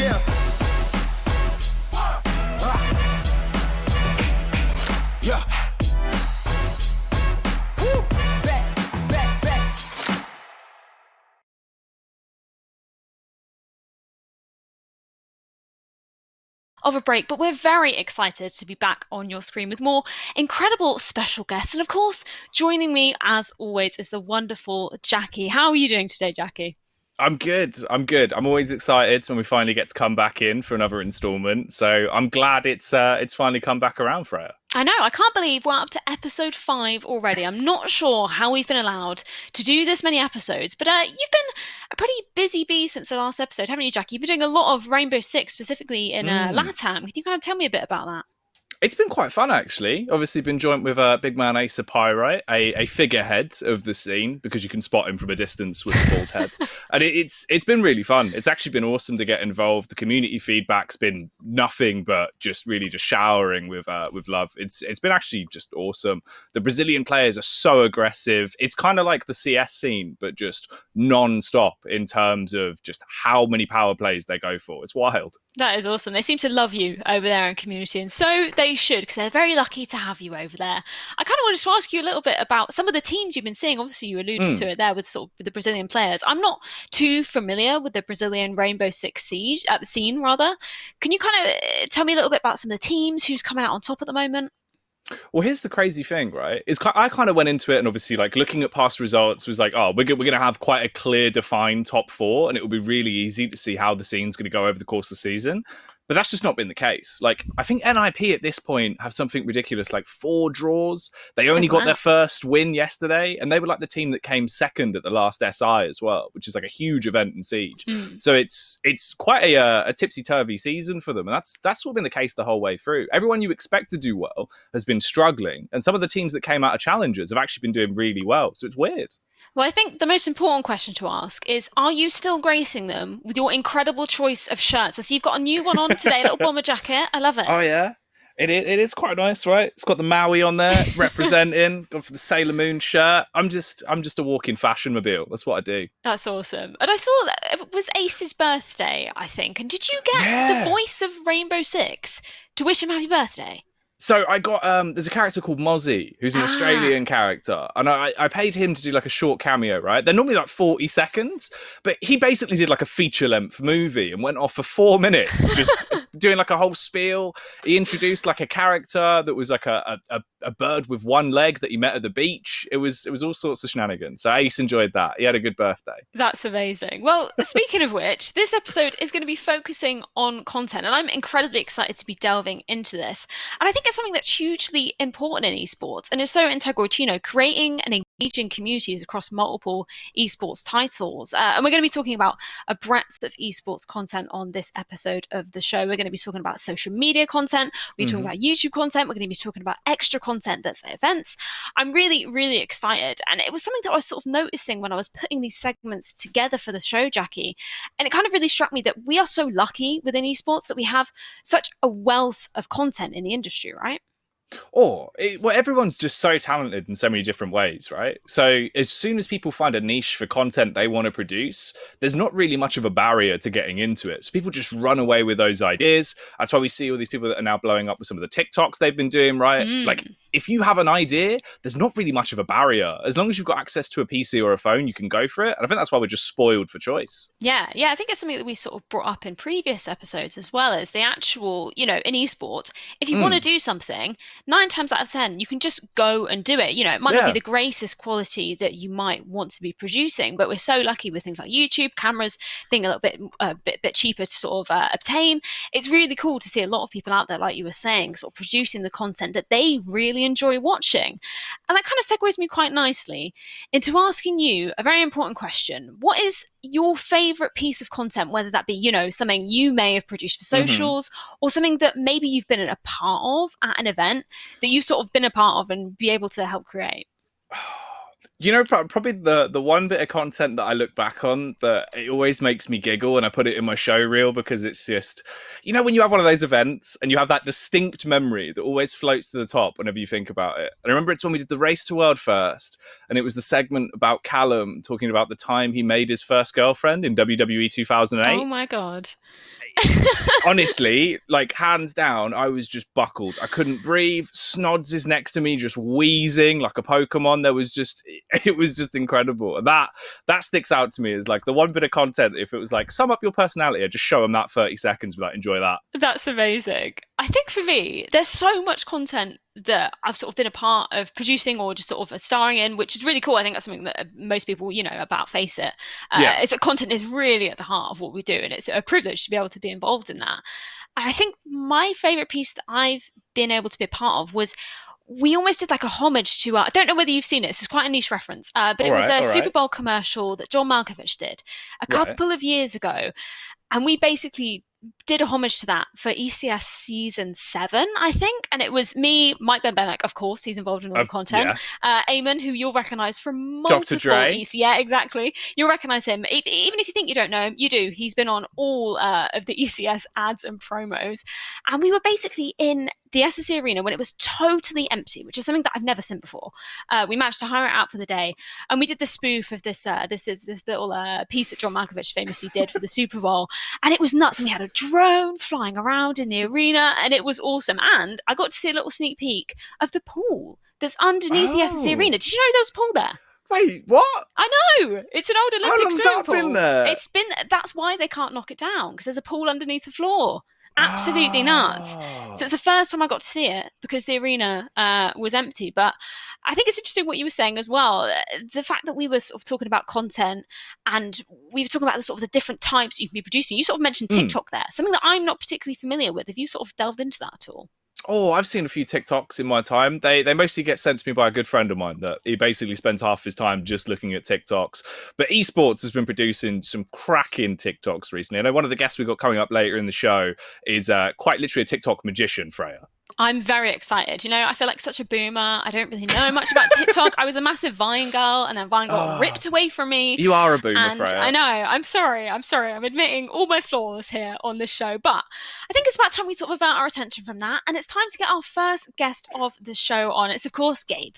Yes. Yeah. Woo. Back. Of a break, but we're very excited to be back on your screen with more incredible special guests. And of course, joining me as always is the wonderful Jacky. How are you doing today, Jacky? I'm good. I'm always excited when we finally get to come back in for another installment. So I'm glad it's finally come back around, Freya. I know, I can't believe we're up to episode 5 already. I'm not sure how we've been allowed to do this many episodes, but you've been a pretty busy bee since the last episode, haven't you, Jacky? You've been doing a lot of Rainbow Six, specifically in LATAM. Can you kind of tell me a bit about that? It's been quite fun, actually. Obviously, been joined with big man Eiya Pyrite, a figurehead of the scene, because you can spot him from a distance with a bald head. And it's been really fun. It's actually been awesome to get involved. The community feedback's been nothing but just showering with love. It's been actually just awesome. The Brazilian players are so aggressive. It's kind of like the CS scene, but just non-stop in terms of just how many power plays they go for. It's wild. That is awesome. They seem to love you over there in community, and so they should, because they're very lucky to have you over there. I kind of wanted to ask you a little bit about some of the teams you've been seeing. Obviously, you alluded to it there with with the Brazilian players. I'm not too familiar with the Brazilian Rainbow Six Siege scene, rather. Can you kind of tell me a little bit about some of the teams, who's coming out on top at the moment? Well, here's the crazy thing, right? I kind of went into it and obviously looking at past results was like, oh, we're going to have quite a clear, defined top 4, and it will be really easy to see how the scene's going to go over the course of the season. But that's just not been the case. I think NIP at this point have something ridiculous, 4 draws. They only got their first win yesterday, and they were the team that came second at the last SI as well, which is a huge event in Siege. So it's quite a tipsy-turvy season for them, and that's all been the case the whole way through. Everyone you expect to do well has been struggling, and some of the teams that came out of challengers have actually been doing really well, so it's weird. Well, I think the most important question to ask is, are you still gracing them with your incredible choice of shirts? I see you've got a new one on today, a little bomber jacket. I love it. Oh, yeah. It is quite nice, right? It's got the Maui on there, representing. Gone for the Sailor Moon shirt. I'm just a walking fashion mobile. That's what I do. That's awesome. And I saw that it was Ace's birthday, I think. And did you get the voice of Rainbow Six to wish him happy birthday? So I got there's a character called Mozzie, who's an Australian character, and I paid him to do a short cameo, right? They're normally 40 seconds, but he basically did a feature-length movie and went off for 4 minutes, just doing a whole spiel. He introduced a character that was a bird with one leg that he met at the beach. It was all sorts of shenanigans. So Ace enjoyed that. He had a good birthday. That's amazing. Well, speaking of which, this episode is going to be focusing on content, and I'm incredibly excited to be delving into this. And I think it's something that's hugely important in esports, and is so integral to creating and engaging communities across multiple esports titles. And we're going to be talking about a breadth of esports content on this episode of the show. We're going to be talking about social media content. We're talking about YouTube content. We're going to be talking about extra content that's at events. I'm really, really excited, and it was something that I was sort of noticing when I was putting these segments together for the show, Jacky. And it kind of really struck me that we are so lucky within esports that we have such a wealth of content in the industry, right? Well, everyone's just so talented in so many different ways, right? So as soon as people find a niche for content they want to produce, there's not really much of a barrier to getting into it. So people just run away with those ideas. That's why we see all these people that are now blowing up with some of the TikToks they've been doing, right? If you have an idea, there's not really much of a barrier. As long as you've got access to a PC or a phone, you can go for it. And I think that's why we're just spoiled for choice. Yeah, I think it's something that we sort of brought up in previous episodes as well, as the actual, in esports, if you want to do something, 9 times out of 10, you can just go and do it. It might not be the greatest quality that you might want to be producing, but we're so lucky with things like YouTube, cameras being a little bit cheaper to sort of obtain. It's really cool to see a lot of people out there, like you were saying, sort of producing the content that they really enjoy watching. And that kind of segues me quite nicely into asking you a very important question. What is your favorite piece of content, whether that be, something you may have produced for socials or something that maybe you've been a part of at an event that you've sort of been a part of and be able to help create? Probably the one bit of content that I look back on that it always makes me giggle, and I put it in my show reel because it's just, when you have one of those events and you have that distinct memory that always floats to the top whenever you think about it. And I remember it's when we did the Race to World first, and it was the segment about Callum talking about the time he made his first girlfriend in WWE 2008. Oh my God. honestly, like hands down, I was just buckled. I couldn't breathe. Snods is next to me, just wheezing like a Pokemon. It was just incredible. And that sticks out to me as like the one bit of content. If it was like sum up your personality, I'd just show them that 30 seconds, be like, enjoy that. That's amazing. I think for me, there's so much content that I've sort of been a part of producing or just sort of starring in, which is really cool. I think that's something that most people, about Face It. Is that content is really at the heart of what we do, and it's a privilege to be able to be involved in that. And I think my favorite piece that I've been able to be a part of was we almost did like a homage to, I don't know whether you've seen it, this is quite a niche reference, but it was a Super Bowl commercial that John Malkovich did a couple of years ago. And we basically did a homage to that for ECS season 7, I think. And it was me, Mike Ben-Benek, of course, he's involved in all the content. Yeah. Eamon, who you'll recognise from multiple ECS. Yeah, exactly. You'll recognise him. Even if you think you don't know him, you do. He's been on all of the ECS ads and promos. And we were basically in the SSC arena when it was totally empty, which is something that I've never seen before. We managed to hire it out for the day, and we did the spoof of this little piece that John Malkovich famously did for the Super Bowl, and it was nuts. And we had a drone flying around in the arena, and it was awesome. And I got to see a little sneak peek of the pool that's underneath the SSC arena. Did you know there was a pool there? Wait, what? I know! It's an old Olympic How long's that pool. Been there? It's been. That's why they can't knock it down, because there's a pool underneath the floor. Absolutely nuts. So it's the first time I got to see it because the arena was empty. But I think it's interesting what you were saying as well. The fact that we were sort of talking about content and we were talking about the sort of the different types you can be producing. You sort of mentioned TikTok there, something that I'm not particularly familiar with. Have you sort of delved into that at all? Oh, I've seen a few TikToks in my time. They mostly get sent to me by a good friend of mine that he basically spends half his time just looking at TikToks. But eSports has been producing some cracking TikToks recently. I know one of the guests we've got coming up later in the show is quite literally a TikTok magician, Freya. I'm very excited. I feel like such a boomer. I don't really know much about TikTok. I was a massive Vine girl, and then Vine got ripped away from me. You are a boomer, Freya. I know. I'm sorry. I'm admitting all my flaws here on this show. But I think it's about time we sort of avert our attention from that. And it's time to get our first guest of the show on. It's, of course, Gabe.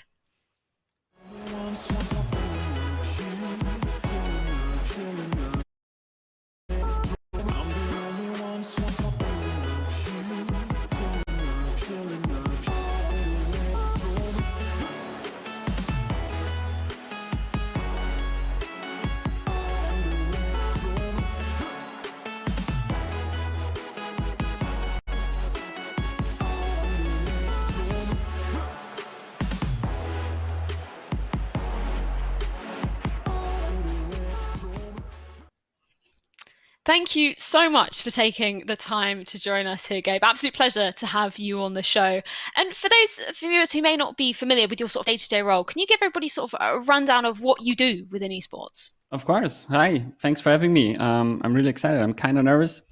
Thank you so much for taking the time to join us here, Gabe. Absolute pleasure to have you on the show. And for those viewers who may not be familiar with your sort of day-to-day role, can you give everybody sort of a rundown of what you do within esports? Of course. Hi. Thanks for having me. I'm really excited. I'm kind of nervous.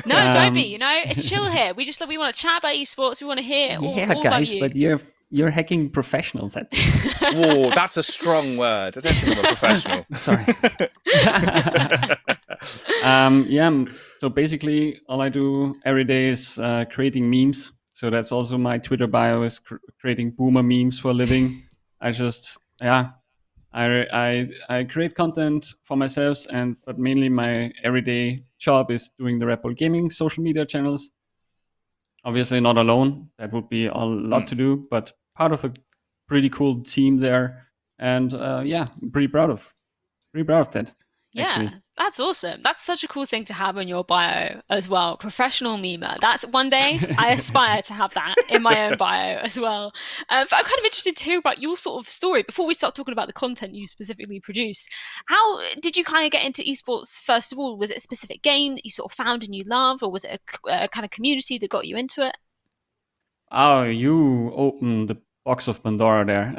No, don't be. It's chill here. We want to chat about esports. We want to hear all guys, about you. But you're hacking professionals at this. Whoa, that's a strong word. I don't think I'm a professional. Sorry. So basically, all I do every day is creating memes. So that's also my Twitter bio is creating boomer memes for a living. I create content for myself, but mainly my everyday job is doing the Red Bull Gaming social media channels. Obviously not alone. That would be a lot to do, but part of a pretty cool team there. And I'm pretty proud of that. Yeah, actually. That's awesome. That's such a cool thing to have in your bio as well. Professional memer. That's one day I aspire to have that in my own bio as well. But I'm kind of interested to hear about your sort of story before we start talking about the content you specifically produce. How did you kind of get into esports first of all? Was it a specific game that you sort of found and you love, or was it a kind of community that got you into it? Oh, you opened the box of Pandora there.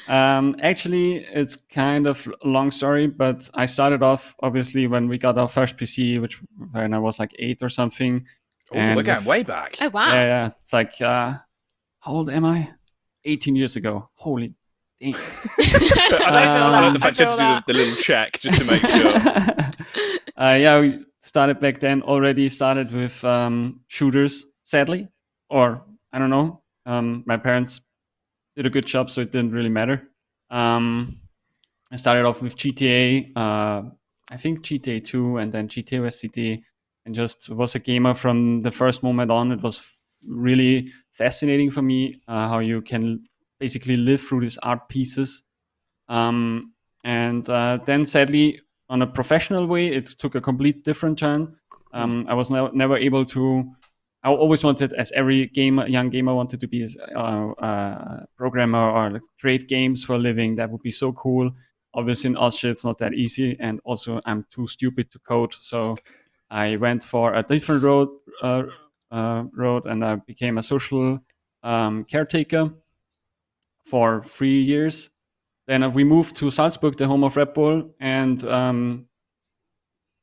Actually, it's kind of a long story, but I started off obviously when we got our first PC, when I was like 8 or something. Oh, we're going way back. Oh, wow. Yeah. It's like, how old am I? 18 years ago. Holy damn. I like the fact you had to do the little check just to make sure. We started back then, already started with shooters, sadly. Or, I don't know. My parents did a good job, so it didn't really matter. I started off with GTA, I think GTA 2 and then GTA Vice City, and just was a gamer from the first moment on. It was really fascinating for me how you can basically live through these art pieces. And then sadly, on a professional way, it took a complete different turn. I was never able to. I always wanted, as every young gamer wanted to be a programmer or like create games for a living. That would be so cool. Obviously, in Austria, it's not that easy, and also I'm too stupid to code. So I went for a different road, and I became a social caretaker for 3 years. Then we moved to Salzburg, the home of Red Bull, and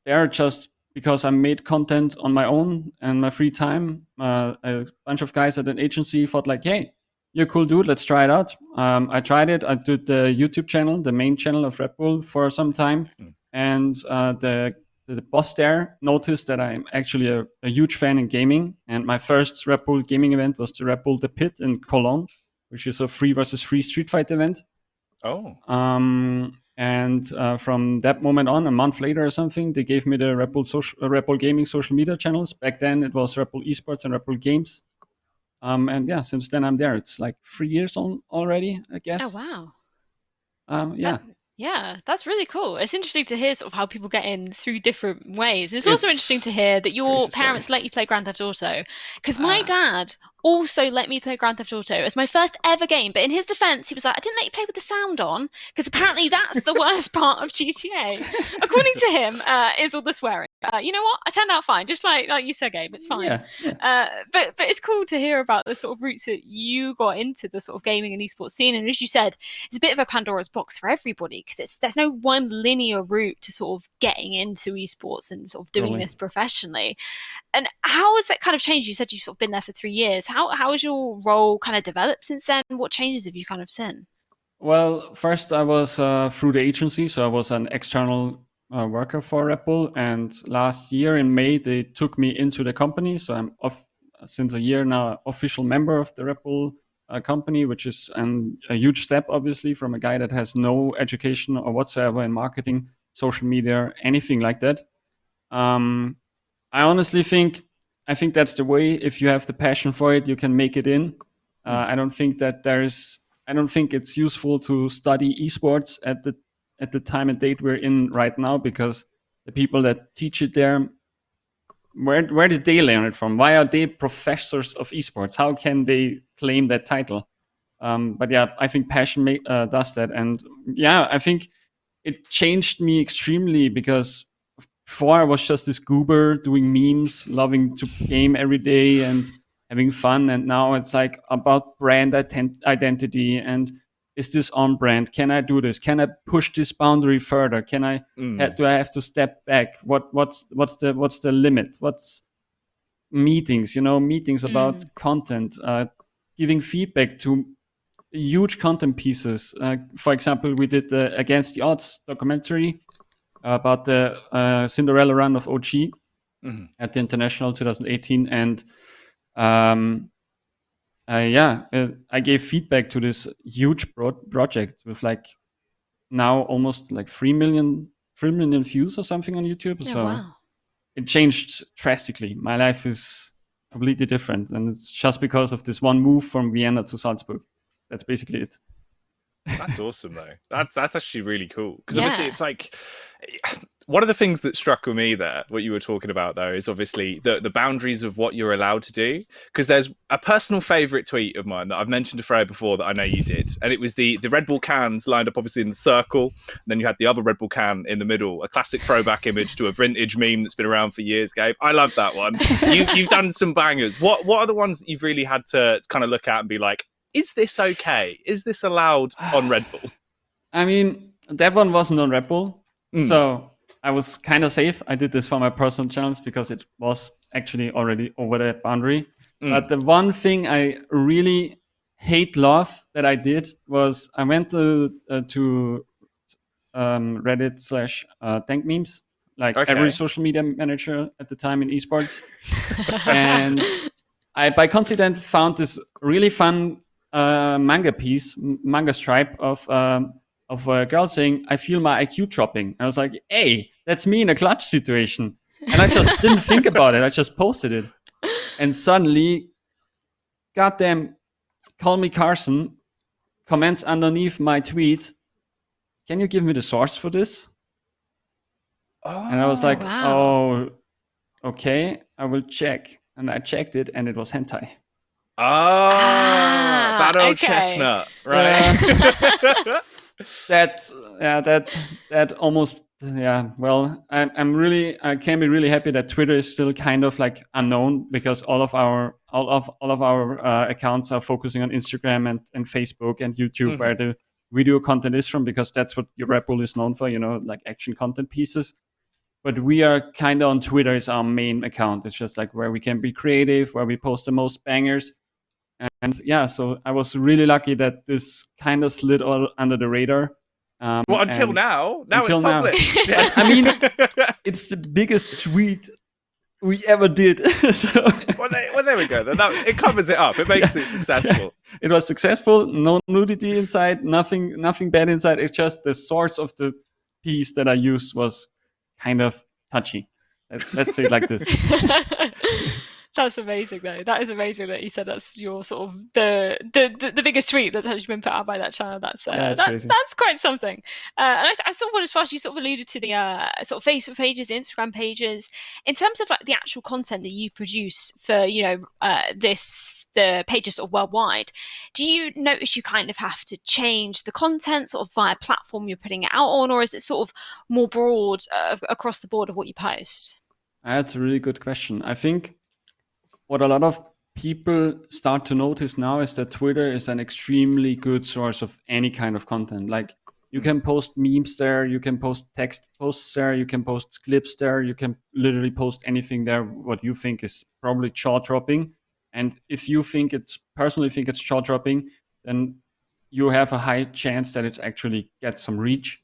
there, just because I made content on my own and my free time, a bunch of guys at an agency thought like, "Hey, you're a cool dude. Let's try it out." I tried it. I did the YouTube channel, the main channel of Red Bull, for some time, and the boss there noticed that I'm actually a huge fan in gaming. And my first Red Bull gaming event was the Red Bull The Pit in Cologne, which is a 3 versus 3 street fight event. Oh. And from that moment on, a month later or something, they gave me the Red Bull Gaming social media channels. Back then, it was Red Bull Esports and Red Bull Games. And yeah, since then I'm there. It's like 3 years on already, I guess. Oh, wow. Yeah. Yeah, that's really cool. It's interesting to hear sort of how people get in through different ways. It's also interesting to hear that your parents let you play Grand Theft Auto, because my dad also let me play Grand Theft Auto as my first ever game. But in his defense, he was like, "I didn't let you play with the sound on, because apparently that's the worst part of GTA." According to him, is all the swearing. You know what? I turned out fine, just like you said, Gabe. It's fine. Yeah. But it's cool to hear about the sort of routes that you got into the sort of gaming and esports scene. And as you said, it's a bit of a Pandora's box for everybody, because there's no one linear route to sort of getting into esports and sort of doing this professionally. And how has that kind of changed? You said you've sort of been there for 3 years. How has your role kind of developed since then? What changes have you kind of seen? Well, first I was through the agency, so I was an external worker for Red Bull, and last year in May they took me into the company. So I'm since a year now official member of the Red Bull company, which is a huge step, obviously, from a guy that has no education or whatsoever in marketing, social media, anything like that. I honestly think that's the way. If you have the passion for it, you can make it in. I don't think it's useful to study esports at the time and date we're in right now, because the people that teach it there, where did they learn it from? Why are they professors of esports? How can they claim that title? But yeah, I think passion does that. And yeah, I think it changed me extremely, because before I was just this goober doing memes, loving to game every day and having fun. And now it's like about brand identity, and is this on brand? Can I do this? Can I push this boundary further? Can I? Do I have to step back? What's the limit? What's meetings? Meetings about content, giving feedback to huge content pieces. For example, we did the Against the Odds documentary about the Cinderella run of OG at the International 2018, and I gave feedback to this huge project with like now almost like 3 million views or something on YouTube. Oh, so wow. It changed drastically. My life is completely different, and it's just because of this one move from Vienna to Salzburg. That's basically it. That's awesome, though. That's actually really cool, because obviously it's like one of the things that struck with me there, what you were talking about, though, is obviously the boundaries of what you're allowed to do. Because there's a personal favorite tweet of mine that I've mentioned to Freya before that I know you did, and it was the Red Bull cans lined up obviously in the circle, and then you had the other Red Bull can in the middle, a classic throwback image to a vintage meme that's been around for years. Gabe, I love that one. You've done some bangers. What are the ones that you've really had to kind of look at and be like, is this okay? Is this allowed on Red Bull? I mean, that one wasn't on Red Bull. So I was kind of safe. I did this for my personal channels because it was actually already over the boundary. But the one thing I really love that I did was I went to Reddit / thank memes, like every social media manager at the time in esports. And I, by coincidence, found this really fun manga stripe of a girl saying, "I feel my IQ dropping." And I was like, "Hey, that's me in a clutch situation. And I just didn't think about it. I just posted it. And suddenly, goddamn, Call Me Carson comments underneath my tweet, can you give me the source for this? And I was like, wow. oh, okay, I will check. And I checked it, and it was hentai. That old okay. chestnut, right? That almost, yeah. Well, I can be really happy that Twitter is still kind of like unknown, because all of our accounts are focusing on Instagram and Facebook and YouTube, where the video content is from, because that's what your Red Bull is known for, like action content pieces. But we are kind of on Twitter is our main account. It's just like where we can be creative, where we post the most bangers. And yeah, so I was really lucky that this kind of slid all under the radar. Well, until now. Now until it's public. Now. I mean, it's the biggest tweet we ever did. So, well, there we go. It covers it up. It makes it successful. Yeah, it was successful. No nudity inside. Nothing bad inside. It's just the source of the piece that I used was kind of touchy. Let's say it like this. That's amazing, though. That is amazing that you said that's your sort of the biggest tweet that's actually been put out by that channel. That's quite something. And I sort of wanted to ask you, sort of alluded to the sort of Facebook pages, Instagram pages, in terms of like the actual content that you produce for the pages sort of worldwide. Do you notice you kind of have to change the content sort of via platform you're putting it out on, or is it sort of more broad across the board of what you post? That's a really good question. I think what a lot of people start to notice now is that Twitter is an extremely good source of any kind of content. Like, you can post memes there, you can post text posts there, you can post clips there, you can literally post anything there what you think is probably jaw-dropping. And if you personally think it's jaw-dropping, then you have a high chance that it actually gets some reach.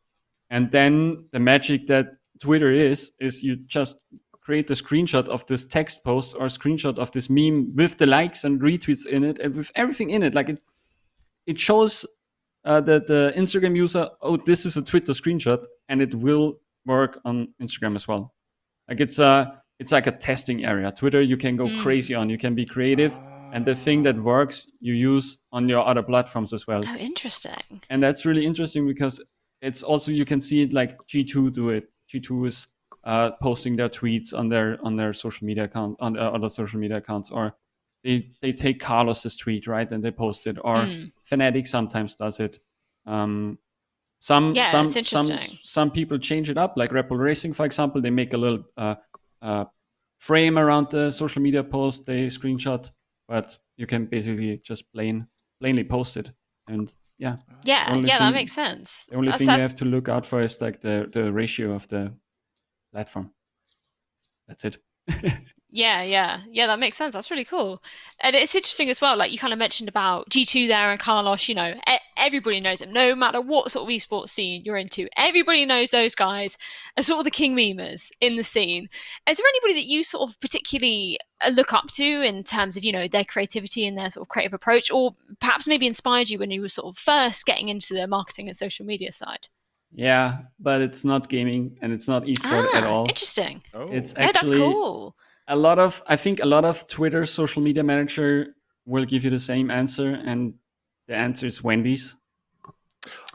And then the magic that Twitter is you just create a screenshot of this text post or a screenshot of this meme with the likes and retweets in it and with everything in it. Like it shows the Instagram user, oh, this is a Twitter screenshot, and it will work on Instagram as well. Like it's like a testing area. Twitter, you can go crazy on. You can be creative, and the thing that works, you use on your other platforms as well. Oh, interesting. And that's really interesting because it's also, you can see it like G2 do it. G2 is posting their tweets on their social media account, on other social media accounts, or they take Carlos's tweet, right, and they post it, or Fnatic sometimes does it. Some people change it up, like Red Bull Racing, for example. They make a little frame around the social media post, they screenshot, but you can basically just plainly post it. And that makes sense. The only thing you have to look out for is like the ratio of the platform. That's it. Yeah, that makes sense. That's really cool. And it's interesting as well, like you kind of mentioned about G2 there and Carlos, everybody knows them, no matter what sort of esports scene you're into. Everybody knows those guys are sort of the king memers in the scene. Is there anybody that you sort of particularly look up to in terms of, their creativity and their sort of creative approach, or perhaps maybe inspired you when you were sort of first getting into the marketing and social media side? Yeah, but it's not gaming and it's not esport at all. Interesting. Oh. It's actually that's cool. I think a lot of Twitter social media manager will give you the same answer, and the answer is Wendy's.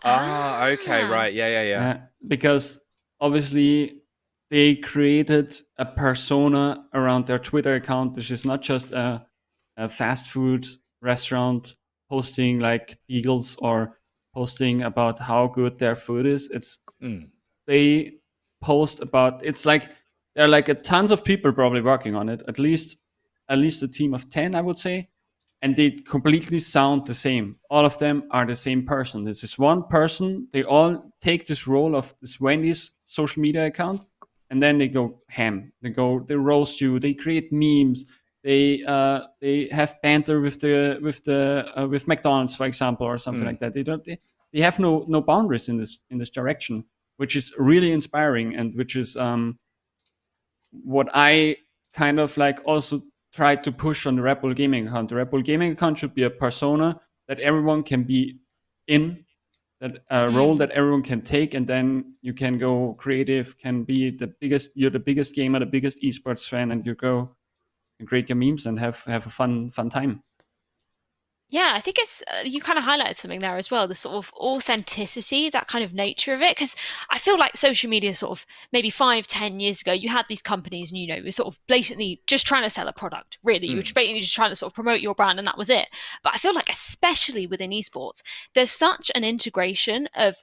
Okay, right. Yeah. Because obviously they created a persona around their Twitter account, which is not just a fast food restaurant posting like deals or posting about how good their food is. It's they post about, it's like there are like tons of people probably working on it, at least a team of 10, I would say, and they completely sound the same. All of them are the same person. This is one person. They all take this role of this Wendy's social media account, and then they go ham. They roast you. They create memes. They have banter with McDonald's, for example, or something like that. They have no boundaries in this direction, which is really inspiring, and which is what I kind of like also tried to push on the Red Bull Gaming account. The Red Bull Gaming account should be a persona that everyone can be in, that role that everyone can take, and then you can go creative, can be you're the biggest gamer, the biggest esports fan, and you go and create your memes and have a fun time. Yeah, I think it's you kind of highlighted something there as well, the sort of authenticity, that kind of nature of it. Because I feel like social media, sort of maybe 5-10 years ago, you had these companies and, you were sort of blatantly just trying to sell a product, really. You were basically just trying to sort of promote your brand, and that was it. But I feel like, especially within esports, there's such an integration of,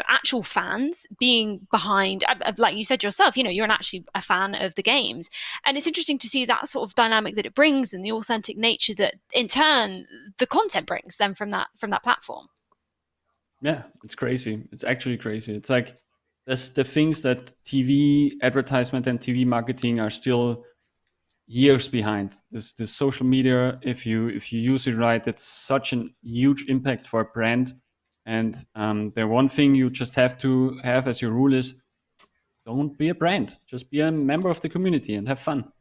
actual fans being behind, like you said yourself, you're actually a fan of the games. And it's interesting to see that sort of dynamic that it brings, and the authentic nature that, in turn, the content brings them from that platform. Yeah, it's crazy. It's actually crazy. It's like there's the things that TV advertisement and TV marketing are still years behind. This social media, if you use it right, it's such a huge impact for a brand. And the one thing you just have to have as your rule is, don't be a brand. Just be a member of the community and have fun.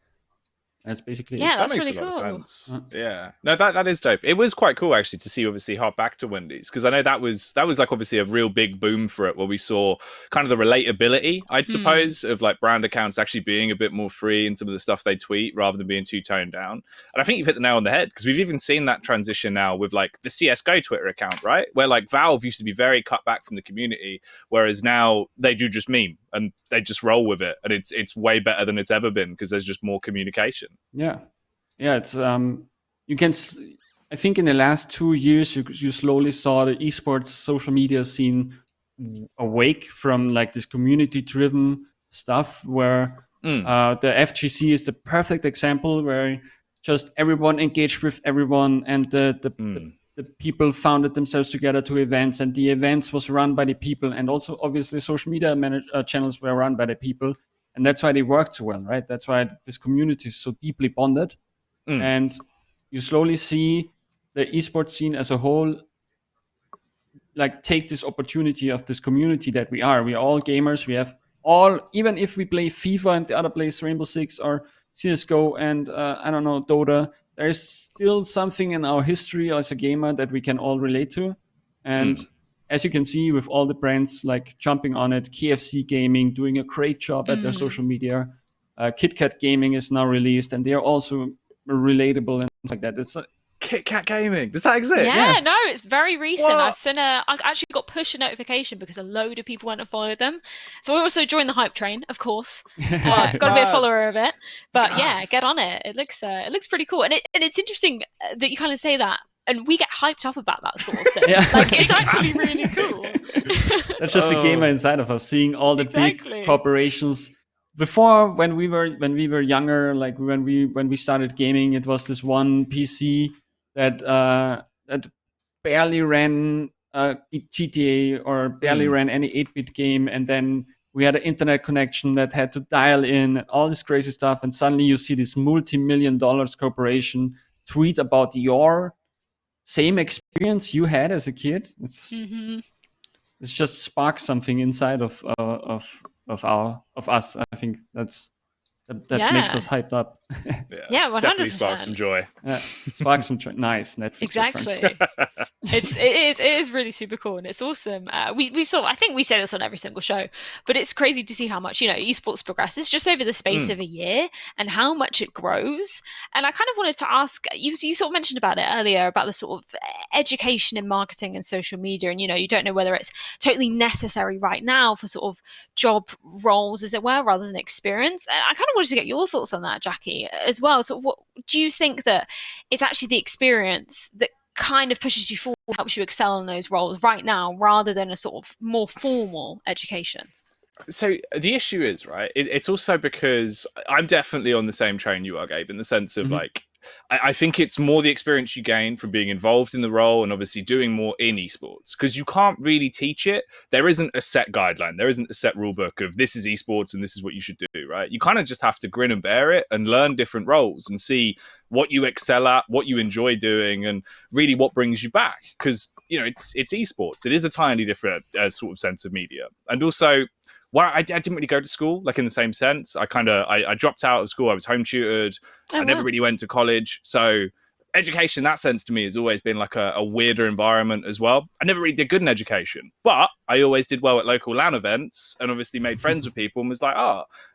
That's basically Yeah, it. that's That makes really a lot cool. of sense. Yeah, no, that is dope. It was quite cool actually to see, obviously, hop back to Wendy's, because I know that was like obviously a real big boom for it, where we saw kind of the relatability, I'd suppose, of like brand accounts actually being a bit more free in some of the stuff they tweet rather than being too toned down. And I think you've hit the nail on the head, because we've even seen that transition now with like the CSGO Twitter account, right? Where like Valve used to be very cut back from the community, whereas now they do just meme and they just roll with it, and it's way better than it's ever been because there's just more communication. Yeah, it's you can. I think in the last 2 years, you slowly saw the esports social media scene awake from like this community-driven stuff, where the FGC is the perfect example, where just everyone engaged with everyone, and the people founded themselves together to events, and the events was run by the people, and also obviously social media channels were run by the people, and that's why they worked so well, right? That's why this community is so deeply bonded. And you slowly see the esports scene as a whole like take this opportunity of this community that we are. We are all gamers. We have all, even if we play FIFA and the other plays Rainbow Six or CSGO and I don't know, Dota, there is still something in our history as a gamer that we can all relate to. And as you can see with all the brands like jumping on it, KFC Gaming doing a great job at their social media. KitKat Gaming is now released, and they are also relatable and things like that. It's KitKat Gaming, does that exist? Yeah, no, it's very recent. What? I actually got push a notification because a load of people went and followed them. So I also joined the hype train, of course. It's got to be a follower of it. But yeah, get on it. It looks pretty cool, and it's interesting that you kind of say that. And we get hyped up about that sort of thing. Like, it's actually really cool. That's just the gamer inside of us, seeing all the big corporations. Before, when we were younger, like when we started gaming, it was this one PC that barely ran GTA or barely ran any 8-bit game, and then we had an internet connection that had to dial in and all this crazy stuff, and suddenly you see this multi-million-dollar corporation tweet about your same experience you had as a kid. It's just sparks something inside of us. I think that makes us hyped up. Yeah, 100%. Definitely sparks some joy. Sparks some joy. Nice Netflix exactly. It is really super cool, and it's awesome. We saw, I think we say this on every single show, but it's crazy to see how much esports progresses just over the space of a year, and how much it grows. And I kind of wanted to ask you sort of mentioned about it earlier, about the sort of education in marketing and social media, and you don't know whether it's totally necessary right now for sort of job roles, as it were, rather than experience. And I kind of wanted to get your thoughts on that, Jacky, as well. So what do you think, that it's actually the experience that kind of pushes you forward, helps you excel in those roles right now, rather than a sort of more formal education? So the issue is, right, it's also because I'm definitely on the same train you are, Gabe, in the sense of like, I think it's more the experience you gain from being involved in the role and obviously doing more in esports, because you can't really teach it. There isn't a set guideline. There isn't a set rule book of this is esports and this is what you should do, right? You kind of just have to grin and bear it and learn different roles and see what you excel at, what you enjoy doing, and really what brings you back. Because, it's esports. It is a tiny different sort of sense of media. And also, well, I didn't really go to school, like in the same sense. I dropped out of school. I was home tutored. I never really went to college. So education in that sense to me has always been like a weirder environment as well. I never really did good in education, but I always did well at local LAN events and obviously made friends with people and was like,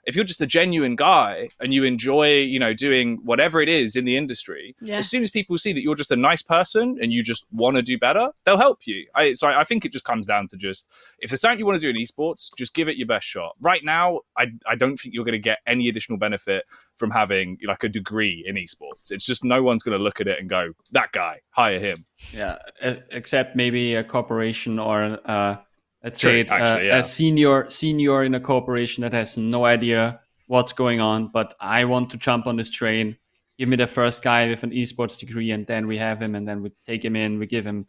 if you're just a genuine guy and you enjoy, doing whatever it is in the industry, as soon as people see that you're just a nice person and you just want to do better, they'll help you. So I think it just comes down to just, if there's something you want to do in esports, just give it your best shot. Right now, I don't think you're going to get any additional benefit from having like a degree in esports. It's just no one's going to look at it and go, that guy, hire him. Yeah, except maybe a corporation or let's True, say it, actually, a senior in a corporation that has no idea what's going on, but I want to jump on this train. Give me the first guy with an esports degree, and then we have him, and then we take him in. We give him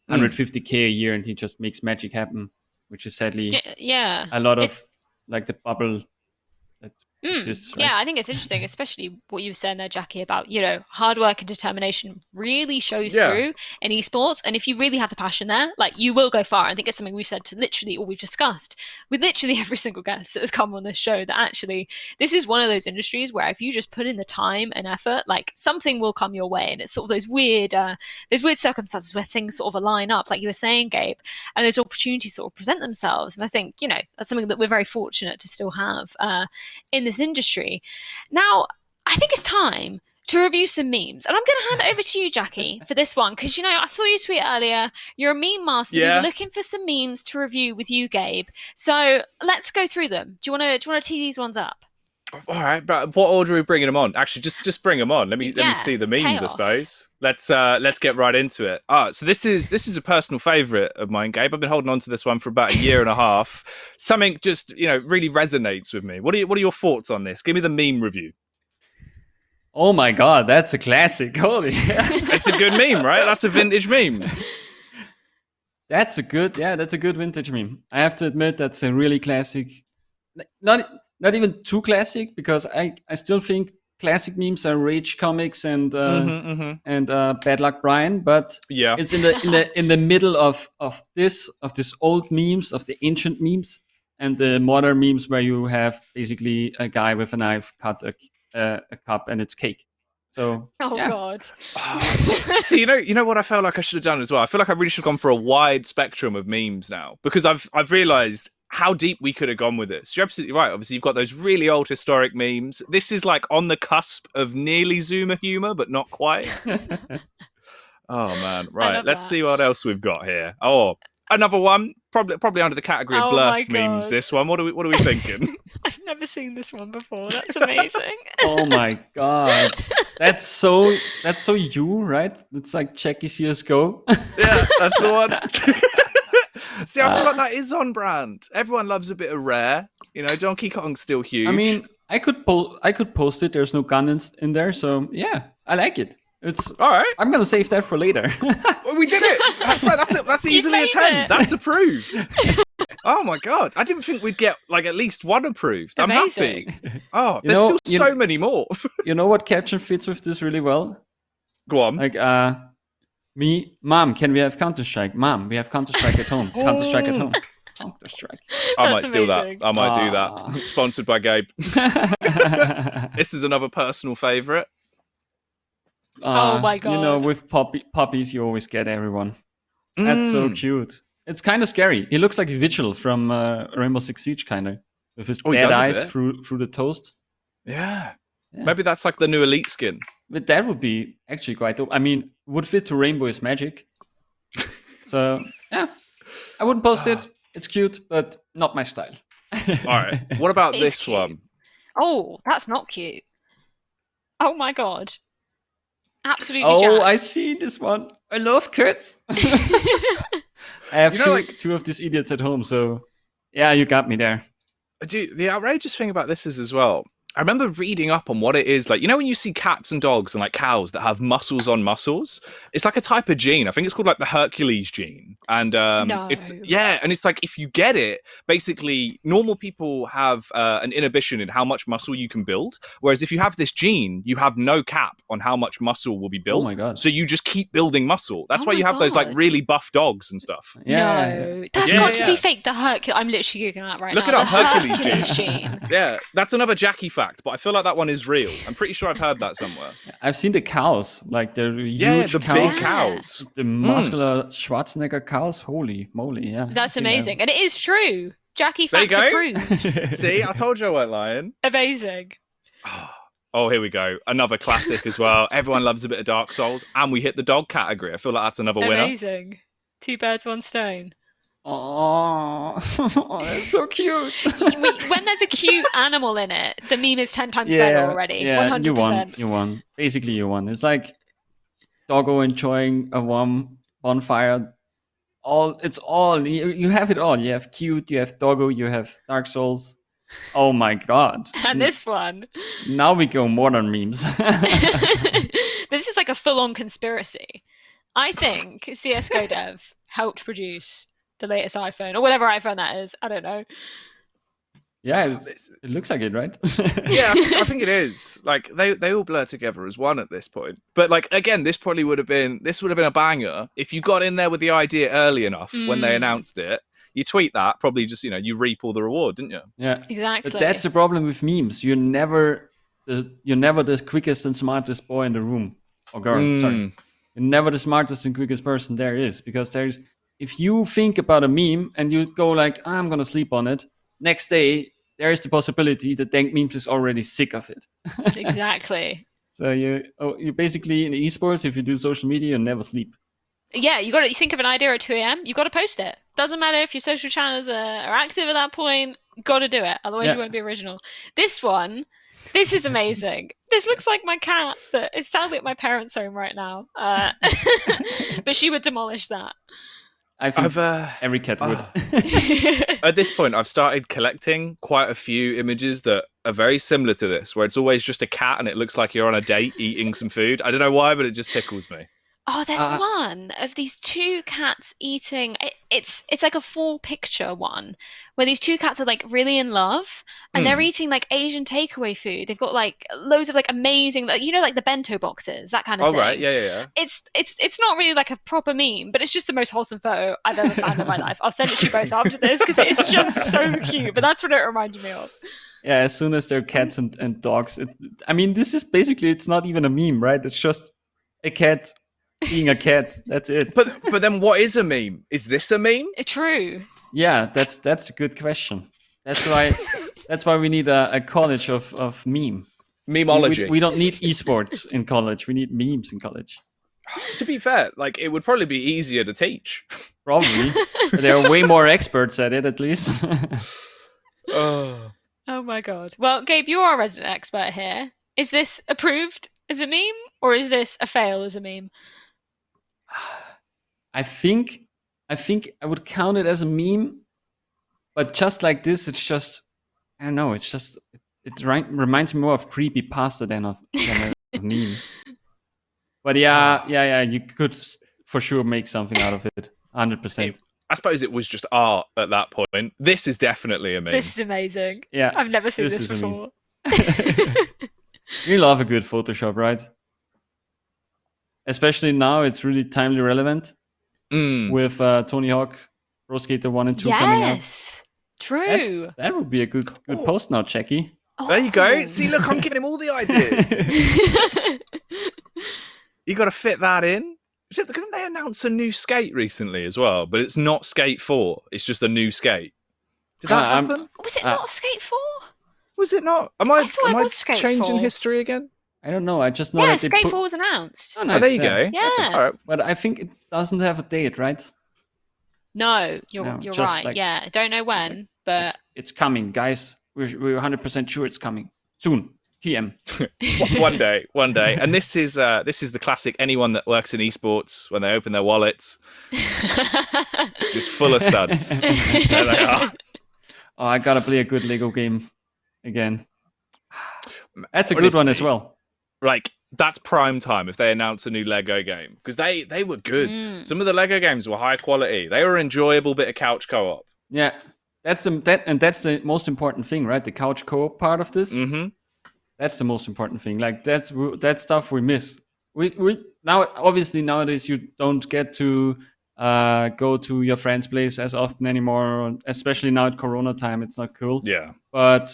150K a year, and he just makes magic happen, which is sadly a lot of like the bubble that exists. Right? Yeah, I think it's interesting, especially what you were saying there, Jacky, about, hard work and determination really shows through in esports. And if you really have the passion there, like, you will go far. I think it's something we've said to literally, or we've discussed with literally every single guest that has come on this show, that actually this is one of those industries where if you just put in the time and effort, like, something will come your way. And it's sort of those weird circumstances where things sort of align up, like you were saying, Gabe, and those opportunities sort of present themselves. And I think, that's something that we're very fortunate to still have in this industry. Now, I think it's time to review some memes. And I'm going to hand it over to you, Jacky, for this one, because, I saw you tweet earlier. You're a meme master. Yeah. We were looking for some memes to review with you, Gabe. So let's go through them. Do you want to tee these ones up? All right, but what order are we bringing them on? Actually, just bring them on. Let me see the memes, chaos. I suppose. Let's get right into it. So this is a personal favourite of mine, Gabe. I've been holding on to this one for about a year and a half. Something just really resonates with me. What are your thoughts on this? Give me the meme review. Oh my god, that's a classic! Holy, it's a good meme, right? That's a vintage meme. That's a good vintage meme. I have to admit, that's a really classic. Not even too classic, because I still think classic memes are Rage Comics and Bad Luck Brian, but it's in the middle of this old memes, of the ancient memes, and the modern memes where you have basically a guy with a knife cut a cup and it's cake. So God. See, you know what I felt like I should have done as well? I feel like I really should have gone for a wide spectrum of memes now, because I've realized how deep we could have gone with this. You're absolutely right. Obviously, you've got those really old historic memes. This is like on the cusp of nearly Zoomer humor, but not quite. Oh man, right. Let's see what else we've got here. Oh, another one, probably under the category of blurst memes. This one. What are we thinking? I've never seen this one before. That's amazing. Oh my god, that's so you, right? It's like Jacky CSGO. Yeah, that's the one. See, I feel like that is on brand. Everyone loves a bit of rare. Donkey Kong's still huge. I mean, I could post it. There's no gun in there, so yeah, I like it. It's all right. I'm gonna save that for later. Well, we did it. That's easily a 10. That's approved. Oh my god! I didn't think we'd get like at least one approved. Amazing. I'm happy. Oh, there's still so many more. You know what caption fits with this really well? Go on. Like Mom, can we have Counter-Strike? Mom, we have Counter-Strike at home. Counter-Strike at home. Counter-Strike. I might steal that. I might do that. Sponsored by Gabe. This is another personal favourite. Oh my god. With puppies, you always get everyone. That's so cute. It's kind of scary. He looks like Vigil from Rainbow Six Siege, kind of. With his dead eyes through the toast. Yeah. Maybe that's like the new Elite skin. But that would be actually quite dope. I mean, would fit to Rainbow is Magic. So, yeah. I wouldn't post it. It's cute, but not my style. All right. What about this cute. one? Oh, that's not cute. Oh my god. Absolutely jazzed. I see this one. I love cats. I have two of these idiots at home, so yeah, you got me there. Dude, the outrageous thing about this is as well, I remember reading up on what it is. Like, when you see cats and dogs and like cows that have muscles on muscles, it's like a type of gene. I think it's called like the Hercules gene. And it's like if you get it, basically normal people have an inhibition in how much muscle you can build. Whereas if you have this gene, you have no cap on how much muscle will be built. Oh my god. So you just keep building muscle. That's why you have those like really buff dogs and stuff. No. That's got to be fake. The Hercules. I'm literally Googling that right now. Look it up, Hercules gene. Yeah, that's another Jacky fact, but I feel like that one is real. I'm pretty sure I've heard that somewhere. I've seen the cows, like the huge The cows, big cows. the muscular Schwarzenegger cows. Holy moly! Yeah, That's I've seen amazing. those. And it is true. Jackie There you factor go. proves. See, I told you I weren't lying. Amazing. Oh, here we go. Another classic as well. Everyone loves a bit of Dark Souls, and we hit the dog category. I feel like that's another winner. Amazing. 2 birds, 1 stone. Oh, that's so cute. When there's a cute animal in it, the meme is 10 times better already. Yeah, 100%. you won. Basically, you won. It's like doggo enjoying a warm bonfire. You have it all. You have cute, you have doggo, you have Dark Souls. Oh my god. And this one. Now we go modern memes. This is like a full-on conspiracy. I think CSGO Dev helped produce the latest iPhone, or whatever iPhone that is. I don't know. Yeah, it looks like it, right? Yeah, I think it is. Like they all blur together as one at this point. But like again, this would have been a banger if you got in there with the idea early enough when they announced it. You tweet that, probably just you reap all the reward, didn't you? Yeah, Exactly. But that's the problem with memes. You're never the quickest and smartest boy in the room or girl. Sorry, you're never the smartest and quickest person there is, because if you think about a meme and you go like, I'm gonna sleep on it, next day there is the possibility that Dank Memes is already sick of it. Exactly. So you basically in esports, if you do social media, you never sleep. Yeah, you think of an idea at 2 a.m. You got to post it. Doesn't matter if your social channels are active at that point. Got to do it, otherwise you won't be original. This is amazing. This looks like my cat. It sounds like my parents' home right now. But she would demolish that. I think every cat would. At this point, I've started collecting quite a few images that are very similar to this, where it's always just a cat and it looks like you're on a date eating some food. I don't know why, but it just tickles me. Oh, there's one of these 2 cats eating. It's like a full picture one where these 2 cats are like really in love and they're eating like Asian takeaway food. They've got like loads of like amazing, like like the bento boxes, that kind of thing. Oh right, yeah. It's not really like a proper meme, but it's just the most wholesome photo I've ever found in my life. I'll send it to you both after this because it's just so cute. But that's what it reminded me of. Yeah, as soon as they're cats and dogs, this is basically, it's not even a meme, right? It's just a cat being a cat. That's it. But then what is a meme? Is this a meme? True. Yeah, that's a good question. That's why we need a college of meme. Memeology. We don't need esports in college. We need memes in college. To be fair, like it would probably be easier to teach. Probably. There are way more experts at it, at least. Oh my god. Well, Gabe, you're our resident expert here. Is this approved as a meme, or is this a fail as a meme? I think I would count it as a meme, but just like this, it's just, I don't know, it's just, it reminds me more of creepypasta than a meme. But yeah, you could for sure make something out of it, 100%. I suppose it was just art at that point. This is definitely a meme. This is amazing. Yeah, I've never seen this before. You love a good Photoshop, right? Especially now, it's really timely relevant with Tony Hawk, Pro Skater 1 and 2 coming out. Yes, true. That would be a good post now, Jacky. There you go. See, look, I'm giving him all the ideas. You got to fit that in. Didn't they announce a new skate recently as well? But it's not Skate 4. It's just a new skate. Did that happen? Was it not Skate 4? Was it not? Am I Skate changing 4. history again? I don't know. I just know that Skate 4 was announced. Oh, nice. Oh, there you go. Yeah. All right. But I think it doesn't have a date, right? No, you're right. Like, I don't know when, but it's coming, guys. We're 100% sure it's coming soon. TM. one day. And this is the classic. Anyone that works in esports, when they open their wallets, just full of studs. There they are. Oh, I gotta play a good Lego game again. That's a good one as well. Like, that's prime time if they announce a new Lego game, because they were good. Some of the Lego games were high quality. They were an enjoyable bit of couch co-op. Yeah, that's the most important thing, right? The couch co-op part of this. Mm-hmm. That's the most important thing. Like that's stuff we miss. We now obviously nowadays you don't get to go to your friend's place as often anymore, especially now at Corona time. It's not cool. Yeah, but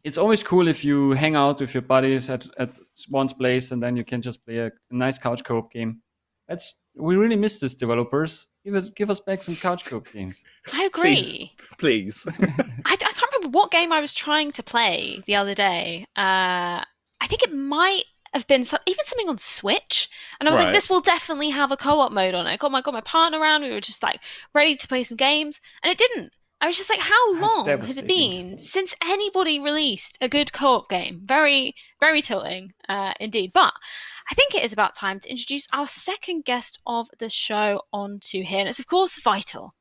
it's always cool if you hang out with your buddies at one's place, and then you can just play a nice couch co-op game. We really miss this, developers. Give us back some couch co-op games. I agree. Please. I can't remember what game I was trying to play the other day. I think it might have been even something on Switch, and I was like, this will definitely have a co-op mode on it. I got my partner around. We were just like ready to play some games, and it didn't. I was just like, how long has it been since anybody released a good co-op game? Very, very tilting indeed. But I think it is about time to introduce our second guest of the show onto here. And it's, of course, Vital.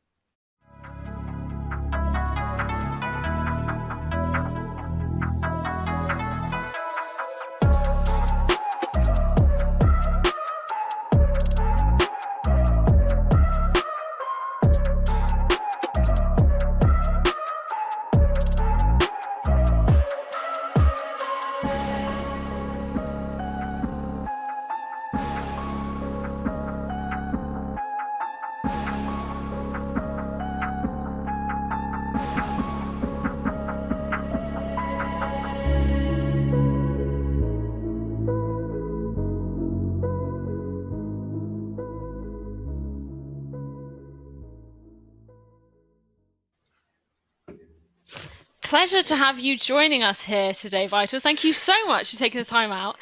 Pleasure to have you joining us here today, Vital. Thank you so much for taking the time out.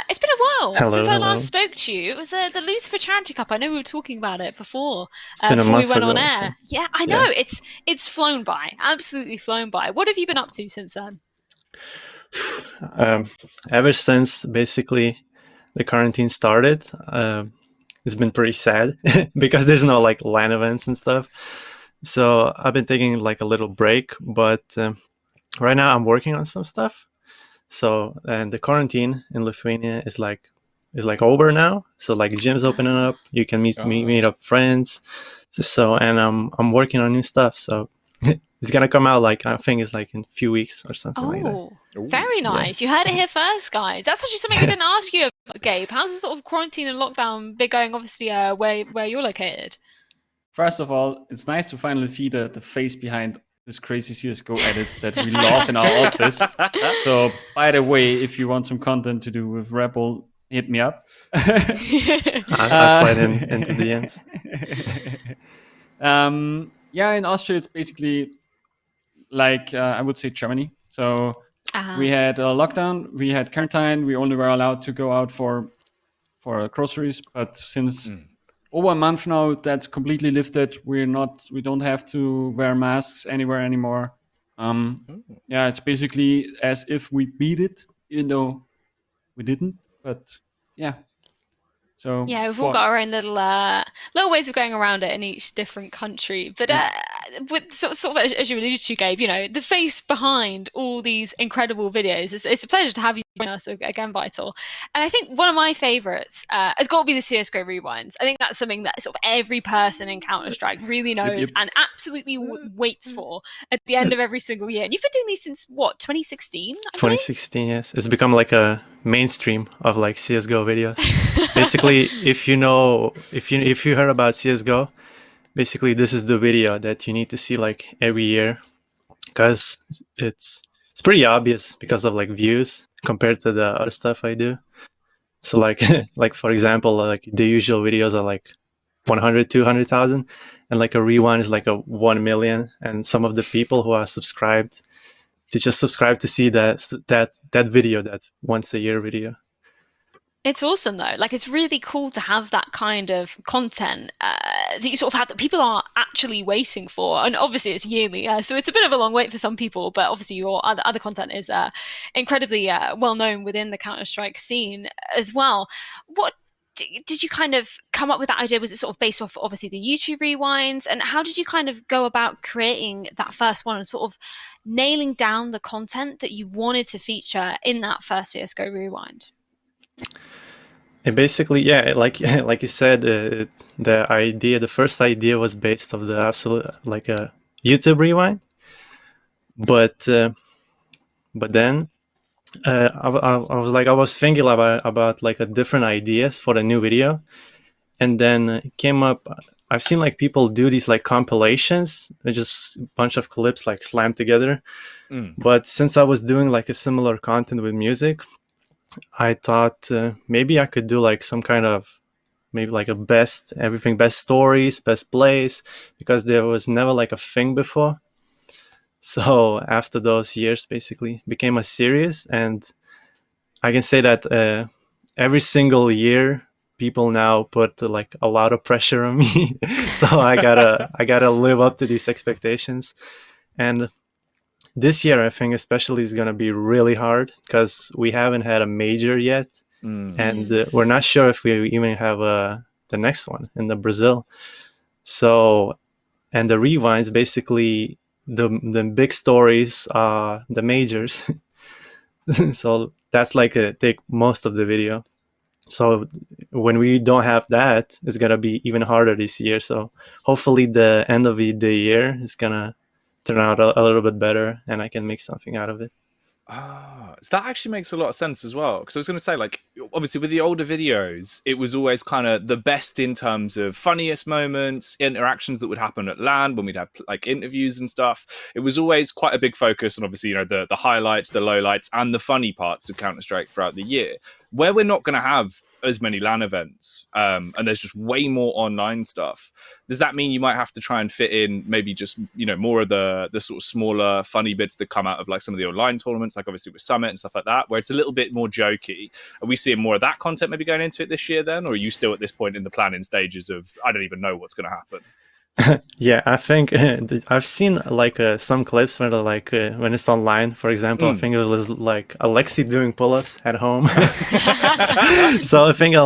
It's been a while since I last spoke to you. It was the Lucifer Charity Cup. I know we were talking about it before we went on air. Yeah, I know. Yeah. It's flown by, absolutely flown by. What have you been up to since then? Ever since basically the quarantine started, it's been pretty sad because there's no like LAN events and stuff. So I've been taking like a little break, but right now I'm working on some stuff. So, and the quarantine in Lithuania is like over now. So like gyms opening up, you can meet up friends. So, and I'm working on new stuff. So it's gonna come out like, I think it's like in a few weeks or something like that. Oh, very nice. Yeah. You heard it here first, guys. That's actually something I didn't ask you about, Gabe. How's the sort of quarantine and lockdown been going, obviously, where you're located? First of all, it's nice to finally see the face behind this crazy CSGO edit that we love in our office. So, by the way, if you want some content to do with Rebel, hit me up. I'll slide into the ends. Yeah, in Austria, it's basically like, I would say Germany. So we had a lockdown, we had quarantine, we only were allowed to go out for groceries. But since over a month now, that's completely lifted. We don't have to wear masks anywhere anymore. Yeah, it's basically as if we beat it, even though we didn't. But yeah. So yeah, we've all got our own little ways of going around it in each different country. But with sort of as you alluded to, Gabe, you know, the face behind all these incredible videos. It's a pleasure to have you join us again, Vital. And I think one of my favourites has got to be the CSGO rewinds. I think that's something that sort of every person in Counter-Strike really knows and absolutely waits for at the end of every single year. And you've been doing these since what, 2016? 2016, yes. It's become like a mainstream of like CSGO videos. Basically, if you heard about CSGO, basically this is the video that you need to see like every year, because it's pretty obvious because of like views compared to the other stuff I do. So like like for example, like the usual videos are like 100, 200,000, and like a rewind is like a 1 million. And some of the people who are subscribed to just subscribe to see that video, that once a year video. It's awesome though. Like, it's really cool to have that kind of content that you sort of have that people are actually waiting for. And obviously it's yearly, so it's a bit of a long wait for some people, but obviously your other content is incredibly well known within the Counter-Strike scene as well. What did you kind of come up with that idea? Was it sort of based off obviously the YouTube rewinds, and how did you kind of go about creating that first one and sort of nailing down the content that you wanted to feature in that first CSGO rewind? And basically, yeah, like you said, the first idea was based off the absolute like a YouTube rewind, but then I was thinking about like a different ideas for the new video, and then it came up I've seen like people do these like compilations, they're just a bunch of clips like slammed together. But since I was doing like a similar content with music, I thought maybe I could do like some kind of maybe like a best stories, best plays, because there was never like a thing before. So after those years, basically became a series, and I can say that every single year, people now put like a lot of pressure on me. So I gotta live up to these expectations, and this year I think especially is gonna be really hard because we haven't had a major yet, and we're not sure if we even have the next one in the Brazil. So, and the rewinds, basically the big stories are the majors. So that's like take most of the video. So when we don't have that, it's gonna be even harder this year. So hopefully the end of the year is gonna turn out a little bit better, and I can make something out of it. So that actually makes a lot of sense as well. Because I was going to say, like, obviously with the older videos, it was always kind of the best in terms of funniest moments, interactions that would happen at LAN when we'd have like interviews and stuff. It was always quite a big focus on obviously, you know, the highlights, the lowlights, and the funny parts of Counter-Strike throughout the year. Where we're not going to have as many LAN events, and there's just way more online stuff. Does that mean you might have to try and fit in maybe just, you know, more of the sort of smaller funny bits that come out of like some of the online tournaments, like obviously with Summit and stuff like that, where it's a little bit more jokey? Are we seeing more of that content maybe going into it this year then, or are you still at this point in the planning stages of I don't even know what's going to happen? Yeah, I think I've seen like some clips where they're like when it's online, for example, I think it was like Alexi doing pull-ups at home. So I think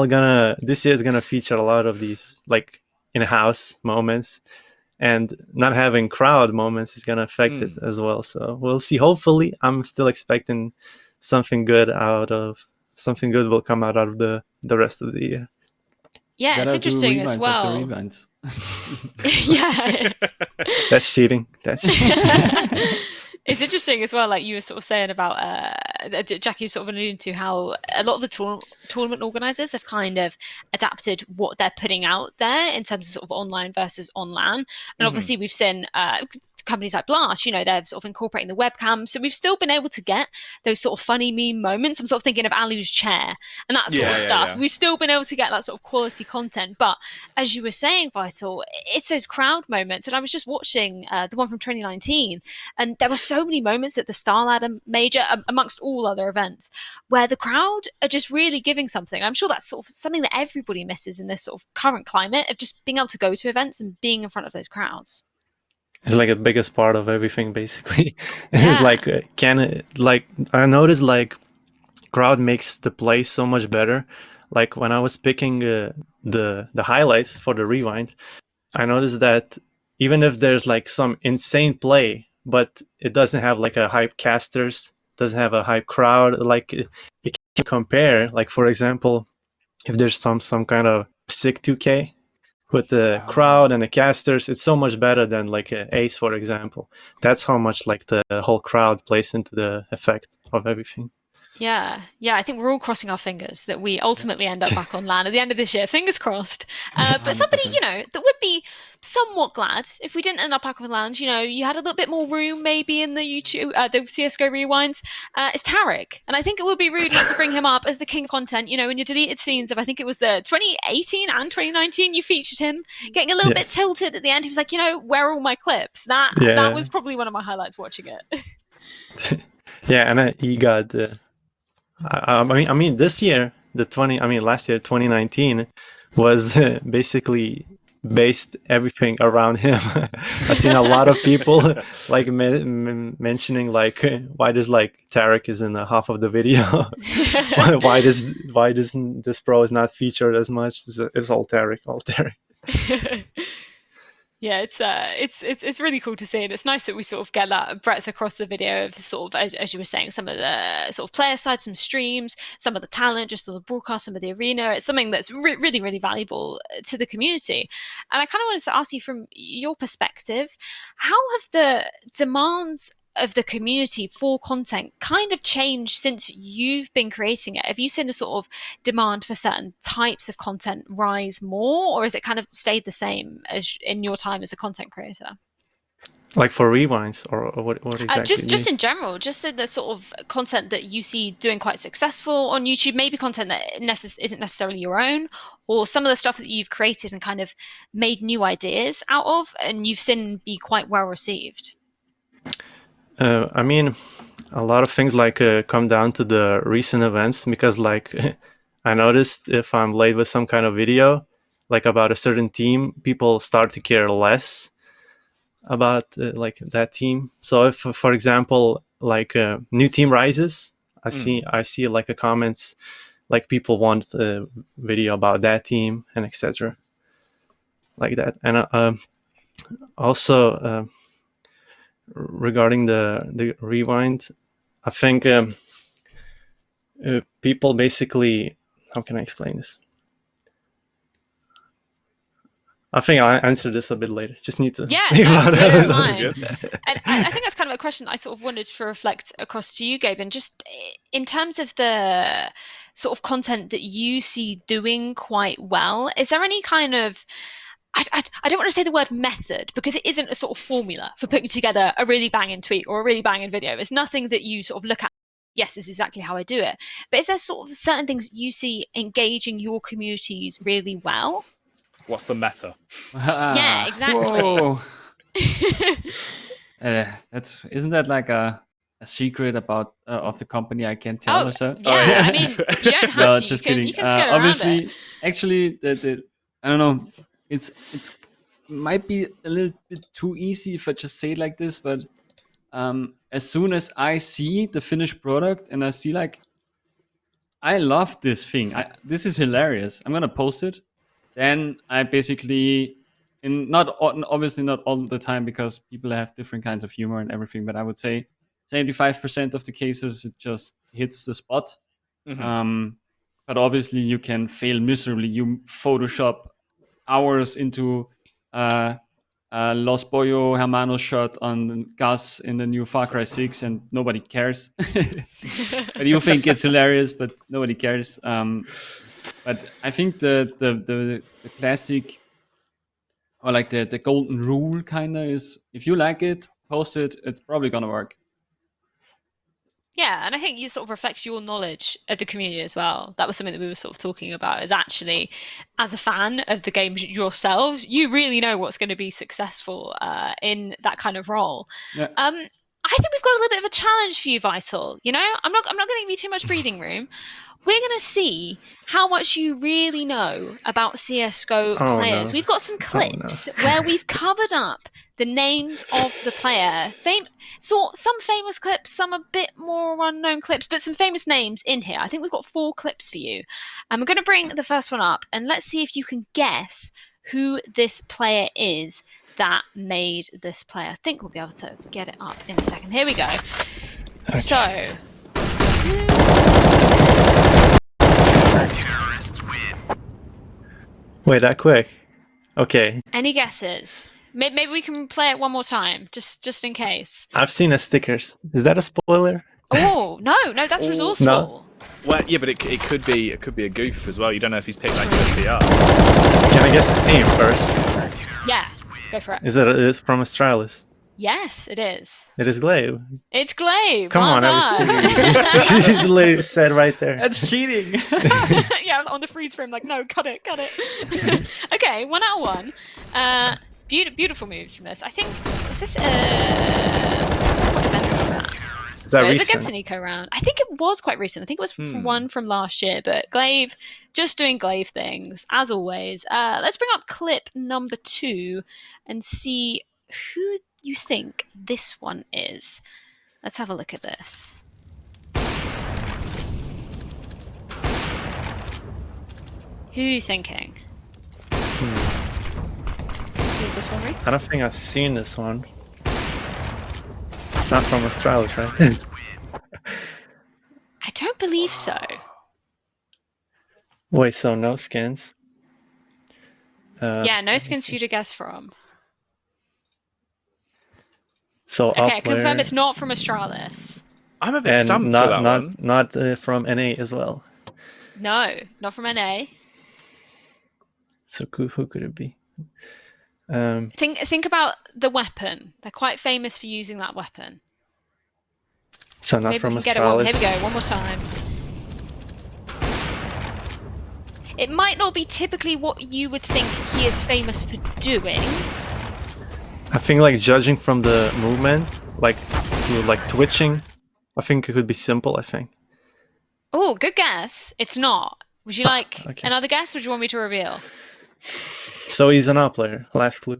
this year is gonna feature a lot of these like in-house moments, and not having crowd moments is gonna affect it as well. So we'll see. Hopefully, I'm still expecting something good will come out of the rest of the year. Yeah, it's interesting as well. Yeah. That's cheating. It's interesting as well, like you were sort of saying about Jacky, sort of alluding to how a lot of the tournament organizers have kind of adapted what they're putting out there in terms of sort of online versus on LAN. And obviously we've seen companies like Blast, you know, they're sort of incorporating the webcam. So we've still been able to get those sort of funny meme moments. I'm sort of thinking of Alu's chair and that sort of stuff. Yeah. We've still been able to get that sort of quality content. But as you were saying, Vital, it's those crowd moments. And I was just watching the one from 2019, and there were so many moments at the Star Ladder Major, amongst all other events, where the crowd are just really giving something. I'm sure that's sort of something that everybody misses in this sort of current climate of just being able to go to events and being in front of those crowds. It's like the biggest part of everything, basically. It's like I noticed like crowd makes the play so much better. Like when I was picking the highlights for the rewind, I noticed that even if there's like some insane play, but it doesn't have like a hype casters, doesn't have a hype crowd, like it can compare. Like for example, if there's some kind of sick 2K with the crowd and the casters, it's so much better than like Ace, for example. That's how much like the whole crowd plays into the effect of everything. Yeah, I think we're all crossing our fingers that we ultimately end up back on LAN at the end of this year. Fingers crossed. But somebody, you know, that would be somewhat glad if we didn't end up back on LAN. You know, you had a little bit more room maybe in the YouTube, the CSGO rewinds. It's Tarek, and I think it would be rude not to bring him up as the king of content. You know, in your deleted scenes of I think it was the 2018 and 2019, you featured him getting a little bit tilted at the end. He was like, you know, where are all my clips? That was probably one of my highlights watching it. Yeah, and he got. I mean, this year, last year, 2019, was basically based everything around him. I've seen a lot of people like mentioning like why does like Tarek is in the half of the video. why doesn't this pro is not featured as much? It's all Tarek. Yeah, it's really cool to see, and it's nice that we sort of get that breadth across the video of sort of, as you were saying, some of the sort of player side, some streams, some of the talent, just on the broadcast, some of the arena. It's something that's really, really valuable to the community. And I kind of wanted to ask you from your perspective, how have the demands of the community for content kind of changed since you've been creating it? Have you seen a sort of demand for certain types of content rise more, or has it kind of stayed the same as in your time as a content creator? Like for rewinds, or what exactly? Just in general, just in the sort of content that you see doing quite successful on YouTube, maybe content that isn't necessarily your own, or some of the stuff that you've created and kind of made new ideas out of, and you've seen be quite well received. I mean, a lot of things like come down to the recent events, because like I noticed if I'm late with some kind of video, like about a certain team, people start to care less about like that team. So if, for example, like new team rises, I see like a comments like people want a video about that team and etc. like that. And also regarding the rewind, I think people basically, how can I explain this? I think I'll answer this a bit later. Just need to think about that's it. fine. And I think that's kind of a question I sort of wanted to reflect across to you, Gabe, and just in terms of the sort of content that you see doing quite well, is there any kind of, I don't want to say the word method, because it isn't a sort of formula for putting together a really banging tweet or a really banging video. It's nothing that you sort of look at, yes, this is exactly how I do it. But is there sort of certain things you see engaging your communities really well? What's the meta? Yeah, exactly. Whoa. Isn't that like a secret about of the company I can't tell or so? Yeah, I mean, you don't have No, to. just you can, kidding. You can skirt around Obviously, it. actually, the I don't know. It's might be a little bit too easy if I just say it like this, but as soon as I see the finished product and I see like, I love this thing. This is hilarious. I'm gonna post it. Then I basically, obviously not all the time, because people have different kinds of humor and everything, but I would say 75% of the cases it just hits the spot. But obviously you can fail miserably. You Photoshop hours into Los Pollo Hermanos shot on Gus in the new Far Cry 6 and nobody cares. But you think it's hilarious, but nobody cares. But I think the classic, or like the golden rule kind of is, if you like it, post it, it's probably gonna work. Yeah, and I think you sort of reflects your knowledge of the community as well. That was something that we were sort of talking about, is actually, as a fan of the games yourselves, you really know what's going to be successful in that kind of role. Yeah. I think we've got a little bit of a challenge for you, Vital. You know, I'm not going to give you too much breathing room. We're going to see how much you really know about CSGO players. No. We've got some clips where we've covered up the names of the player. Some famous clips, some a bit more unknown clips, but some famous names in here. I think we've got 4 clips for you. And we're going to bring the first one up, and let's see if you can guess who this player is that made this player. I think we'll be able to get it up in a second. Here we go. Okay. So... Wait, that quick? Okay. Any guesses? Maybe we can play it one more time, just in case. I've seen the stickers. Is that a spoiler? Oh no, that's resourceful. No. Well, yeah, but it could be a goof as well. You don't know if he's picked like USB up. Can I guess the name first? Yeah, go for it. Is it from Astralis? Yes, it is. It is Glaive. It's Glaive. Come on, I was thinking. The lady said right there. That's cheating. Yeah, I was on the freeze frame, like, no, cut it. Okay, 1 out of 1. Beautiful moves from this. I think, was this what event was that? Is that It was recent? against an eco round. I think it was quite recent. I think it was one from last year. But Glaive, just doing Glaive things as always. Let's bring up clip number 2 and see who you think this one is. Let's have a look at this. Who are you thinking? Who's this one, Reese? I don't think I've seen this one. It's not from Astralis, right? I don't believe so. Wait, so no skins? Yeah, no skins for you to guess from. So Okay, up player, confirm it's not from Astralis. I'm a bit and stumped not for that one. not from NA as well. No, not from NA. So who could it be? Think about the weapon. They're quite famous for using that weapon. So not Maybe from we can get it one. Astralis. Here we go, one more time. It might not be typically what you would think he is famous for doing. I think like judging from the movement, like twitching, I think it could be simple. I think. Oh, good guess. It's not. Would you like okay. another guess, or do you want me to reveal? So he's an up player. Last clue.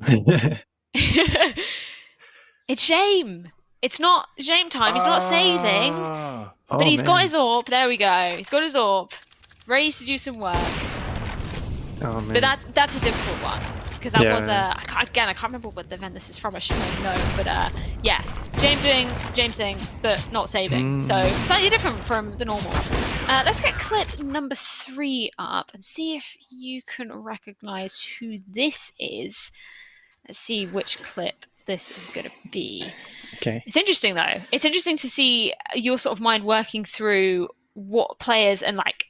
It's shame. It's not shame time. He's not saving, Ah. but he's got man. his AWP. There we go. He's got his AWP, ready to do some work. Oh man. But that's a difficult one because that Yeah. was I can't remember what the event this is from. I should have known, but yeah, James doing James things, but not saving. So slightly different from the normal. Let's get clip number 3 up and see if you can recognize who this is. Let's see which clip this is going to be. Okay. It's interesting though. It's interesting to see your sort of mind working through what players and like.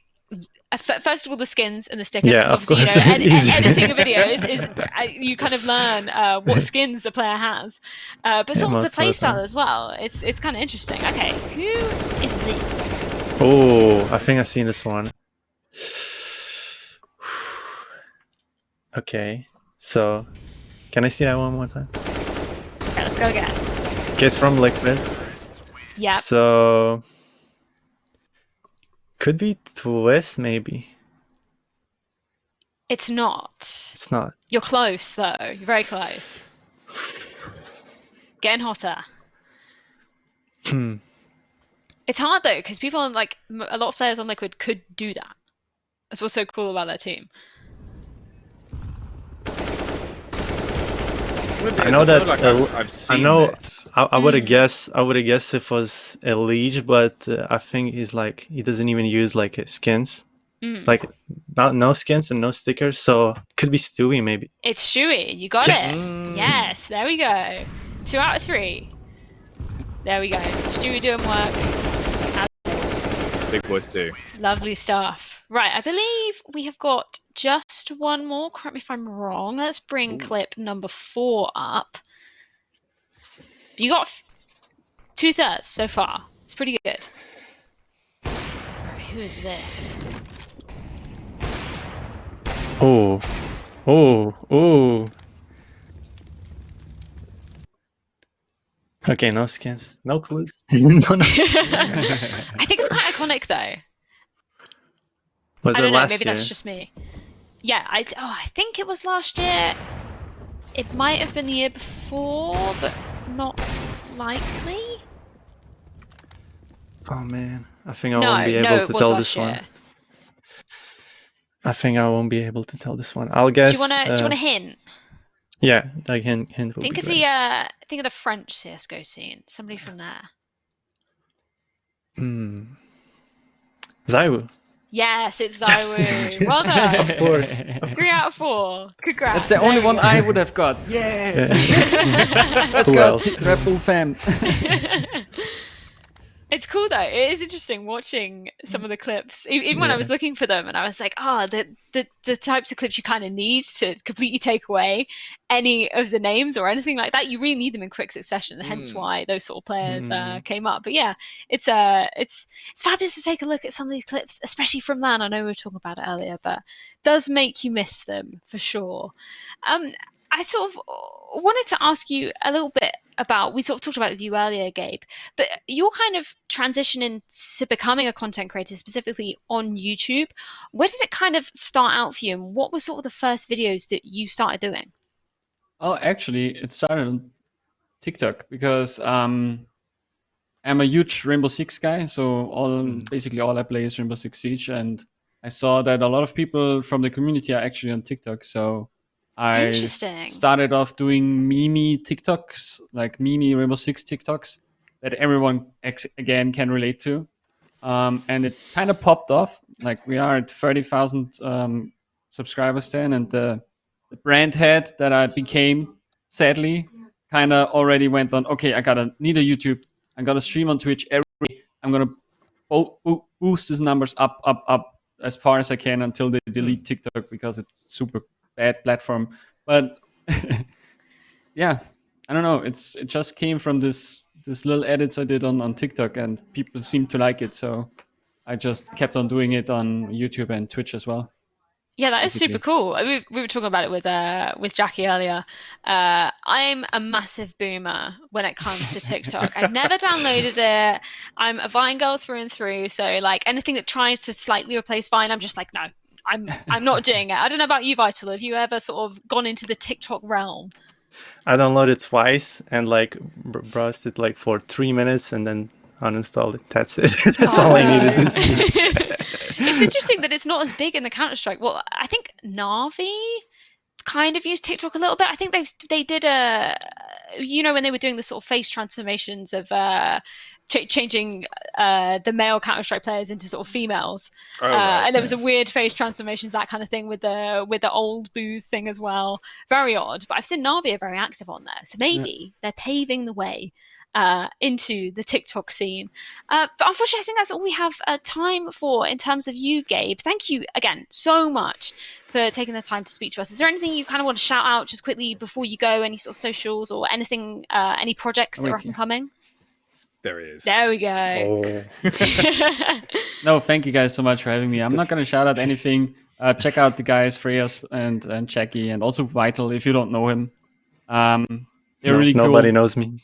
First of all, the skins and the stickers. Yeah, Because of obviously, course. Easy. editing a video is you kind of learn what skins a player has, but sort of the most of the playstyle times. as well. It's kind of interesting. Okay, who is this? Oh, I think I've seen this one. Okay, so can I see that one more time? Okay, let's go again. Okay, it's from Liquid. Yeah, So could be Twist, maybe. it's not. It's not. You're close though. You're very close. Getting hotter. It's hard though because people on like a lot of players on Liquid could do that. That's what's so cool about their team. I know that. I've seen I know. this. I would have guessed. I would have guessed if it was a Liege, but I think he's like he doesn't even use like skins, like no skins and no stickers. So could be Stewie maybe. It's Shuey. You got Yes! it. Yes, there we go. 2 out of 3. There we go. Stewie doing work. Big boys too. Lovely stuff. Right, I believe we have got just one more. Correct me if I'm wrong. Let's bring clip number 4 up. You got 2/3 so far. It's pretty good. Right, who is this? Oh, oh. Okay, no skins, no clues. no. I think it's quite iconic though. Was I it don't know, last maybe year? that's just me. Yeah, I think it was last year. It might have been the year before, but not likely. Oh man, I think I No, won't be no, able it to was tell last this year. one. I think I won't be able to tell this one. I'll guess. Do you want a hint? Yeah, like hint would Think be of great. think of the French CSGO scene. Somebody from there. Zaiwu. Yes, it's Zaiwu. Well done. Of course. 3 out of 4. Congrats. That's the only There one we go. I would have got. Yeah. Let's Who go, else? Red Bull fam. It's cool though. It is interesting watching some of the clips. Even when I was looking for them, and I was like, the types of clips you kind of need to completely take away any of the names or anything like that. You really need them in quick succession. Hence why those sort of players came up. But yeah, it's fabulous to take a look at some of these clips, especially from LAN. I know we were talking about it earlier, but it does make you miss them for sure. I sort of wanted to ask you a little bit about, we sort of talked about it with you earlier, Gabe, but your kind of transition into becoming a content creator, specifically on YouTube, where did it kind of start out for you, and what were sort of the first videos that you started doing? Oh, actually, it started on TikTok because I'm a huge Rainbow Six guy. So basically all I play is Rainbow Six Siege, and I saw that a lot of people from the community are actually on TikTok. So I Interesting. started off doing meme TikToks, like meme Rainbow Six TikToks that everyone again can relate to. And it kind of popped off. Like we are at 30,000 subscribers then, and the brand head that I became, sadly, kind of already went on, okay, I need a YouTube. I'm going to stream on Twitch every day. I'm going to boost his numbers up as far as I can until they delete TikTok because it's super bad platform. But yeah, I don't know. It just came from this little edits I did on TikTok, and people seem to like it. So I just kept on doing it on YouTube and Twitch as well. Yeah, that is basically. super cool. We were talking about it with Jacky earlier. I'm a massive boomer when it comes to TikTok. I've never downloaded it. I'm a Vine girl through and through. So like anything that tries to slightly replace Vine, I'm just like, no, I'm not doing it. I don't know about you, Vital. Have you ever sort of gone into the TikTok realm? I downloaded it twice and like browsed it like for 3 minutes and then uninstalled it. That's it. That's all I needed to see. It's interesting that it's not as big in the Counter-Strike. Well, I think Na'Vi kind of used TikTok a little bit. I think they did when they were doing the sort of face transformations of changing the male Counter-Strike players into sort of females. Right. And there was a weird face transformations, that kind of thing with the old booth thing as well. Very odd. But I've seen Na'Vi are very active on there. So maybe they're paving the way into the TikTok scene. But unfortunately, I think that's all we have time for in terms of you, Gabe. Thank you again so much for taking the time to speak to us. Is there anything you kind of want to shout out just quickly before you go? Any sort of socials or anything, any projects that are up and coming? There he is. There we go. Oh. No, thank you guys so much for having me. I'm not going to shout out anything. Check out the guys, Freya and Jacky, and also Vital if you don't know him. They're really cool. Nobody knows me.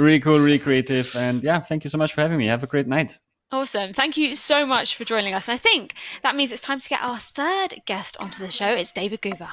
Really cool, really creative. And yeah, thank you so much for having me. Have a great night. Awesome. Thank you so much for joining us. And I think that means it's time to get our third guest onto the show. It's David Guva.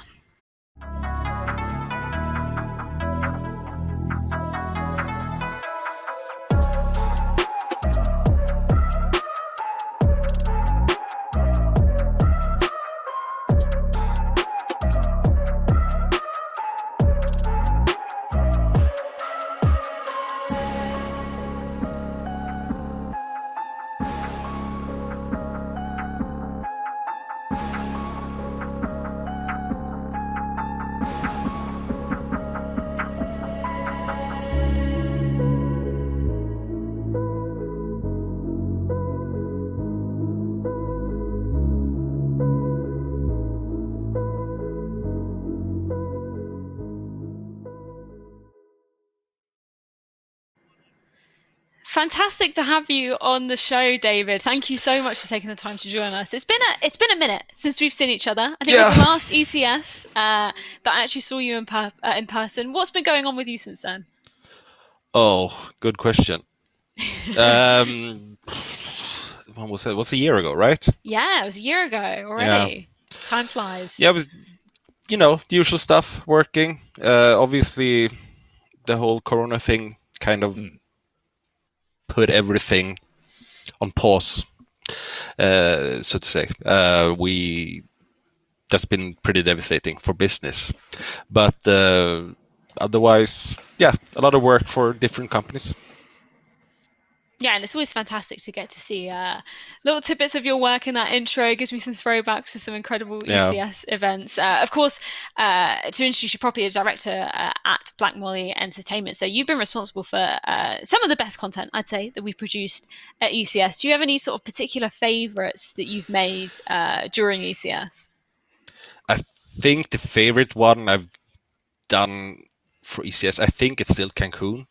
Fantastic to have you on the show, David. Thank you so much for taking the time to join us. It's been a minute since we've seen each other. I think it was the last ECS that I actually saw you in person. What's been going on with you since then? Oh, good question. When was it? It was a year ago, right? Yeah, it was a year ago already. Yeah. Time flies. Yeah, it was, the usual stuff, working. Obviously, the whole Corona thing kind of put everything on pause, so to say. That's been pretty devastating for business. But otherwise, yeah, a lot of work for different companies. Yeah, and it's always fantastic to get to see little tidbits of your work in that intro. It gives me some throwbacks to some incredible ECS events. Of course, to introduce you properly, a director at Black Molly Entertainment. So you've been responsible for some of the best content, I'd say, that we produced at ECS. Do you have any sort of particular favorites that you've made during ECS? I think the favorite one I've done for ECS, I think it's still Cancun.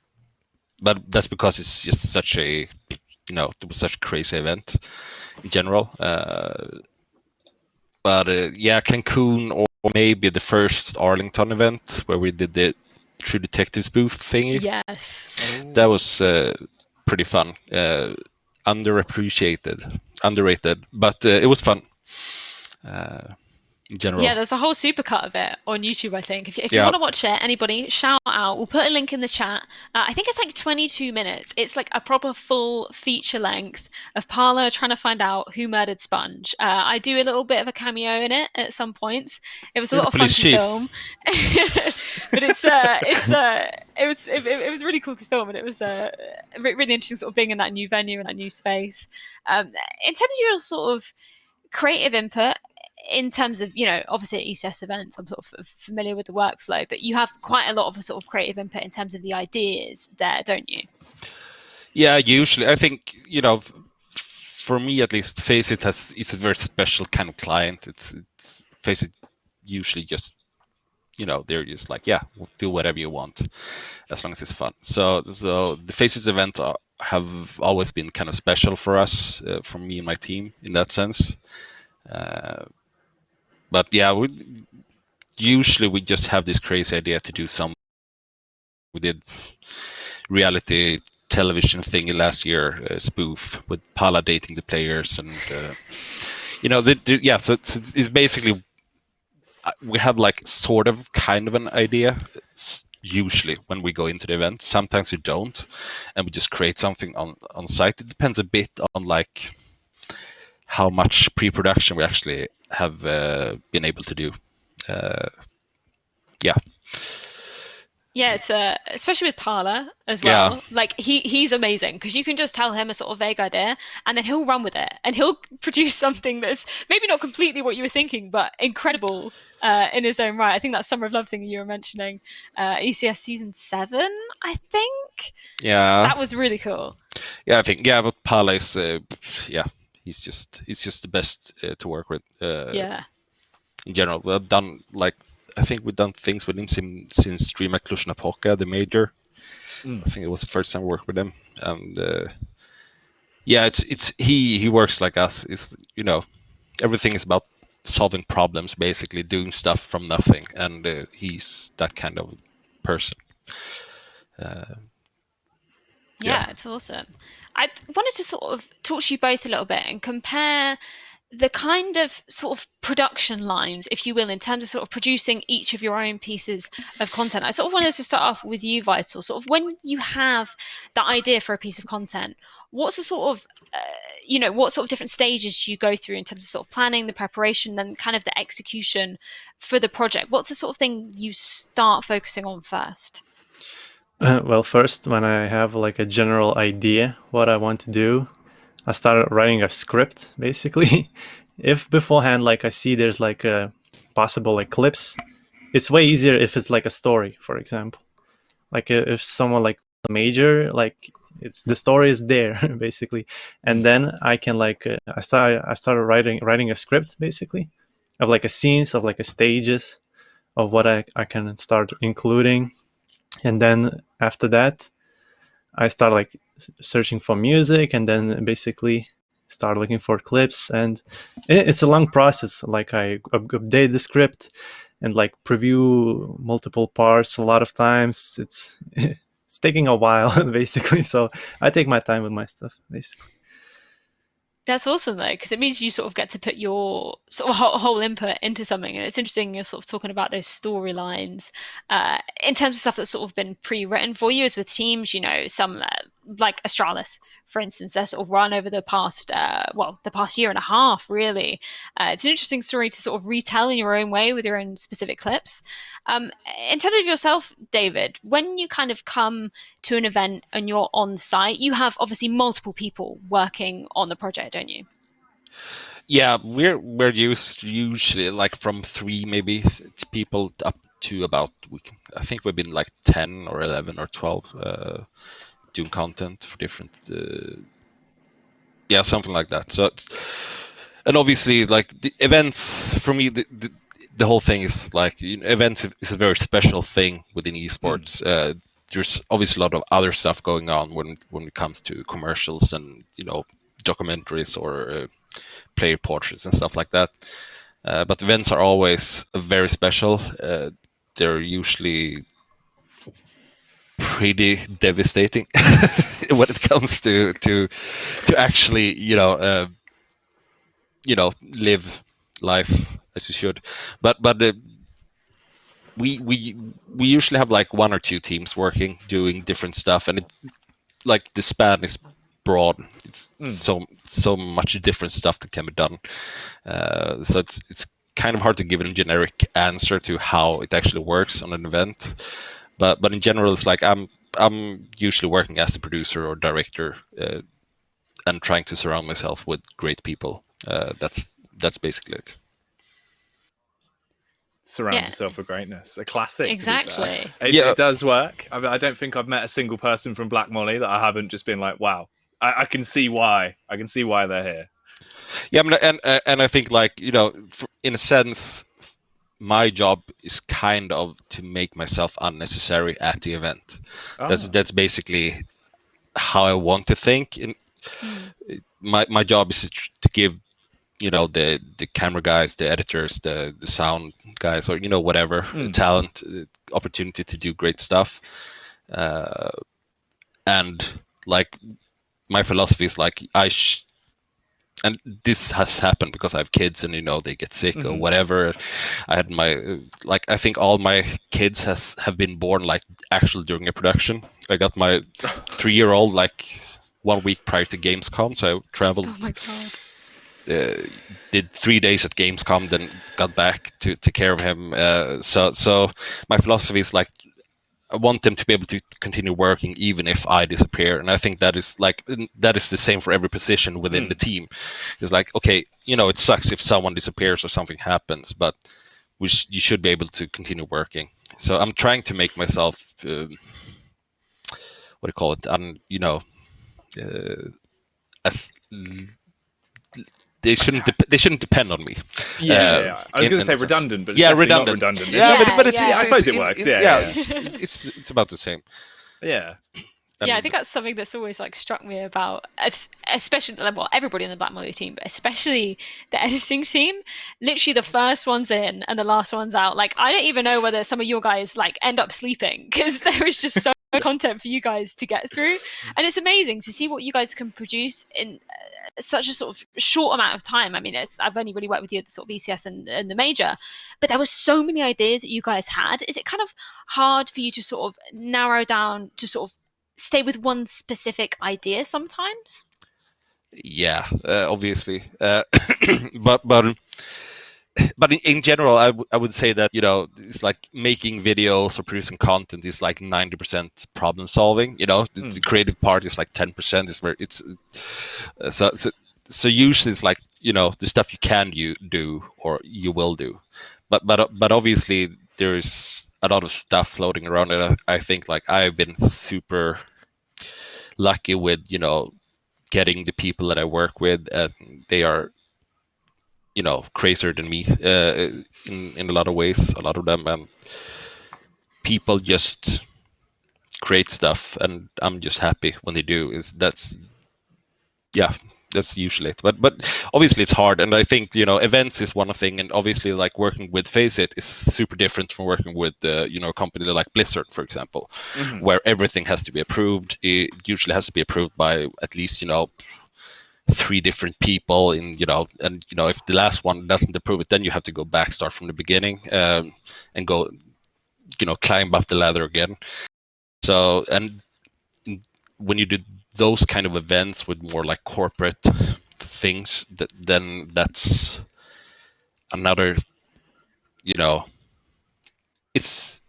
But that's because it's just such a, it was such a crazy event in general. But Cancun, or maybe the first Arlington event where we did the True Detectives booth thingy. Yes. That was pretty fun. Underrated, but it was fun. In general. Yeah, there's a whole supercut of it on YouTube, I think. If you want to watch it, anybody, shout out. We'll put a link in the chat. I think it's like 22 minutes. It's like a proper full feature length of Parla trying to find out who murdered Sponge. I do a little bit of a cameo in it at some points. It was a lot of fun to film. But it was really cool to film, and it was really interesting sort of being in that new venue and that new space. In terms of your sort of creative input, in terms of, obviously at ECS events, I'm sort of familiar with the workflow, but you have quite a lot of sort of creative input in terms of the ideas there, don't you? Yeah, usually. I think, for me at least, Faceit it's a very special kind of client. It's Faceit usually just, they're just like, yeah, we'll do whatever you want as long as it's fun. So the Faceit event have always been kind of special for us, for me and my team in that sense. But yeah, usually we just have this crazy idea to do something. We did reality television thing last year, spoof with Pala dating the players, and so it's basically we have like sort of kind of an idea usually when we go into the event. Sometimes we don't, and we just create something on site. It depends a bit on like how much pre-production we actually have been able to do. Yeah. Yeah, it's especially with Parla as well. Yeah. Like he's amazing because you can just tell him a sort of vague idea and then he'll run with it and he'll produce something that's maybe not completely what you were thinking, but incredible in his own right. I think that Summer of Love thing you were mentioning, ECS season 7, I think. Yeah. That was really cool. Yeah, I think but Parla is he's just the best to work with. Yeah. In general, we've done I think we've done things with him since Dream at Cluj-Napoca, the major. I think it was the first time we worked with him, and it's he works like us. It's everything is about solving problems, basically doing stuff from nothing, and he's that kind of person. Yeah, it's awesome. I wanted to sort of talk to you both a little bit and compare the kind of sort of production lines, if you will, in terms of sort of producing each of your own pieces of content. I sort of wanted to start off with you, Vital. Sort of when you have that idea for a piece of content, what's the sort of, what sort of different stages do you go through in terms of sort of planning, the preparation, then kind of the execution for the project? What's the sort of thing you start focusing on first? Well, first, when I have like a general idea what I want to do, I started writing a script, basically. If beforehand, like I see there's like a possible like clips, it's way easier if it's like a story, for example. Like if someone like a major, like it's the story is there basically, and then I can like I started writing a script basically of like a scenes of like a stages of what I can start including, and then after that I started like searching for music, and then basically start looking for clips, and it's a long process. Like I update the script and like preview multiple parts a lot of times. It's it's taking a while basically, so I take my time with my stuff basically. That's awesome though, because it means you sort of get to put your sort of whole input into something, and it's interesting you're sort of talking about those storylines in terms of stuff that's sort of been pre-written for you, as with teams, some like Astralis, for instance, they're sort of run over the past year and a half, really. It's an interesting story to sort of retell in your own way with your own specific clips. In terms of yourself, David, when you kind of come to an event and you're on site, you have obviously multiple people working on the project, don't you? Yeah, we're used usually like from 3 maybe people up to about I think we've been like 10 or 11 or 12 doing content for different something like that. So and obviously like the events for me, the whole thing is like events is a very special thing within esports. There's obviously a lot of other stuff going on when it comes to commercials and documentaries or player portraits and stuff like that. But events are always very special. They're usually pretty devastating when it comes to actually live life as you should. But we usually have like 1 or 2 teams working doing different stuff, and like the span is broad. It's so much different stuff that can be done. So it's kind of hard to give a generic answer to how it actually works on an event. But in general, it's like I'm usually working as a producer or director and trying to surround myself with great people. That's basically it. Surround Yeah. yourself with greatness. A classic. to be Exactly. fair. It, Yeah. it does work. I mean, I don't think I've met a single person from Black Molly that I haven't just been like, wow, I can see why. I can see why they're here. Yeah, I mean, and I think like in a sense, my job is kind of to make myself unnecessary at the event. That's basically how I want to think. And my job is to give the camera guys, the editors, the sound guys, or whatever talent, opportunity to do great stuff. And like my philosophy is like and this has happened because I have kids and they get sick or whatever. I had I think all my kids have been born like actually during a production. I got my 3-year-old like 1 week prior to Gamescom, so I traveled. Oh my god. Did 3 days at Gamescom, then got back to take care of him. So my philosophy is like I want them to be able to continue working even if I disappear, and I think that is the same for every position within the team. It's like, okay, it sucks if someone disappears or something happens, but you should be able to continue working. So I'm trying to make myself what do you call it? As they shouldn't depend on me. Yeah. I was going to say in- redundant, but it's Yeah, definitely redundant. not redundant. Yeah, Yeah, but it's, yeah. I suppose it works. Yeah. It's about the same. Yeah. Yeah, I And- think that's something that's always like struck me about, especially well, everybody in the Black Molly team, but especially the editing team. Literally, the first one's in and the last one's out. Like, I don't even know whether some of your guys like end up sleeping because there is just so much content for you guys to get through, and it's amazing to see what you guys can produce in such a sort of short amount of time. I mean, I've only really worked with you at the sort of ECS and the major, but there were so many ideas that you guys had. Is it kind of hard for you to sort of narrow down to sort of stay with one specific idea sometimes? Yeah, obviously, but in general, I would say that it's like making videos or producing content is like 90% problem solving. The creative part is like 10%. Is where it's so usually it's like the stuff you can do or you will do, but obviously there is a lot of stuff floating around, and I think like I've been super lucky with getting the people that I work with, and they are crazier than me in a lot of ways, a lot of them, and people just create stuff, and I'm just happy when they do. That's usually it. But obviously it's hard, and I think events is one thing, and obviously like working with Faceit is super different from working with a company like Blizzard, for example, where everything has to be approved. It usually has to be approved by at least 3 different people and if the last one doesn't approve it, then you have to go back, start from the beginning, and go climb up the ladder again. So, and when you do those kind of events with more like corporate things, then that's another it's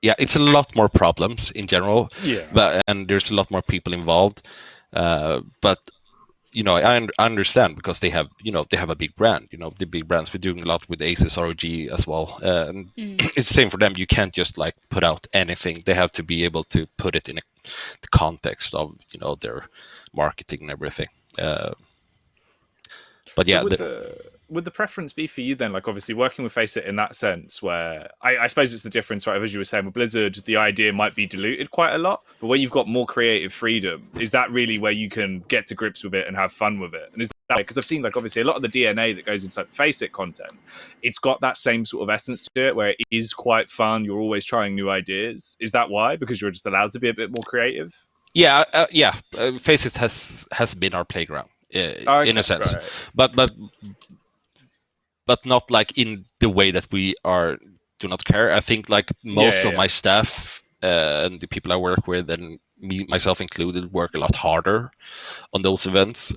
a lot more problems in general. And there's a lot more people involved, but I understand because they have a big brand. The big brands. We're doing a lot with Aces, ROG as well. And it's the same for them. You can't just like put out anything. They have to be able to put it in the context of their marketing and everything. But yeah, would the preference be for you then, like obviously working with Faceit in that sense, where I suppose it's the difference, right? As you were saying with Blizzard, the idea might be diluted quite a lot, but where you've got more creative freedom, is that really where you can get to grips with it and have fun with it? And is that because I've seen like obviously a lot of the DNA that goes inside the Faceit content, it's got that same sort of essence to it, where it is quite fun. You're always trying new ideas. Is that why? Because you're just allowed to be a bit more creative? Yeah. Faceit has been our playground in a sense, right. but not like in the way that we do not care. I think like most of my staff and the people I work with, and myself included, work a lot harder on those events.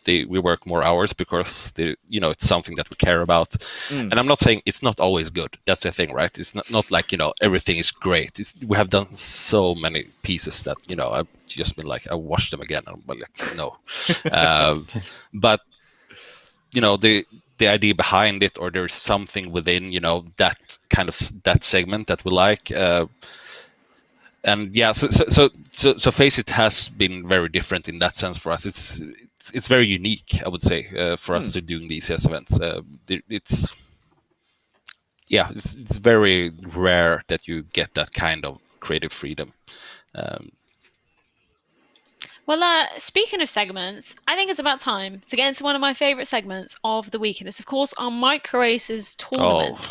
We work more hours because it's something that we care about. And I'm not saying it's not always good. That's the thing, right? It's not like everything is great. We have done so many pieces that I've just been like, I watched them again, and I'm like, no. But the the idea behind it, or there's something within, that kind of that segment that we like. And yeah, so Face It has been very different in that sense for us. It's very unique, I would say, for us to doing these ECS events. It's very rare that you get that kind of creative freedom. Well, speaking of segments, I think it's about time to get into one of my favourite segments of the week, and it's, of course, our MicroAces Tournament.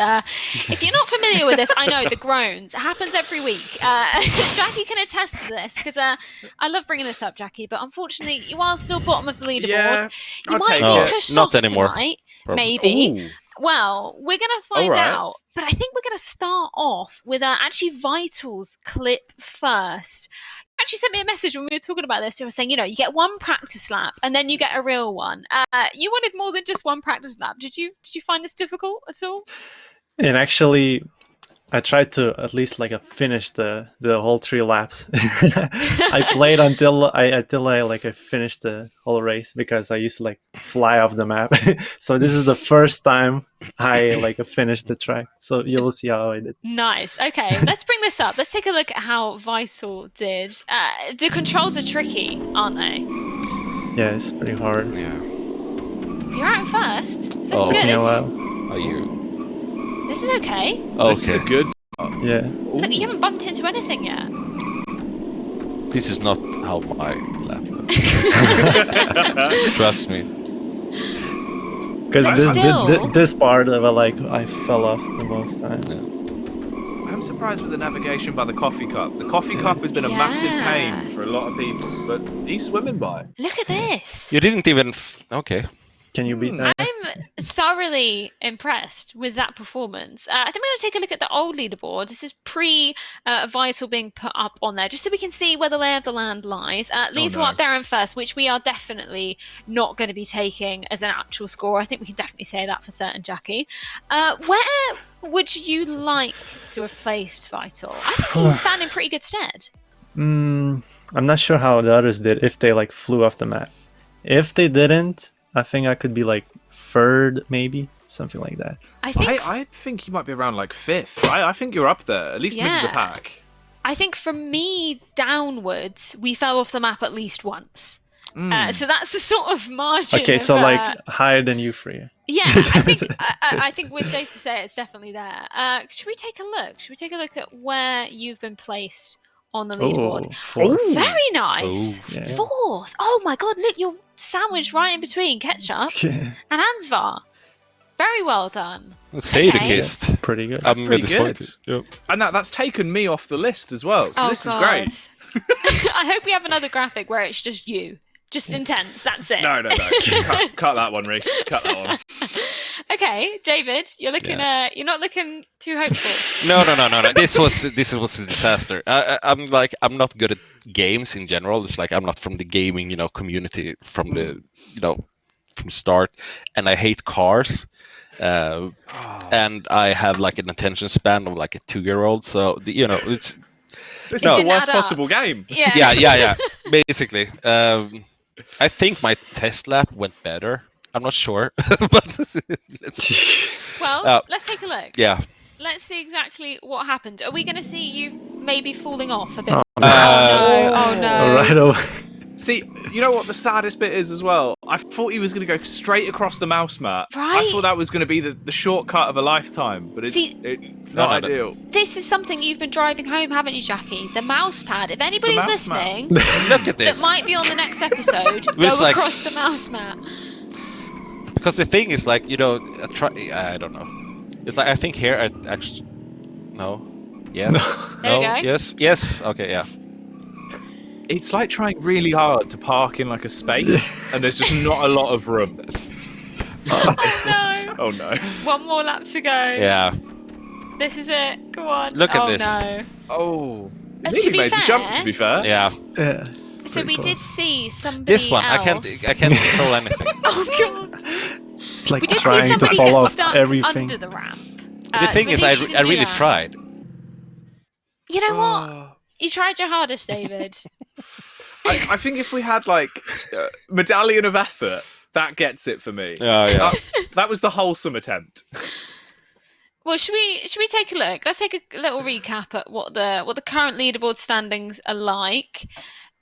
If you're not familiar with this, I know, the groans. It happens every week. Jacky can attest to this, because I love bringing this up, Jacky, but unfortunately, you are still bottom of the leaderboard. You might be pushed not off anymore. tonight, Probably. maybe. Ooh. Well, we're going to find All right. out, but I think we're going to start off with actually Vital's clip first. You actually sent me a message when we were talking about this. You were saying, you get one practice lap and then you get a real one. You wanted more than just one practice lap. Did you find this difficult at all? And actually, I tried to at least finish the whole 3 laps. I played until I finished the whole race, because I used to fly off the map. So this is the first time I finished the track. So you will see how I did. Nice. Okay, let's bring this up. Let's take a look at how Vital did. The controls are tricky, aren't they? Yeah, it's pretty hard. Yeah. You're out first. It's looking Took me a good. while. Are you? This is okay. This is a good start. Yeah. Look, you haven't bumped into anything yet. This is not how my lap looks. Trust me. Because Still- this part of I fell off the most times. I'm surprised with the navigation by the coffee cup. The coffee cup has been a massive Yeah. pain for a lot of people, but he's swimming by. Look at this. You didn't even. Okay. Can you beat that? I'm thoroughly impressed with that performance. I think we're going to take a look at the old leaderboard. This is pre-Vital being put up on there, just so we can see where the lay of the land lies. Lethal up there in first, which we are definitely not going to be taking as an actual score. I think we can definitely say that for certain, Jacky. Where would you like to have placed Vital? I think you stand in pretty good stead. I'm not sure how the others did, if they flew off the map. If they didn't, I think I could be 3rd, maybe something like that. I think I think you might be around 5th. I think you're up there, at least middle of the Yeah. pack. I think from me downwards, we fell off the map at least once. So that's the sort of margin. Okay, of, so higher than you, Freya. yeah, I think I think we're safe to say it's definitely there. Should we take a look? Should we take a look at where you've been placed on the leaderboard? Oh, 4th. Very nice. Yeah. 4th. Oh my god, look, you're sandwiched right in between Ketchup Yeah, and Ansvar. Very well done. Sadist. pretty good. That's I'm pretty disappointed. good. Yep. And that's taken me off the list as well, so this is great. I hope we have another graphic where it's just you. Just intense. That's it. No. cut that one, Reese. Cut that one. Okay, David, you're looking. You're not looking too hopeful. No. This was a disaster. I'm not good at games in general. It's I'm not from the gaming, community from the, from start, and I hate cars. And I have an attention span of a 2-year-old. So it's This No. is the worst Add up. possible game. Yeah. yeah. Basically, I think my test lap went better. I'm not sure, but Well, let's take a look. yeah. Let's see exactly what happened. Are we going to see you maybe falling off a bit? Oh, Oh no! All right away. See, you know what the saddest bit is as well? I thought he was going to go straight across the mouse mat. I Right. thought that was going to be the shortcut of a lifetime, but it's not No. ideal. This is something you've been driving home, haven't you, Jacky? The mouse pad. If anybody's mouse mat. listening, Look at that this. might be on the next episode, was go like- across the mouse mat. Because the thing is, I don't know. It's I think here I actually. No. Yes. There you no. go. Yes. Okay. Yeah. It's like trying really hard to park in a space, and there's just not a lot of room. No. Oh no. One more lap to go. Yeah. This is it. Go on. Look at oh, this. no. Oh. To Nearly be made the fair- jump, to be fair. Yeah. Yeah. So Very we did close. see somebody This one else. I can't control anything. Oh god. It's like We did see trying to somebody fall get off stuck everything. under the ramp. The So thing at is, least you didn't I do really that. tried. You know what? Oh. You tried your hardest, David. I think if we had medallion of effort, That gets it for me. Yeah, yeah. That was the wholesome attempt. Well, should we take a look? Let's take a little recap at what the current leaderboard standings are like.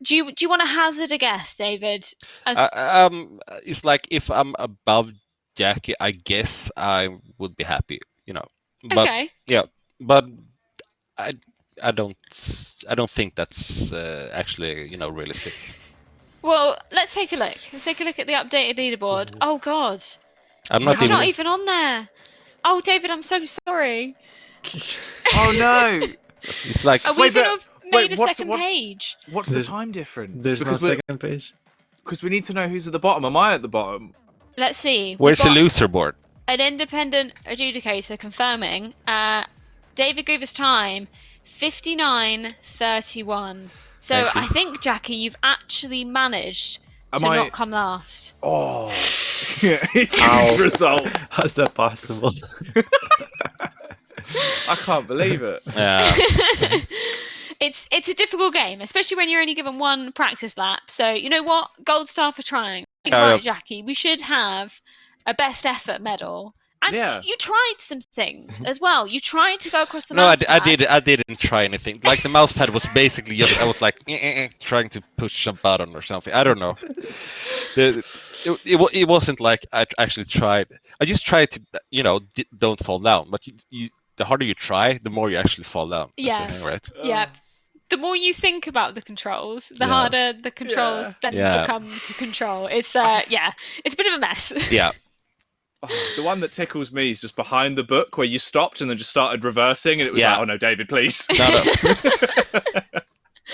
Do you want to hazard a guess, David? It's like if I'm above Jackie, I guess I would be happy, But Okay. yeah, but I don't think that's actually realistic. Well, let's take a look. Let's take a look at the updated leaderboard. Oh God, I'm not it's even. not even on there. Oh, David, I'm so sorry. Oh no! It's like Are we gonna have made a what's- second what's- page? What's the There's- time difference? There's no because second page. because we need to know who's at the bottom. Am I at the bottom? Let's see. We've where's the got loser board? an independent adjudicator confirming David Guva's time 59:31. So Thank you. I think, Jackie, you've actually managed Am to I- not come last. Oh, huge Ow. result. How's that possible? I can't believe it. Yeah. It's a difficult game, especially when you're only given one practice lap. So you know what? Gold star for trying. Yeah, Right, yeah. Jackie. We should have a best effort medal. And Yeah. you tried some things as well. You tried to go across the No, mouse I pad. didn't try anything. Like the mouse pad was basically just I was like trying to push a button or something. I don't know. It wasn't like I actually tried. I just tried to don't fall down. But the harder you try, the more you actually fall down. That's Yeah. the thing, right? Yeah. The more you think about the controls, the Yeah. harder the controls then Yeah. become to control. It's it's a bit of a mess. Yeah. Oh, the one that tickles me is just behind the book where you stopped and then just started reversing, and it was Yeah. like, oh no, David, please. No.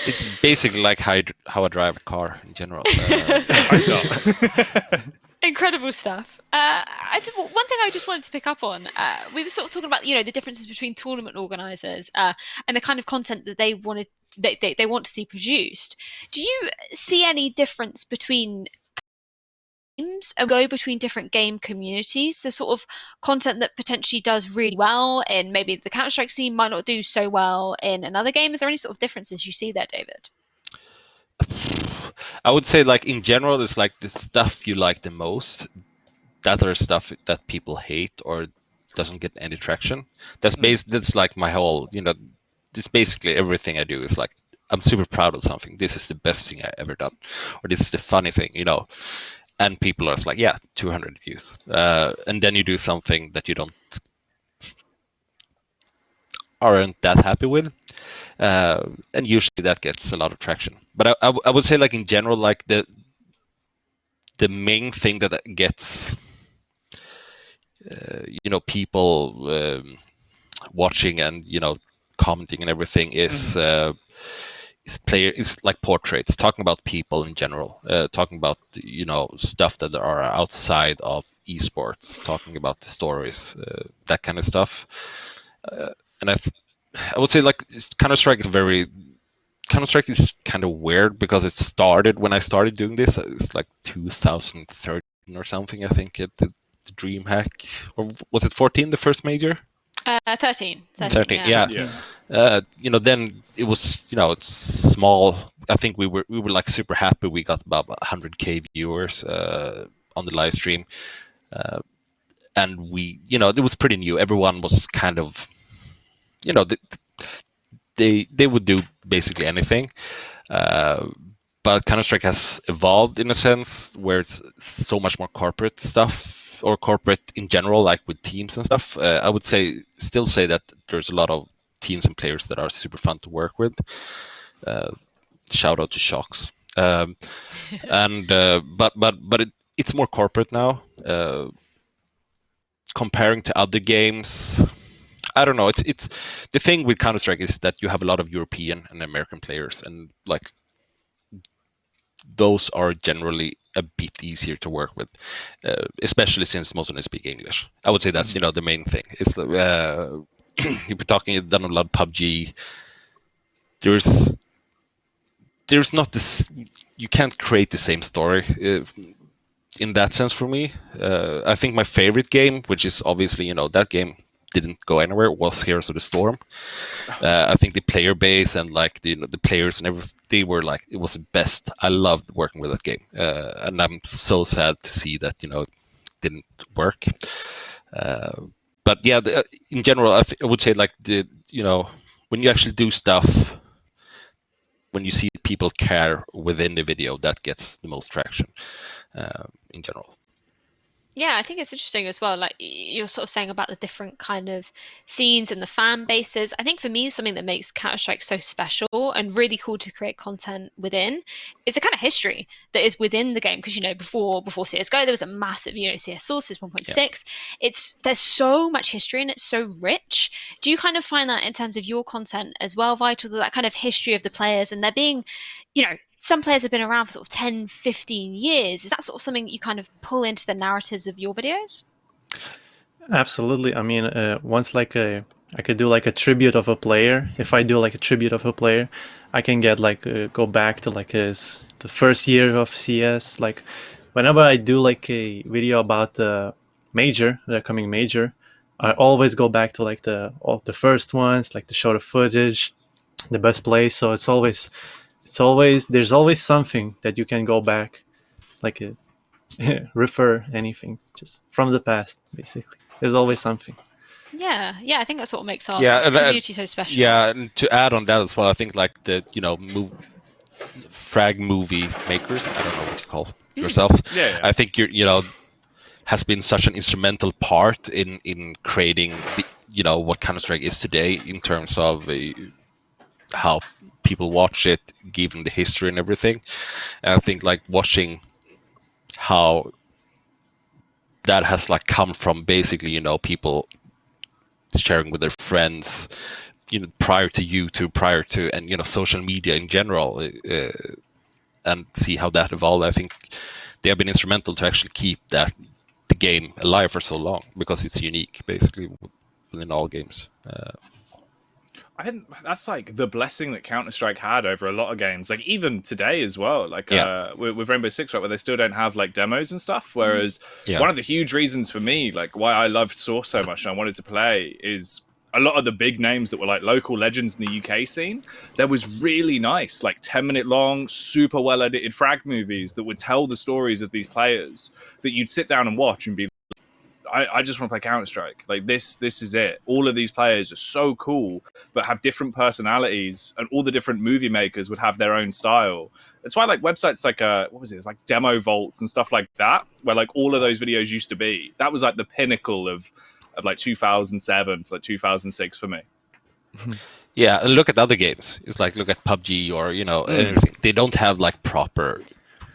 It's basically like how I drive a car in general. Incredible stuff. One thing I just wanted to pick up on, we were sort of talking about, the differences between tournament organisers and the kind of content that they want to see produced. Do you see any difference between games and go between different game communities? The sort of content that potentially does really well in maybe the Counter-Strike scene might not do so well in another game. Is there any sort of differences you see there, David? I would say, like in general, it's like the stuff you like the most. That are stuff that people hate or doesn't get any traction. That's like my whole, this basically everything I do is like I'm super proud of something. This is the best thing I ever done, or this is the funny thing, And people are like, yeah, 200 views, and then you do something that you aren't that happy with. And usually that gets a lot of traction. But I would say, like in general, like the main thing that gets people watching and commenting and everything is like portraits, talking about people in general, talking about stuff that are outside of esports, talking about the stories, that kind of stuff. And I would say like Counter-Strike is kind of weird because it started when I started doing this. It's like 2013 or something, I think, at the DreamHack, or was it 14, the first major? 13. 13, yeah. Then it was, it's small. I think we were like super happy. We got about 100K viewers on the live stream, and we, it was pretty new. Everyone was kind of, they would do basically anything. But Counter-Strike has evolved in a sense where it's so much more corporate stuff, or corporate in general, like with teams and stuff. I would still say that there's a lot of teams and players that are super fun to work with. Shout out to Shocks. But it's more corporate now. Comparing to other games, I don't know. It's the thing with Counter-Strike is that you have a lot of European and American players, and like those are generally a bit easier to work with, especially since most of them speak English. I would say that's the main thing. It's if we're talking done a lot of PUBG, there's not this. You can't create the same story in that sense for me. I think my favorite game, which is obviously that game didn't go anywhere was Heroes of the Storm. I think the player base and like the players and everything, they were like, it was the best. I loved working with that game, and I'm so sad to see that it didn't work. But yeah, in general, I would say like when you actually do stuff, when you see people care within the video, that gets the most traction in general. Yeah, I think it's interesting as well. Like you're sort of saying about the different kind of scenes and the fan bases. I think for me, something that makes Counter-Strike so special and really cool to create content within is the kind of history that is within the game. Because before CSGO, there was a massive CS Sources 1.6. Yeah. There's so much history and it's so rich. Do you kind of find that in terms of your content as well, Vital, that kind of history of the players and there being, some players have been around for sort of 10, 15 years. Is that sort of something you kind of pull into the narratives of your videos? Absolutely. I mean, once I could do like a tribute of a player. If I do like a tribute of a player, I can get go back to the first year of CS. Like whenever I do like a video about the upcoming major, I always go back to like the first ones, like to show the footage, the best plays. So there's always something that you can go back, refer anything just from the past. Basically, there's always something. Yeah, I think that's what makes our community so special. Yeah, and to add on that as well, I think like the Frag movie makers, I don't know what you call yourself. Yeah. I think has been such an instrumental part in creating what Counter-Strike is today in terms of how people watch it, given the history and everything. And I think like watching how that has like come from basically people sharing with their friends prior to YouTube, prior to and social media in general, and see how that evolved. I think they have been instrumental to actually keep the game alive for so long, because it's unique basically within all games. I think that's like the blessing that Counter-Strike had over a lot of games, like even today as well, like with Rainbow Six, right, where they still don't have like demos and stuff. Whereas one of the huge reasons for me, like why I loved Source so much and I wanted to play, is a lot of the big names that were like local legends in the UK scene. There was really nice, like 10-minute long, super well edited Frag movies that would tell the stories of these players that you'd sit down and watch and be I just want to play Counter-Strike. Like this is it. All of these players are so cool, but have different personalities, and all the different movie makers would have their own style. That's why like websites like it's like Demo Vaults and stuff like that, where like all of those videos used to be. That was like the pinnacle of like 2007 to like 2006 for me. Yeah, and look at other games. It's like look at PUBG or anything. They don't have like proper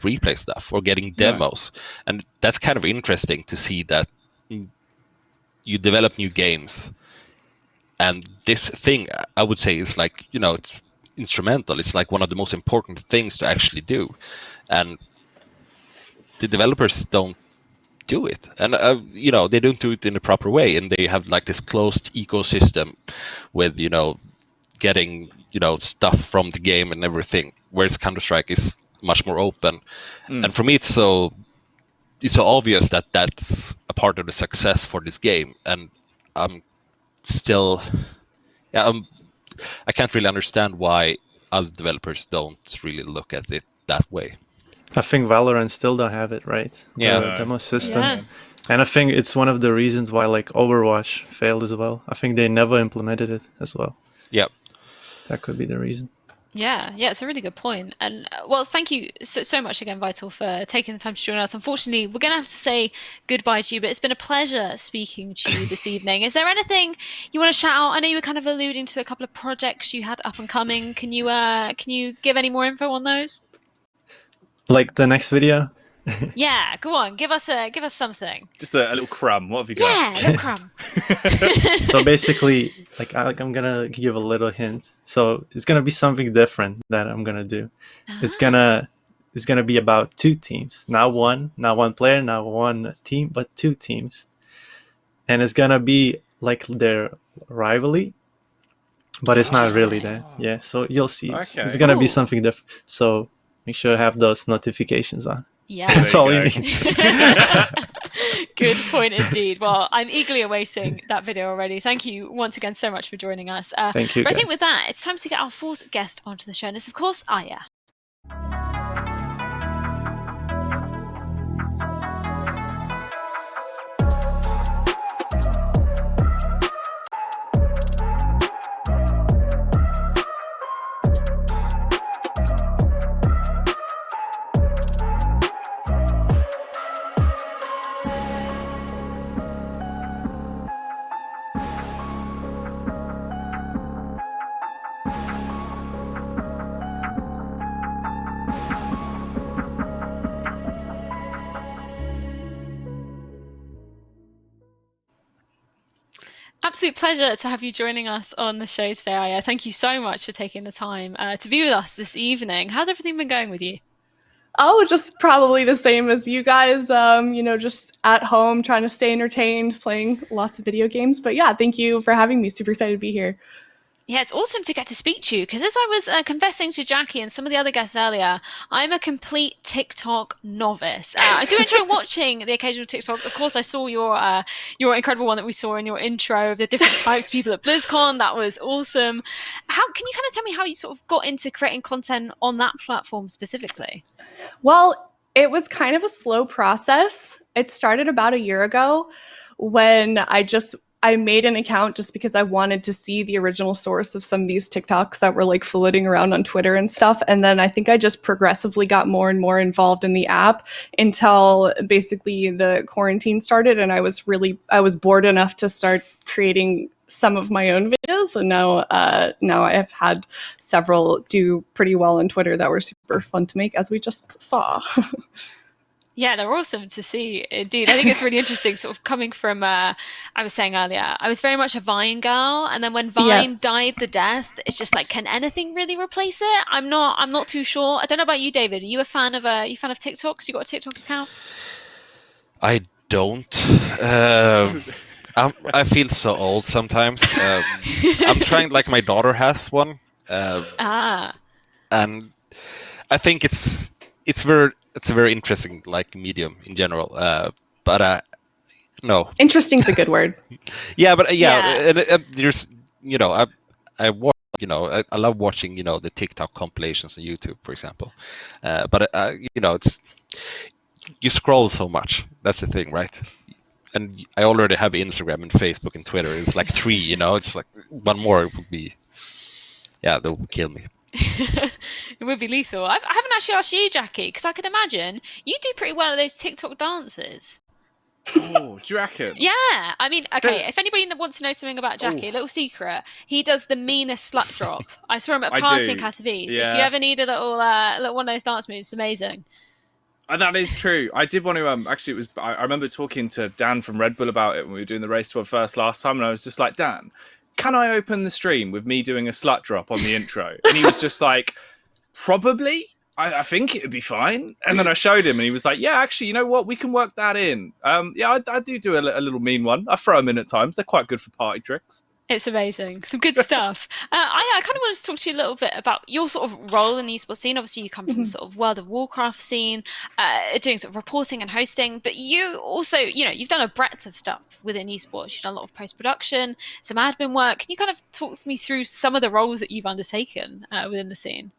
replay stuff or getting demos, and that's kind of interesting to see that you develop new games, and this thing I would say is like it's instrumental. It's like one of the most important things to actually do, and the developers don't do it, and they don't do it in a proper way, and they have like this closed ecosystem with getting stuff from the game and everything, whereas Counter-Strike is much more open. And for me it's so obvious that that's a part of the success for this game, and I'm still I can't really understand why other developers don't really look at it that way. I think Valorant still don't have it, right? The demo system. Yeah. And I think it's one of the reasons why like Overwatch failed as well. I think they never implemented it as well. Yep. That could be the reason. Yeah, it's a really good point. And well, thank you so much again, Vital, for taking the time to join us. Unfortunately, we're going to have to say goodbye to you, but it's been a pleasure speaking to you this evening. Is there anything you want to shout out? I know you were kind of alluding to a couple of projects you had up and coming. Can you give any more info on those? Like the next video? Yeah, go on. Give us something. Just a little crumb. What have you got? Yeah, a little crumb. So basically, I'm gonna give a little hint. So it's gonna be something different that I'm gonna do. It's gonna be about two teams, not one player, not one team, but two teams, and it's gonna be like their rivalry, but it's not really that. Yeah, so you'll see. It's gonna be something different. So make sure to have those notifications on. Yeah, that's all you need. Good point indeed. Well, I'm eagerly awaiting that video already. Thank you once again so much for joining us. Thank you, But I think guys. with that, it's time to get our fourth guest onto the show, and it's of course Eiya. Absolute pleasure to have you joining us on the show today, Eiya. Thank you so much for taking the time to be with us this evening. How's everything been going with you? Oh, just probably the same as you guys, just at home, trying to stay entertained, playing lots of video games. But yeah, thank you for having me. Super excited to be here. Yeah, it's awesome to get to speak to you because as I was confessing to Jacky and some of the other guests earlier, I'm a complete TikTok novice. I do enjoy watching the occasional TikToks. Of course, I saw your incredible one that we saw in your intro of the different types of people at BlizzCon. That was awesome. How can you kind of tell me how you sort of got into creating content on that platform specifically? Well, it was kind of a slow process. It started about a year ago when I made an account just because I wanted to see the original source of some of these TikToks that were like floating around on Twitter and stuff. And then I think I just progressively got more and more involved in the app until basically the quarantine started. And I was bored enough to start creating some of my own videos. And now I have had several do pretty well on Twitter that were super fun to make, as we just saw. Yeah, they're awesome to see, indeed. I think it's really interesting, sort of coming from, I was saying earlier, I was very much a Vine girl, and then when Vine died the death, it's just like, can anything really replace it? I'm not too sure. I don't know about you, David. Are you a fan of TikTok? 'Cause you got a TikTok account? I don't. I feel so old sometimes. I'm trying, like my daughter has one, and I think it's a very interesting like medium in general. But no. Interesting's a good word. Yeah, but and there's I watch I love watching the TikTok compilations on YouTube, for example. But it's you scroll so much. That's the thing, right? And I already have Instagram and Facebook and Twitter. It's like 3, It's like one more would be, that would kill me. It would be lethal. I haven't actually asked you, Jacky, because I can imagine you do pretty well at those TikTok dances. Oh, do you reckon? Yeah. I mean, okay, if anybody wants to know something about Jacky, a little secret, he does the meanest slut drop. I saw him at a party in Katowice. Yeah. If you ever need a little one of those dance moves, it's amazing. That is true. I did want to actually, I remember talking to Dan from Red Bull about it when we were doing the Race to World First last time, and I was just like, Dan, can I open the stream with me doing a slut drop on the intro? And he was just like, probably. I think it'd be fine. And then I showed him and he was like, yeah, actually, you know what? We can work that in. I do a little mean one. I throw them in at times. They're quite good for party tricks. It's amazing. Some good stuff. I kind of want to talk to you a little bit about your sort of role in the esports scene. Obviously, you come from sort of World of Warcraft scene, doing sort of reporting and hosting, but you also, you've done a breadth of stuff within esports. You've done a lot of post-production, some admin work. Can you kind of talk me through some of the roles that you've undertaken within the scene?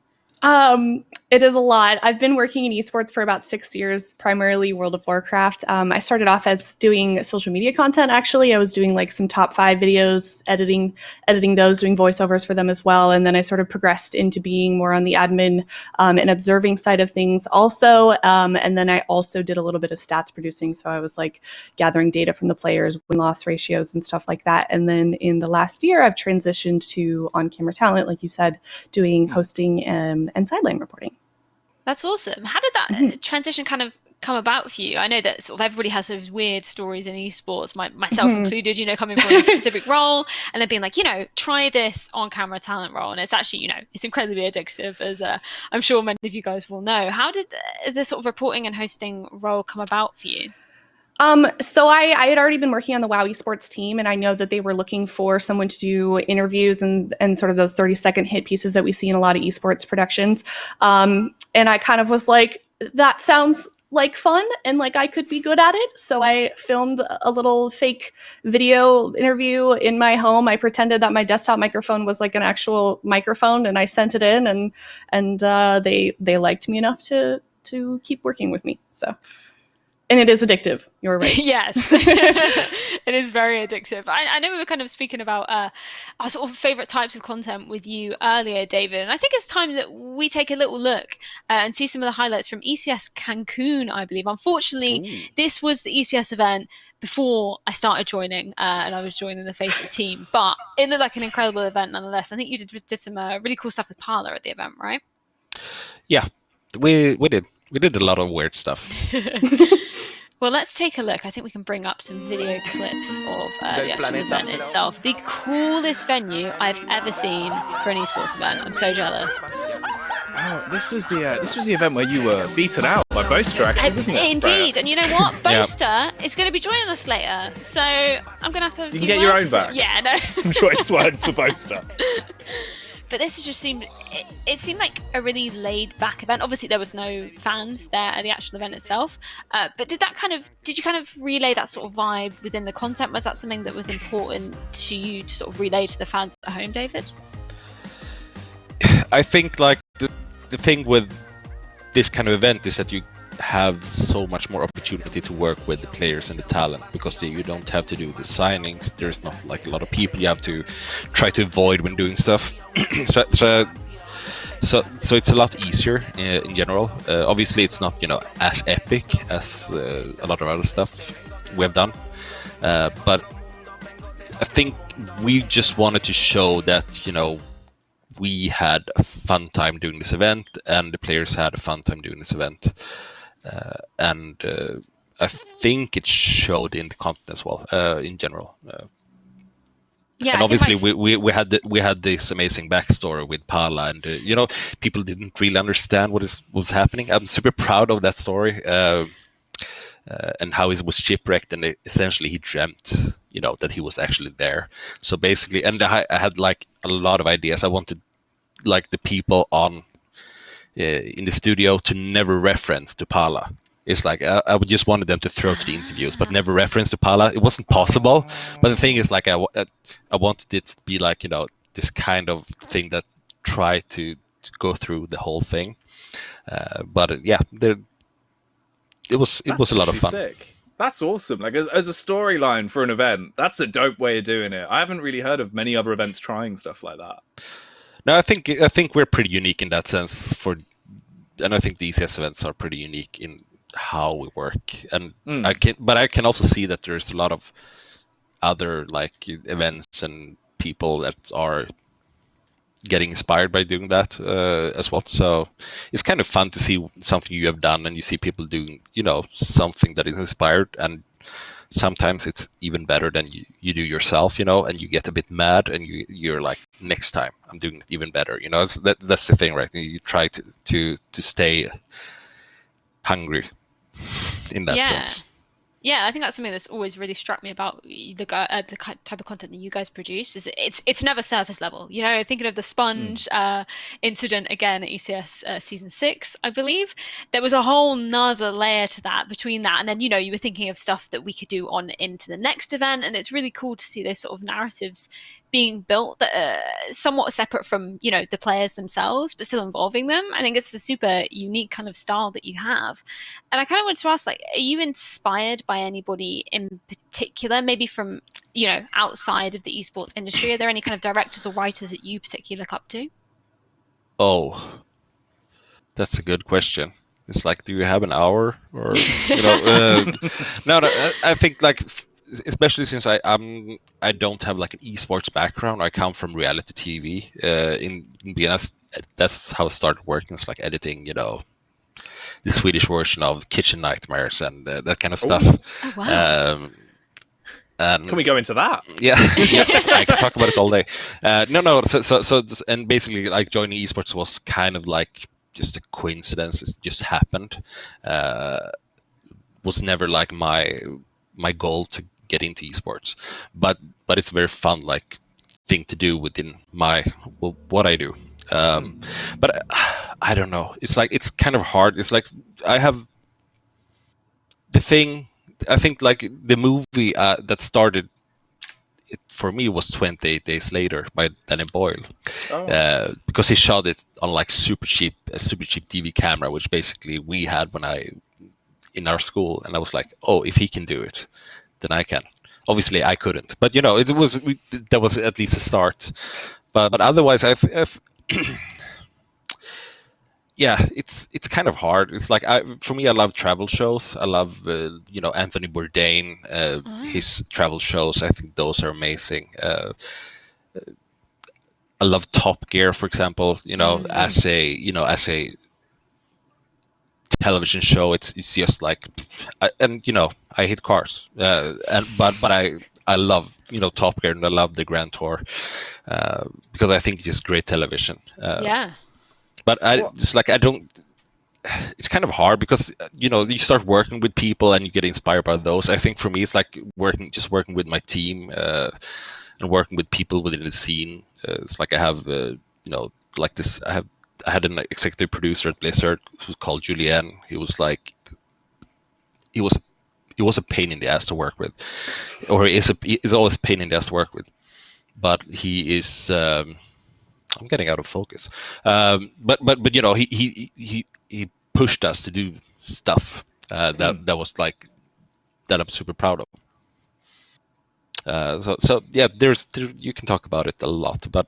It is a lot. I've been working in esports for about 6 years, primarily World of Warcraft. I started off as doing social media content, actually. I was doing like some top 5 videos, editing those, doing voiceovers for them as well. And then I sort of progressed into being more on the admin and observing side of things also. And then I also did a little bit of stats producing. So I was like gathering data from the players, win-loss ratios and stuff like that. And then in the last year, I've transitioned to on-camera talent, like you said, doing hosting and sideline reporting. That's awesome. How did that transition kind of come about for you? I know that sort of everybody has those weird stories in esports, myself included, coming from a specific role and then being like, try this on-camera talent role. And it's actually, it's incredibly addictive, as I'm sure many of you guys will know. How did the sort of reporting and hosting role come about for you? So I had already been working on the WoW esports team, and I know that they were looking for someone to do interviews and sort of those 30-second hit pieces that we see in a lot of esports productions. And I kind of was like, that sounds like fun and like I could be good at it. So I filmed a little fake video interview in my home. I pretended that my desktop microphone was like an actual microphone, and I sent it in, and they liked me enough to keep working with me. So. And it is addictive. You're right. Yes, it is very addictive. I know we were kind of speaking about our sort of favorite types of content with you earlier, David, and I think it's time that we take a little look and see some of the highlights from ECS Cancun, I believe. Unfortunately, this was the ECS event before I started joining, and I was joining the FACEIT team, but it looked like an incredible event nonetheless. I think you did some really cool stuff with Parla at the event, right? Yeah, we did a lot of weird stuff. Well, let's take a look. I think we can bring up some video clips of the actual event itself. The coolest venue I've ever seen for an esports event. I'm so jealous. Oh, this was the event where you were beaten out by Boaster, actually, wasn't it? Indeed, and you know what? Boaster is going to be joining us later, so I'm going to have to have a You few can get your words own with him. back. Yeah, no. Some choice words for Boaster. But this just seemed, it seemed like a really laid back event. Obviously there was no fans there at the actual event itself. But did you kind of relay that sort of vibe within the content? Was that something that was important to you to sort of relay to the fans at home, David? I think like the thing with this kind of event is that you have so much more opportunity to work with the players and the talent, because you don't have to do the signings. There's not like a lot of people you have to try to avoid when doing stuff. so it's a lot easier in general. Obviously it's not, as epic as a lot of other stuff we've done, but I think we just wanted to show that we had a fun time doing this event, and the players had a fun time doing this event. And I think it showed in the content as well, in general. Yeah, and obviously we had this amazing backstory with Parla, and people didn't really understand what was happening. I'm super proud of that story, and how he was shipwrecked, and essentially he dreamt, that he was actually there. So basically, and I had like a lot of ideas. I wanted like the people on in the studio to never reference to Parla. It's like I would just wanted them to throw to the interviews, but never reference to Parla. It wasn't possible. But the thing is, like I wanted it to be like this kind of thing that tried to go through the whole thing. But it was a lot of fun. Sick. That's awesome. Like as a storyline for an event, that's a dope way of doing it. I haven't really heard of many other events trying stuff like that. No, I think we're pretty unique in that sense. And I think the ECS events are pretty unique in how we work. And I can also see that there's a lot of other like events and people that are getting inspired by doing that as well. So it's kind of fun to see something you have done, and you see people doing something that is inspired, and sometimes it's even better than you do yourself, and you get a bit mad, and you're like, next time I'm doing it even better. That's the thing, right? You try to stay hungry in that sense. Yeah, I think that's something that's always really struck me about the type of content that you guys produce. Is it's never surface level. Thinking of the sponge incident again at ECS season 6, I believe, there was a whole nother layer to that between that, and then you were thinking of stuff that we could do on into the next event, and it's really cool to see those sort of narratives being built that are somewhat separate from the players themselves, but still involving them. I think it's a super unique kind of style that you have, and I kind of wanted to ask, like, are you inspired by anybody in particular, maybe from outside of the esports industry? Are there any kind of directors or writers that you particularly look up to? Oh, that's a good question. It's like, do you have an hour, or no, I think like, especially since I don't have like an esports background. I come from reality TV. In BNS, that's how it started working. It's like editing, the Swedish version of Kitchen Nightmares and that kind of stuff. Oh, wow. And can we go into that? Yeah, I can talk about it all day. No. So, and basically, like, joining esports was kind of like just a coincidence. It just happened. Was never like my goal to get into esports, but it's a very fun like thing to do within what I do. But I don't know. It's like, it's kind of hard. It's like I have the thing, I think like the movie that started it for me was 28 Days Later by Danny Boyle, because he shot it on like a super cheap DV camera, which basically we had in our school, and I was like, oh, if he can do it, then I can. Obviously, I couldn't, but that was at least a start. But otherwise, I've yeah, it's kind of hard. It's like for me, I love travel shows. I love Anthony Bourdain, his travel shows. I think those are amazing. I love Top Gear, for example. As a television show, it's just like, I hate cars, but I love Top Gear, and I love the Grand Tour because I think it's just great television. Yeah. But I don't. It's kind of hard because you start working with people and you get inspired by those. I think for me, it's like working with my team and working with people within the scene. It's like I have like this. I had an executive producer at Blizzard who's called Julien. He was a pain in the ass to work with, or is always a pain in the ass to work with. But he is. I'm getting out of focus. But he pushed us to do stuff that was like that I'm super proud of. So yeah, you can talk about it a lot, but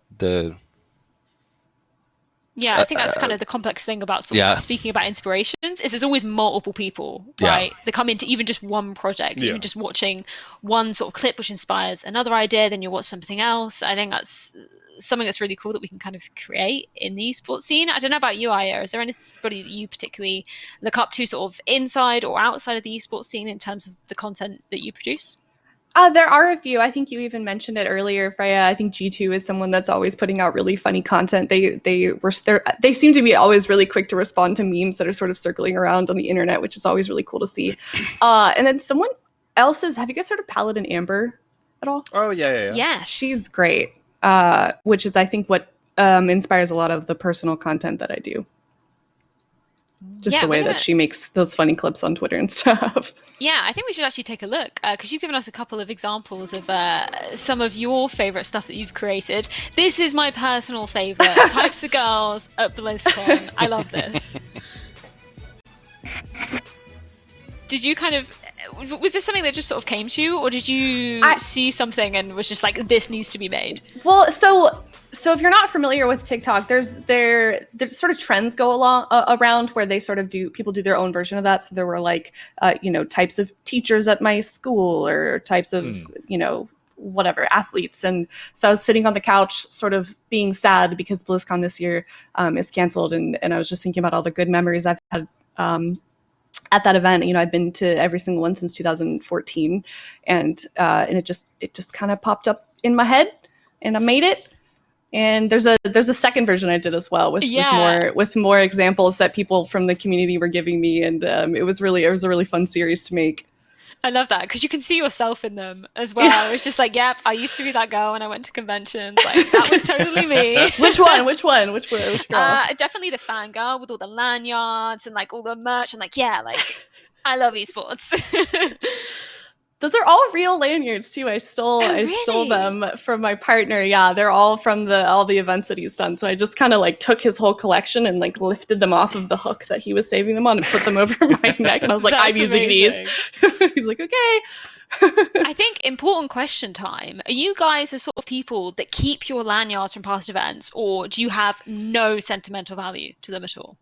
yeah, I think that's kind of the complex thing about speaking about inspirations is there's always multiple people, right? That come into even just one project, even just watching one sort of clip which inspires another idea, then you watch something else. I think that's something that's really cool that we can kind of create in the esports scene. I don't know about you, Eiya. Is there anybody that you particularly look up to sort of inside or outside of the esports scene in terms of the content that you produce? There are a few. I think you even mentioned it earlier, Freya. I think G2 is someone that's always putting out really funny content. They seem to be always really quick to respond to memes that are sort of circling around on the internet, which is always really cool to see. And then someone else's. Have you guys heard of Paladin Amber at all? Oh yeah. Yes, she's great. Which is, I think, what inspires a lot of the personal content that I do. Just the way that she makes those funny clips on Twitter and stuff. Yeah, I think we should actually take a look because you've given us a couple of examples of some of your favorite stuff that you've created. This is my personal favorite. Types of girls at BlizzCon. I love this. Did you was this something that just sort of came to you, or did you see something and was just like, this needs to be made? Well, so if you're not familiar with TikTok, there's sort of trends go around where they sort of people do their own version of that. So there were like, types of teachers at my school or types of, whatever, athletes. And so I was sitting on the couch sort of being sad because BlizzCon this year is canceled. And I was just thinking about all the good memories I've had at that event. I've been to every single one since 2014, and it just kind of popped up in my head, and I made it. And there's a second version I did as well with more examples that people from the community were giving me, and it was a really fun series to make. I love that because you can see yourself in them as well. Yeah. It's just like, yep, I used to be that girl when I went to conventions. Like that was totally me. Which one? Which girl? Definitely the fangirl with all the lanyards and like all the merch and like I love esports. Those are all real lanyards too. I stole them from my partner. Yeah, they're all from all the events that he's done. So I just kind of like took his whole collection and like lifted them off of the hook that he was saving them on and put them over my neck. And I was like, I'm using these. He's like, okay. I think important question time. Are you guys the sort of people that keep your lanyards from past events, or do you have no sentimental value to them at all?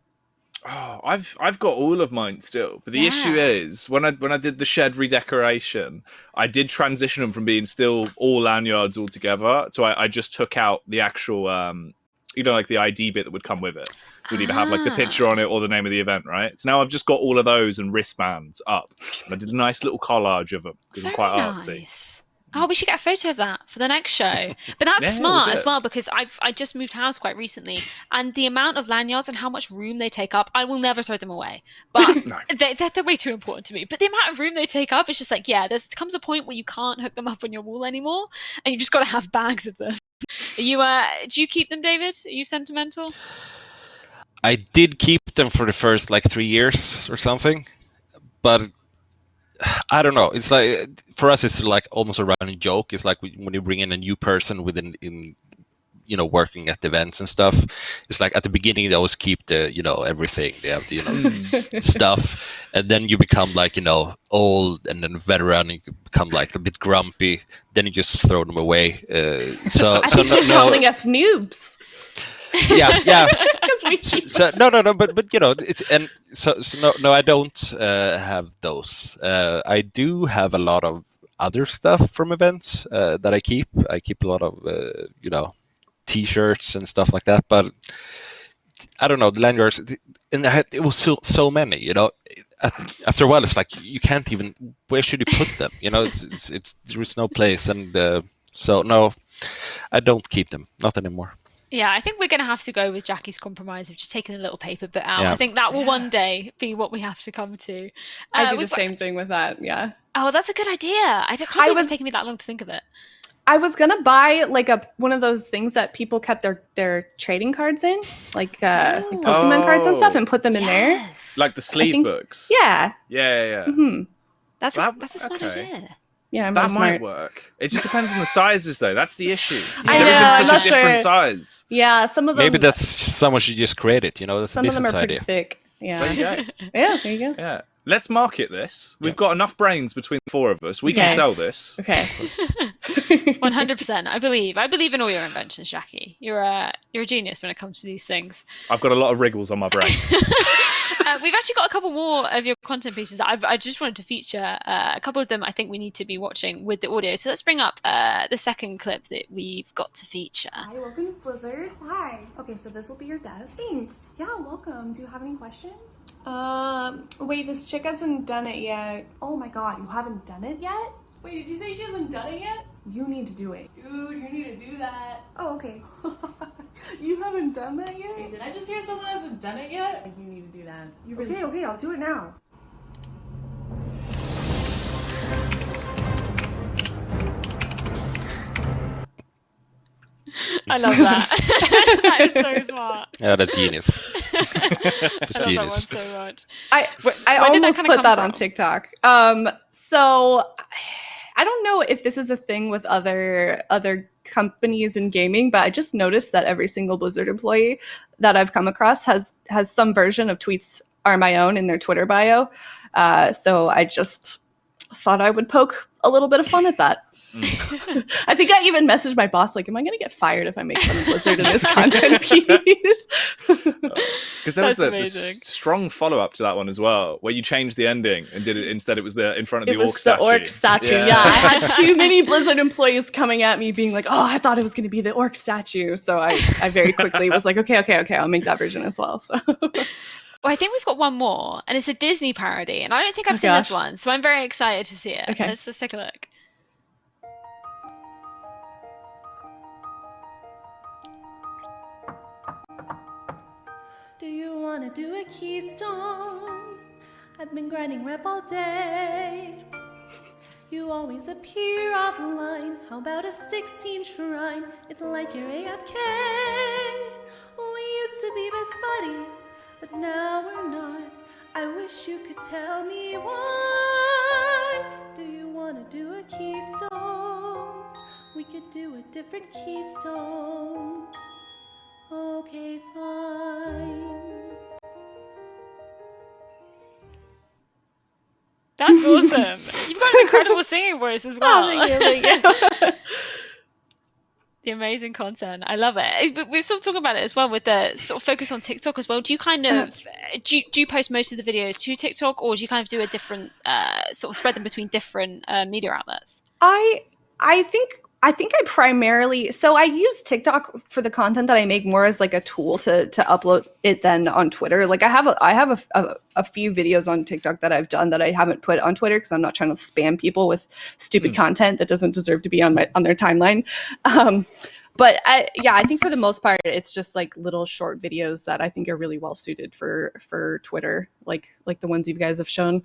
Oh, I've got all of mine still, but the issue is when I did the shed redecoration, I did transition them from being still all lanyards altogether. So I just took out the actual, like the ID bit that would come with it. So we'd either have like the picture on it or the name of the event, right? So now I've just got all of those and wristbands up. And I did a nice little collage of them because I'm quite artsy. Oh, we should get a photo of that for the next show. But that's smart as well, because I just moved house quite recently, and the amount of lanyards and how much room they take up, I will never throw them away. But they're way too important to me. But the amount of room they take up, it's just like, there comes a point where you can't hook them up on your wall anymore, and you've just got to have bags of them. Do you keep them, David? Are you sentimental? I did keep them for the first 3 years or something, but I don't know. It's like for us, it's like almost a running joke. It's like when you bring in a new person in working at events and stuff. It's like at the beginning they always keep the everything. They have the stuff, and then you become like old and then veteran. And you become like a bit grumpy. Then you just throw them away. I think he's calling us noobs. Yeah. So no, but it's no, I don't have those. I do have a lot of other stuff from events that I keep. I keep a lot of T-shirts and stuff like that. But I don't know the lanyards, and it was so many. After a while, it's like you can't even. Where should you put them? It's there is no place, and so no, I don't keep them. Not anymore. Yeah, I think we're going to have to go with Jacky's compromise of just taking a little paper bit out. Yeah. I think that will one day be what we have to come to. I do the same thing with that, yeah. Oh, that's a good idea. I can't believe it's taking me that long to think of it. I was going to buy like one of those things that people kept their trading cards in, like Pokemon cards and stuff, and put them in there. Like the sleeve books. Yeah. Yeah. Mm-hmm. That's a smart idea. Yeah, that might work. It just depends on the sizes, though. That's the issue. I know, everything's I'm such a not different sure. size. Yeah, some of them. Maybe that's someone should just create it. That's some a of them are business pretty idea. thick. Yeah. There you go. Yeah, there you go. Yeah. Let's market this. We've got enough brains between the four of us. We can sell this. Okay. 100%. I believe in all your inventions, Jacky. You're a genius when it comes to these things. I've got a lot of wriggles on my brain. We've actually got a couple more of your content pieces that I just wanted to feature. A couple of them I think we need to be watching with the audio. So let's bring up the second clip that we've got to feature. Hi, welcome to Blizzard. Hi. Okay, so this will be your desk. Thanks. Yeah, welcome. Do you have any questions? Wait, this chick hasn't done it yet. Oh my god, you haven't done it yet? Wait, did you say she hasn't done it yet? You need to do it. Dude, you need to do that. Oh, okay. You haven't done that yet? Wait, did I just hear someone hasn't done it yet? You need to do that. You really okay, I'll do it now. I love that. That is so smart. Yeah, that's genius. I love that one so much. I Where did that almost kinda put come that from? on TikTok. So I don't know if this is a thing with other companies in gaming, but I just noticed that every single Blizzard employee that I've come across has some version of tweets are my own in their Twitter bio. So I just thought I would poke a little bit of fun at that. I think I even messaged my boss, like, am I going to get fired if I make fun of Blizzard in this content piece? Because there was That's the amazing. strong follow-up to that one as well, where you changed the ending and did it instead. It was in front of It the was orc statue. the orc statue, yeah. I had too many Blizzard employees coming at me being like, oh, I thought it was going to be the orc statue. So I very quickly was like, okay, I'll make that version as well. So. Well, I think we've got one more, and it's a Disney parody, and I don't think I've seen this one, so I'm very excited to see it. Okay. Let's take a look. Do you wanna do a keystone? I've been grinding rep all day. You always appear offline. How about a 16 shrine? It's like you're AFK. We used to be best buddies, but now we're not. I wish you could tell me why. Do you wanna do a keystone? We could do a different keystone. Okay, fine. That's awesome. You've got an incredible singing voice as well. Oh, thank you. The amazing content. I love it. But we're sort of talking about it as well with the sort of focus on TikTok as well. Do you kind of, do you post most of the videos to TikTok, or do you kind of do a different, sort of spread them between different media outlets? I think I primarily, so I use TikTok for the content that I make more as like a tool to upload it than on Twitter. Like I have a few videos on TikTok that I've done that I haven't put on Twitter because I'm not trying to spam people with stupid content that doesn't deserve to be on their timeline. But I think for the most part, it's just like little short videos that I think are really well suited for Twitter, like the ones you guys have shown.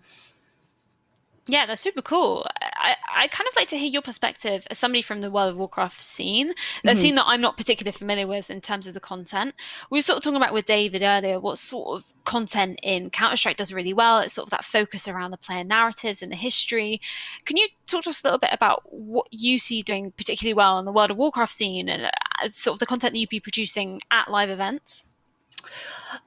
Yeah, that's super cool. I'd kind of like to hear your perspective as somebody from the World of Warcraft scene, a scene that I'm not particularly familiar with in terms of the content. We were sort of talking about with David earlier what sort of content in Counter-Strike does really well. It's sort of that focus around the player narratives and the history. Can you talk to us a little bit about what you see doing particularly well in the World of Warcraft scene and sort of the content that you'd be producing at live events?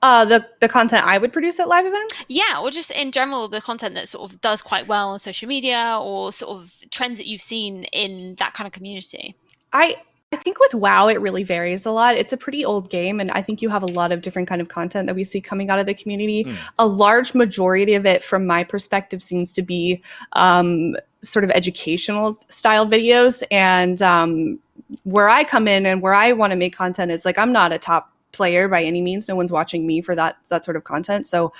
The content I would produce at live events? Yeah, or just in general, the content that sort of does quite well on social media or sort of trends that you've seen in that kind of community. I think with WoW, it really varies a lot. It's a pretty old game, and I think you have a lot of different kind of content that we see coming out of the community. A large majority of it, from my perspective, seems to be sort of educational style videos. And where I come in and where I want to make content is like, I'm not a top player by any means. No one's watching me for that sort of content. So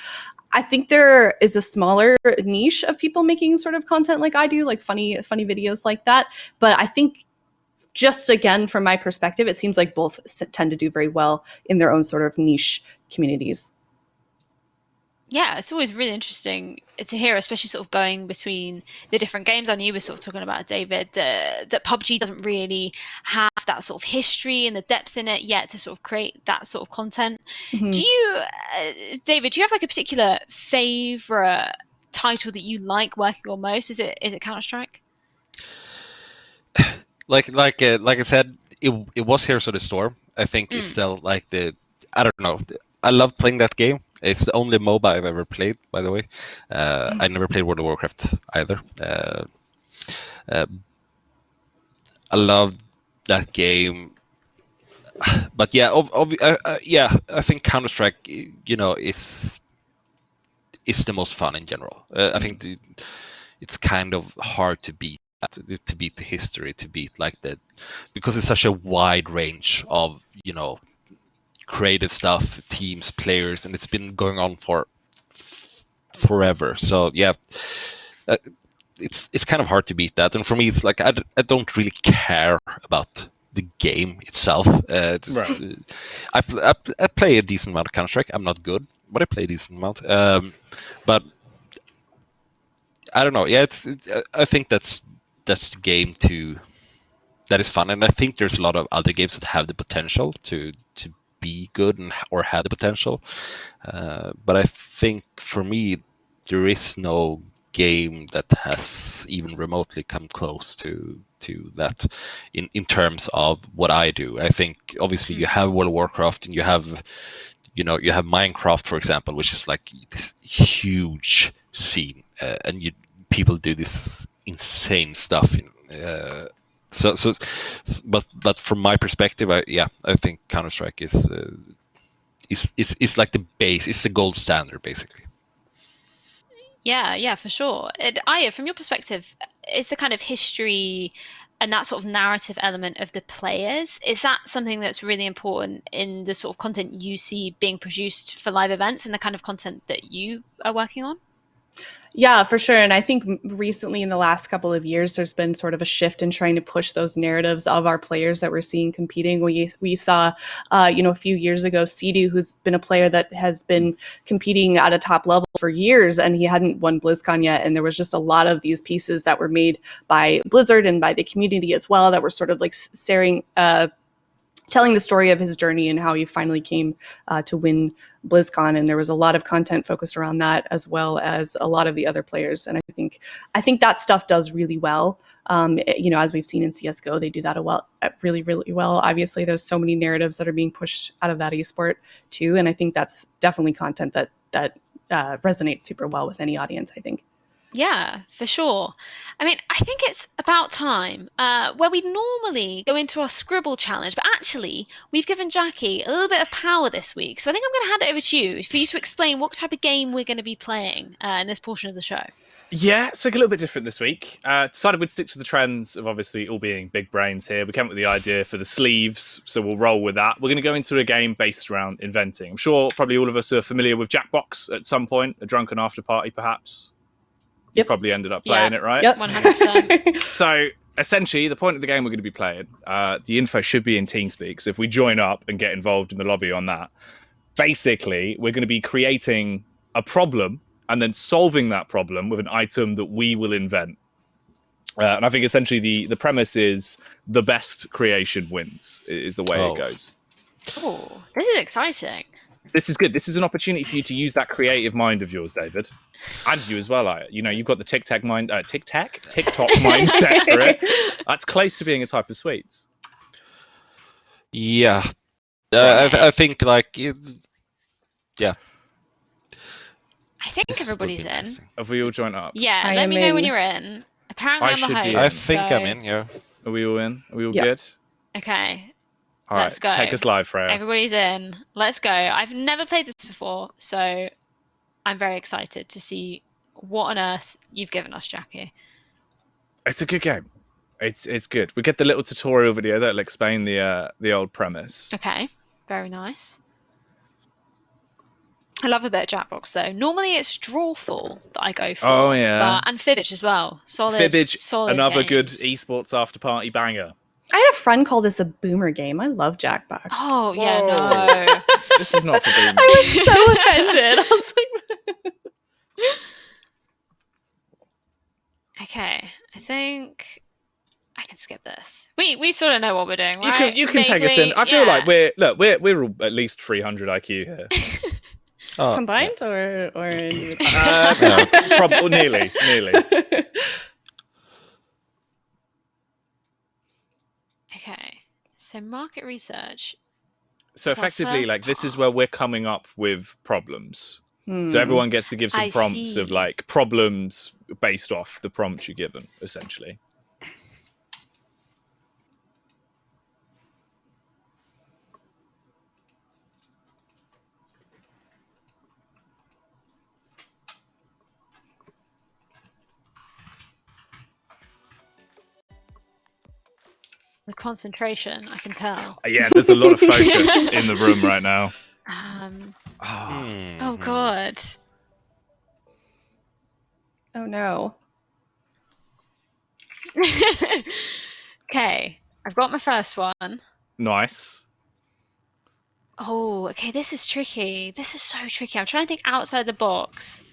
I think there is a smaller niche of people making sort of content like I do, like funny videos like that. But I think just again, from my perspective, it seems like both tend to do very well in their own sort of niche communities. Yeah, it's always really interesting to hear, especially sort of going between the different games. I know you were sort of talking about, David, that PUBG doesn't really have that sort of history and the depth in it yet to sort of create that sort of content. Do you, David, do you have like a particular favorite title that you like working on most? Is it Counter-Strike? Like I said, it was Heroes of the Storm. I think it's still like I don't know. I love playing that game. It's the only MOBA I've ever played, by the way. I never played World of Warcraft either. I love that game. But yeah, I think Counter-Strike, is the most fun in general. I think it's kind of hard to beat the history, to beat like that, because it's such a wide range of creative stuff, teams, players, and it's been going on for forever. So yeah, it's kind of hard to beat that. And for me, it's like I don't really care about the game itself. Right. I play a decent amount of Counter-Strike. I'm not good, but I play a decent amount. But I don't know. Yeah, I think that's the game that is fun, and I think there's a lot of other games that have the potential to be good or have the potential. But I think for me, there is no game that has even remotely come close to that in terms of what I do. I think obviously you have World of Warcraft and you have Minecraft, for example, which is like this huge scene, and people do this insane stuff. But from my perspective, I think Counter-Strike is like the base. It's the gold standard, basically. Yeah, for sure. Eiya, from your perspective, is the kind of history and that sort of narrative element of the players, is that something that's really important in the sort of content you see being produced for live events and the kind of content that you are working on? Yeah, for sure. And I think recently in the last couple of years, there's been sort of a shift in trying to push those narratives of our players that we're seeing competing. We saw, a few years ago, Sidu, who's been a player that has been competing at a top level for years, and he hadn't won BlizzCon yet. And there was just a lot of these pieces that were made by Blizzard and by the community as well that were sort of like telling the story of his journey and how he finally came to win BlizzCon. And there was a lot of content focused around that, as well as a lot of the other players. And I think that stuff does really well. As we've seen in CSGO, they do that really, really well. Obviously, there's so many narratives that are being pushed out of that esport too. And I think that's definitely content that resonates super well with any audience, I think. Yeah, for sure. I mean, I think it's about time where we normally go into our Scribble challenge, but actually we've given Jacky a little bit of power this week. So I think I'm going to hand it over to you for you to explain what type of game we're going to be playing in this portion of the show. Yeah, it's like a little bit different this week. Decided we'd stick to the trends of obviously all being big brains here. We came up with the idea for the sleeves, so we'll roll with that. We're going to go into a game based around inventing. I'm sure probably all of us are familiar with Jackbox at some point, a drunken after party perhaps. You probably ended up playing it, right? Yep, 100%. So essentially, the point of the game we're going to be playing, the info should be in TeamSpeak. So if we join up and get involved in the lobby on that, basically, we're going to be creating a problem and then solving that problem with an item that we will invent. And I think essentially the premise is the best creation wins, is the way it goes. Oh, this is exciting. This is good. This is an opportunity for you to use that creative mind of yours, David. And you as well, Eiya. You know, you've got the TikTok mindset for it. That's close to being a type of sweets. Yeah. I think, like, yeah. I think everybody's in. Have we all joined up? Yeah, I let am me know when in. you're in. Apparently, I I'm the should be host. in. I think so... I'm in, yeah. Are we all in? Are we all Yeah. good? Okay. All Let's right, go. take us live, Freya. Everybody's in. Let's go. I've never played this before, so I'm very excited to see what on earth you've given us, Jacky. It's a good game. It's good. We get the little tutorial video that'll explain the old premise. Okay, very nice. I love a bit of Jackbox though. Normally it's Drawful that I go for. Oh, yeah. And Fibbage as well. Solid. Fibbage, solid another good games. esports after party banger. I had a friend call this a boomer game. I love Jackbox. Oh yeah, Whoa. no. This is not for boomers. I was so offended. I was like, Okay, I think I can skip this. We sort of know what we're doing, right? You can take us in. I feel like we're all at least 300 IQ here. Oh, combined or in Nearly. Okay, so market research. So It's our effectively, first like this is part. where we're coming up with problems. Hmm. So everyone gets to give some I prompts see. of like problems based off the prompt you're given, essentially. The concentration, I can tell. Yeah, there's a lot of focus in the room right now. Oh god. Oh no. Okay, I've got my first one. Nice. Oh, okay, this is tricky. This is so tricky. I'm trying to think outside the box.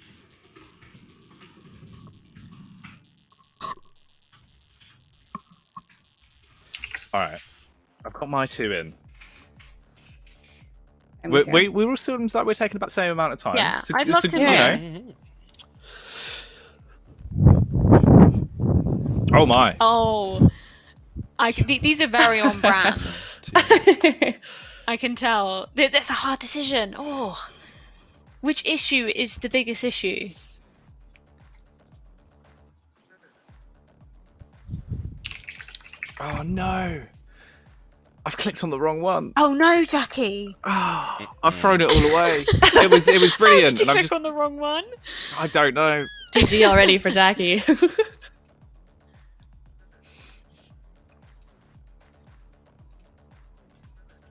All right, I've got my two in. I'm We okay. we all seems like we're taking about the same amount of time. Yeah, It's a- I'd it's love a- to you know. know. Oh my. Oh, these are very on brand. I can tell. That's a hard decision. Oh, which issue is the biggest issue? Oh no. I've clicked on the wrong one. Oh no, Jacky! Oh, I've thrown it all away. It was How brilliant. did you And I'm click just, on the wrong one? I don't know. GG already for Jacky.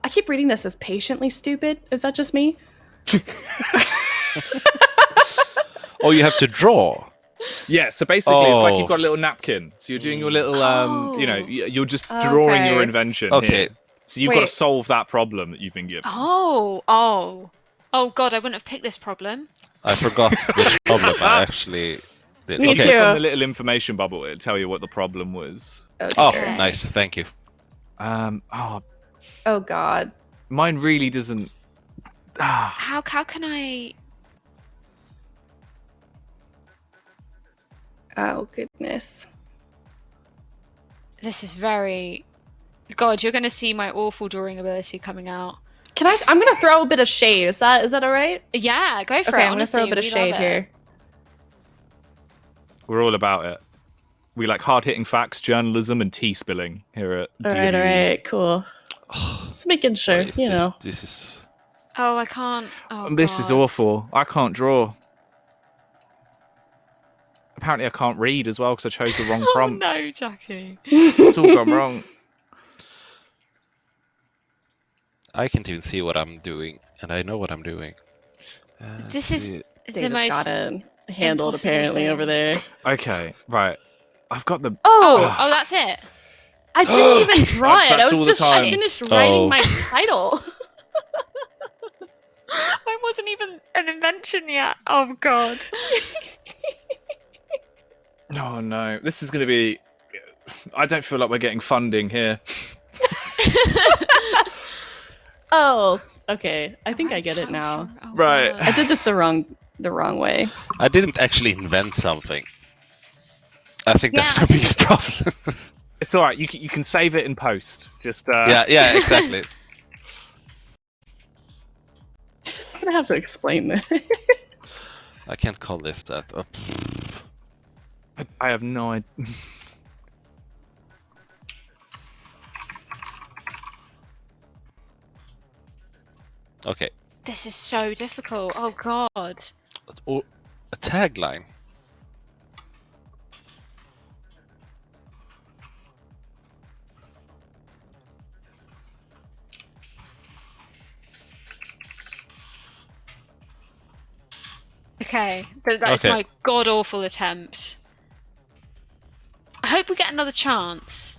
I keep reading this as patiently stupid. Is that just me? Oh, you have to draw. Yeah, so basically it's like Oh. you've got a little napkin. So you're doing your little you know, you're just Oh, drawing your okay. invention Okay. here. So you've got to Wait. solve that problem that you've been given. Oh god, I wouldn't have picked this problem. I forgot which problem I actually did. Me You Okay. click too. on the little information bubble, it'll tell you what the problem was. Oh, Okay. nice. Thank you. Oh god. Mine really doesn't. How can I? Oh goodness. This is very. God, you're going to see my awful drawing ability coming out. Can I? I'm gonna throw a bit of shade. Is that all right? Yeah, go for Okay, it. I'm gonna throw a honestly, bit of we shade love it. here. We're all about it. We like hard hitting facts, journalism, and tea spilling here at All DWEIF. right, cool. Just making sure, What is you this? know. This is. Oh, I can't. Oh, This is God. awful. I can't draw. Apparently, I can't read as well because I chose the wrong Oh prompt. no, Jacky. It's all gone wrong. I can't even see what I'm doing, and I know what I'm doing. This is the David's most. got it handled impossible apparently thing. over there. Okay, right. I've got the. Oh, that's it. I didn't even draw it. I That's was all the just time. finished writing Oh. my title. Mine wasn't even an invention yet. Oh god. Oh no, this is going to be. I don't feel like we're getting funding here. Oh, okay. I think I get it now. Oh, Right. God. I did this the wrong way. I didn't actually invent something. I think that's Yeah, my biggest problem. It's all right. You can save it in post. Just yeah, exactly. I'm gonna have to explain this. I can't call this that. Oh. I have no idea. Okay. This is so difficult. Oh god. Or a tagline. Okay, that's Okay. my god awful attempt. I hope we get another chance.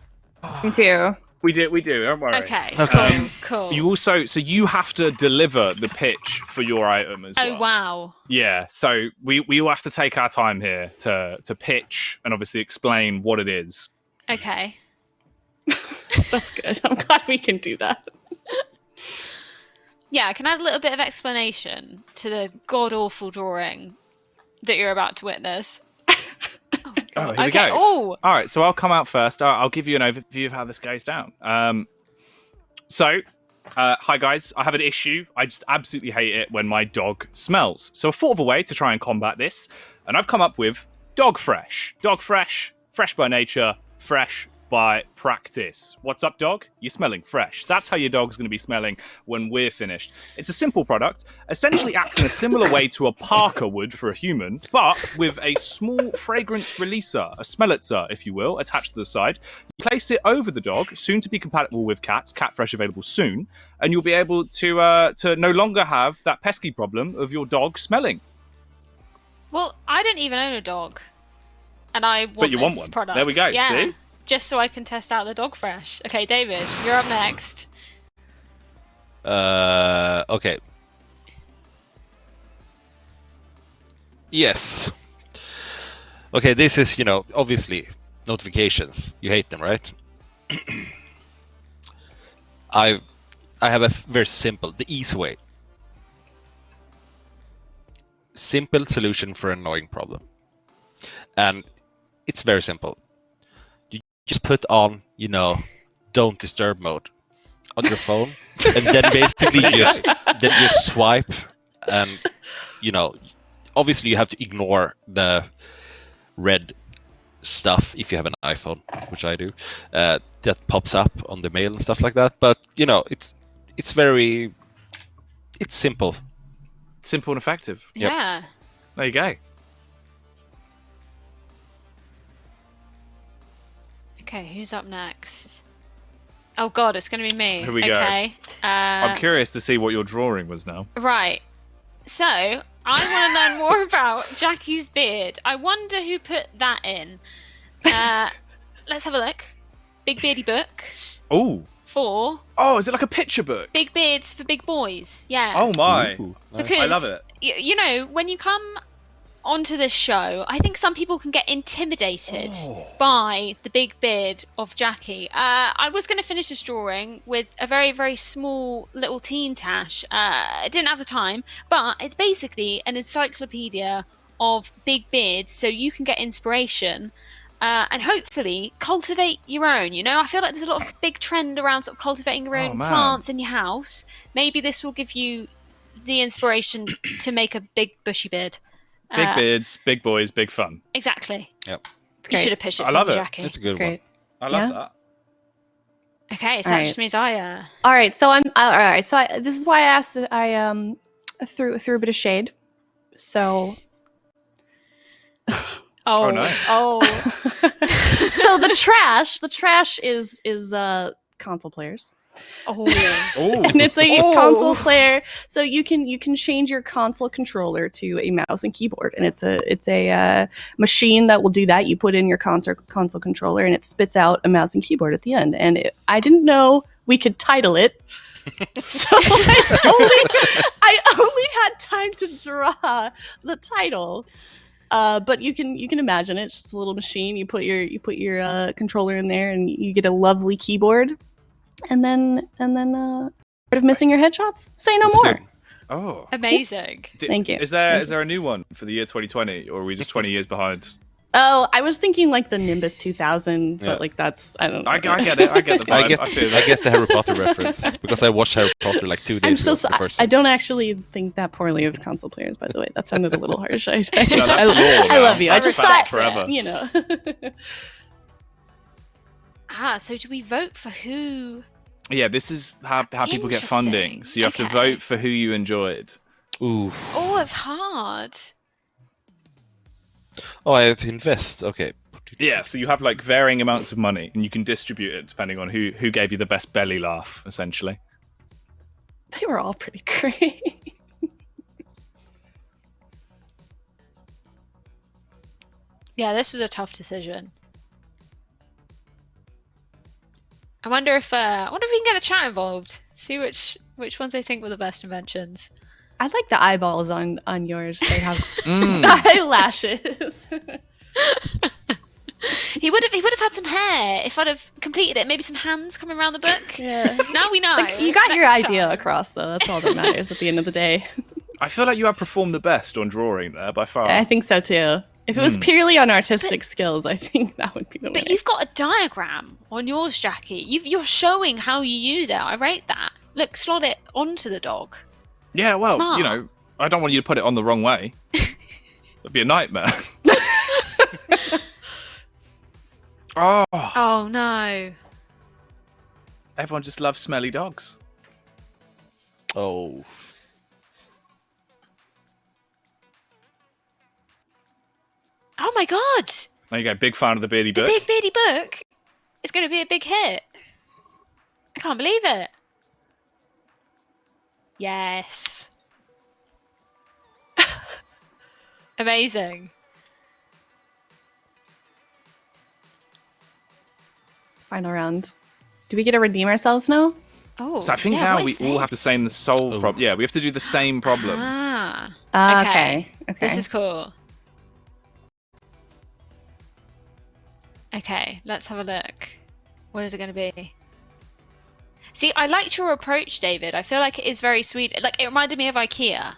Me too. We do. Don't worry. Okay, Okay. cool. You also, so you have to deliver the pitch for your item as well. Oh wow. Yeah. So we all have to take our time here to pitch and obviously explain what it is. Okay. That's good. I'm glad we can do that. Yeah, I can add a little bit of explanation to the god awful drawing that you're about to witness. Oh, here we Okay. go. Oh. All right, so I'll come out first. I'll give you an overview of how this goes down. Hi guys, I have an issue. I just absolutely hate it when my dog smells. So I thought of a way to try and combat this, and I've come up with Dog Fresh. Dog Fresh, fresh by nature, fresh by practice. What's up, dog? You're smelling fresh. That's how your dog's going to be smelling when we're finished. It's a simple product, essentially acts in a similar way to a Parker would for a human, but with a small fragrance releaser, a smellitzer, if you will, attached to the side. You place it over the dog, soon to be compatible with cats, Cat Fresh available soon, and you'll be able to no longer have that pesky problem of your dog smelling. Well, I don't even own a dog, and I want But you want this one. product. There we go, Yeah. see? Just so I can test out the dog fresh. Okay, David, you're up next. Okay. Yes. Okay, this is, obviously notifications. You hate them, right? I have a very simple, the easy way. Simple solution for an annoying problem. And it's very simple. You just put on, don't disturb mode on your phone, and then basically just swipe, and obviously you have to ignore the red stuff if you have an iPhone, which I do, that pops up on the mail and stuff like that. But it's simple. Simple and effective. Yep. Yeah. There you go. Okay, who's up next? Oh god, it's going to be me. Here we go. Okay. I'm curious to see what your drawing was now. Right. So, I want to learn more about Jacky's beard. I wonder who put that in. Let's have a look. Big Beardy Book. Oh. For Oh, is it like a picture book? Big Beards for Big Boys. Yeah. Oh my. Ooh, nice. Because, I love it. When you come onto this show, I think some people can get intimidated by the big beard of Jacky. I was going to finish this drawing with a very, very small little teen tash. I didn't have the time, but it's basically an encyclopedia of big beards, so you can get inspiration and hopefully cultivate your own. I feel like there's a lot of big trend around sort of cultivating your own plants in your house. Maybe this will give you the inspiration to make a big bushy beard. Big beards, big boys, big fun. Exactly. Yep. You should have pitched it I for love me, it. Jackie. That's a That's good one. great. I love Yeah. that. Okay, so All that right. just means Eiya. All right, so I'm all right. So this is why I asked. I threw a bit of shade. So Oh no. Oh. so the trash is console players. Oh. Oh. And it's a Oh. console player, so you can change your console controller to a mouse and keyboard, and it's a machine that will do that. You put in your console controller, and it spits out a mouse and keyboard at the end. And I didn't know we could title it So I only had time to draw the title. But you can imagine it's just a little machine. You put your controller in there, and you get a lovely keyboard. And then instead of missing your headshots, say no more. Oh, Amazing. Thank you. Is there a new one for the year 2020, or are we just 20 years behind? Oh, I was thinking like the Nimbus 2000, but like that's I don't know. I get it. I get the vibe. I get the Harry Potter reference because I watched Harry Potter like 2 days ago. I don't actually think that poorly of console players, by the way. That sounded a little harsh. I love you. I just saw it forever. You know. So do we vote for who? Yeah, this is how people get funding. So you have to vote for who you enjoyed. Ooh. Oh, it's hard. Oh, I have to invest. Okay. Yeah, so you have like varying amounts of money, and you can distribute it depending on who gave you the best belly laugh, essentially. They were all pretty great. Yeah, this was a tough decision. I wonder if we can get a chat involved. See which ones they think were the best inventions. I like the eyeballs on yours. They have eyelashes. He would have had some hair if I'd have completed it. Maybe some hands coming around the book. Yeah. Now we know. Like, you got your Next idea time. across, though. That's all that matters at the end of the day. I feel like you have performed the best on drawing there by far. I think so too. If it was purely on artistic skills, I think that would be the way. But you've got a diagram on yours, Jackie. You're showing how you use it. I rate that. Look, slot it onto the dog. Yeah, well, Smart. you know, I don't want you to put it on the wrong way. That'd be a nightmare. Oh no. Everyone just loves smelly dogs. Oh. Oh my god. There you go, big fan of the beardy The book. Big Beardy Book is going to be a big hit. I can't believe it. Yes. Amazing. Final round. Do we get to redeem ourselves now? Oh. So I think yeah, now what we is all have to this? say the solve problem. Yeah, we have to do the same problem. Ah. Okay. This is cool. Okay, let's have a look. What is it going to be? See, I liked your approach, David. I feel like it is very sweet. Like, it reminded me of IKEA.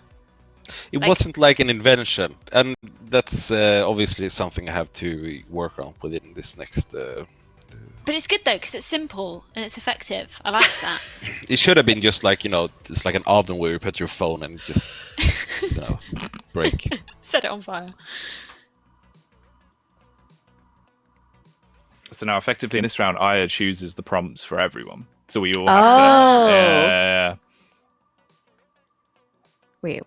It wasn't like an invention, and that's obviously something I have to work on within this next. But it's good though, because it's simple and it's effective. I liked that. It should have been just like, you know, it's like an oven where you put your phone and just, you know, break. Set it on fire. So now, effectively, in this round, Eiya chooses the prompts for everyone. So we all have to. Yeah. Wait.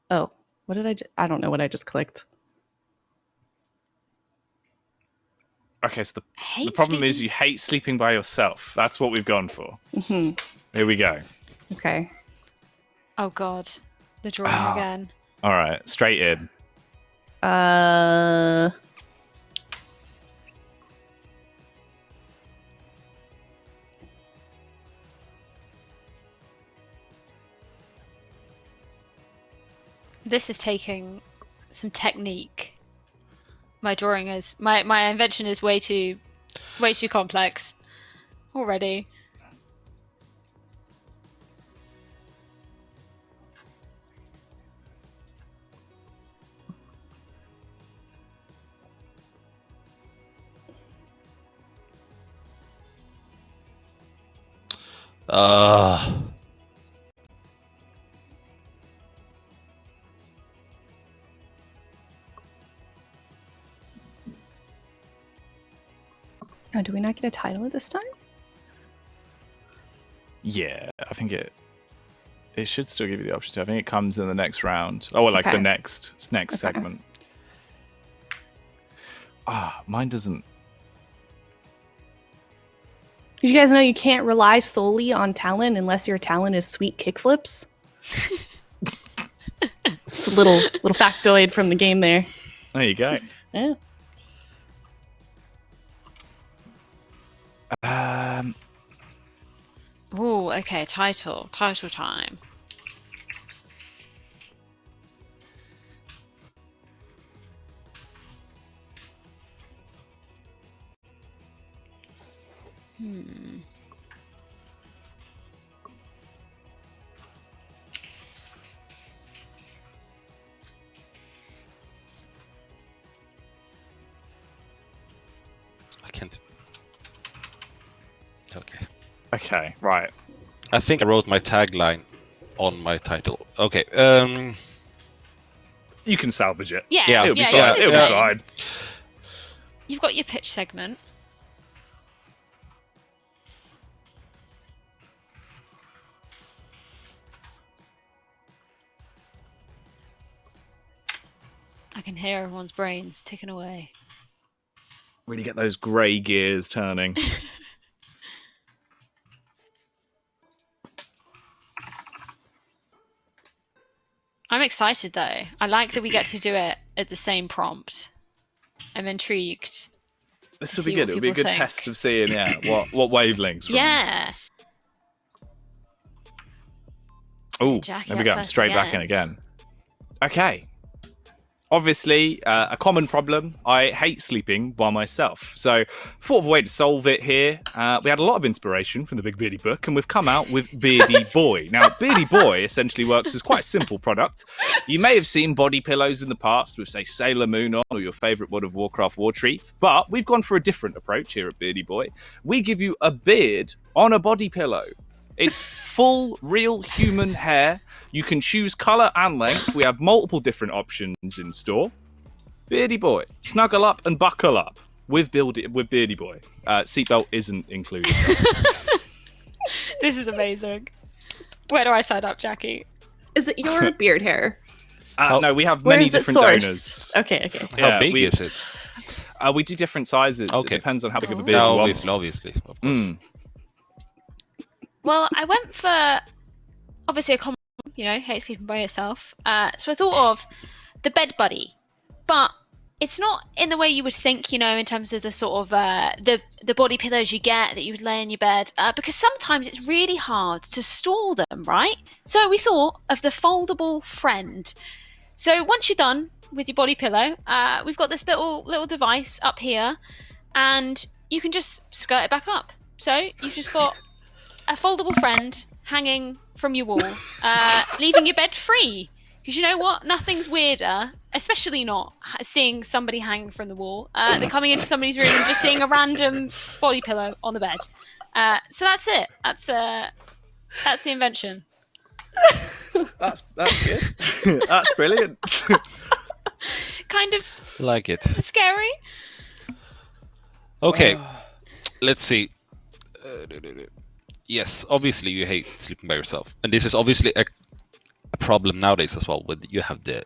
Oh, what did I? I don't know what I just clicked. Okay, so the problem is you hate sleeping by yourself. That's what we've gone for. Mm-hmm. Here we go. Okay. Oh god, the drawing again. All right, straight in. This is taking some technique. My drawing is my invention is way too complex already. Oh, do we not get a title at this time? Yeah, I think it should still give you the option to. I think it comes in the next round. Oh, well, like the next segment. Mine doesn't. Did you guys know you can't rely solely on talent unless your talent is sweet kickflips? Just a little factoid from the game there. There you go. Yeah. okay, title time. I can't. Okay. Okay, right. I think I wrote my tagline on my title. Okay. You can salvage it. Yeah, It'll be yeah, fine. yeah, It'll be it's fine. You've got your pitch segment. I can hear everyone's brains ticking away. Really get those grey gears turning. I'm excited though. I like that we get to do it at the same prompt. I'm intrigued. This To will be see good. what It'll be a people good think. test of seeing, what wavelengths. Yeah. Oh, Jacky there we up go. first Straight back in again. Okay. Obviously, a common problem. I hate sleeping by myself. So, thought of a way to solve it here. We had a lot of inspiration from the Big Beardy book, and we've come out with Beardy Boy. Now, Beardy Boy essentially works as quite a simple product. You may have seen body pillows in the past with, say, Sailor Moon on, or your favourite World of Warcraft Warchief, but we've gone for a different approach here at Beardy Boy. We give you a beard on a body pillow. It's full, real human hair. You can choose colour and length. We have multiple different options in store. Beardy Boy. Snuggle up and buckle up with Beardy Boy. Seatbelt isn't included. This is amazing. Where do I sign up, Jacky? Is it your beard hair? No, we have Where many is it different sourced? donors. Okay. How big is it? We do different sizes. Okay. It depends on how big of a Oh. beard you want. Obviously, of course. Well, I went for obviously a common, hate sleeping by yourself. So I thought of the bed buddy, but it's not in the way you would think, in terms of the sort of the body pillows you get that you would lay in your bed, because sometimes it's really hard to store them, right? So we thought of the foldable friend. So once you're done with your body pillow, we've got this little device up here, and you can just skirt it back up. So you've just got a foldable friend hanging from your wall, leaving your bed free. Because you know what? Nothing's weirder, especially not seeing somebody hanging from the wall, than coming into somebody's room and just seeing a random body pillow on the bed. So that's it. That's the invention. That's good. That's brilliant. Kind of Like it. scary. Okay, let's see. Yes, obviously you hate sleeping by yourself, and this is obviously a problem nowadays as well. With you have the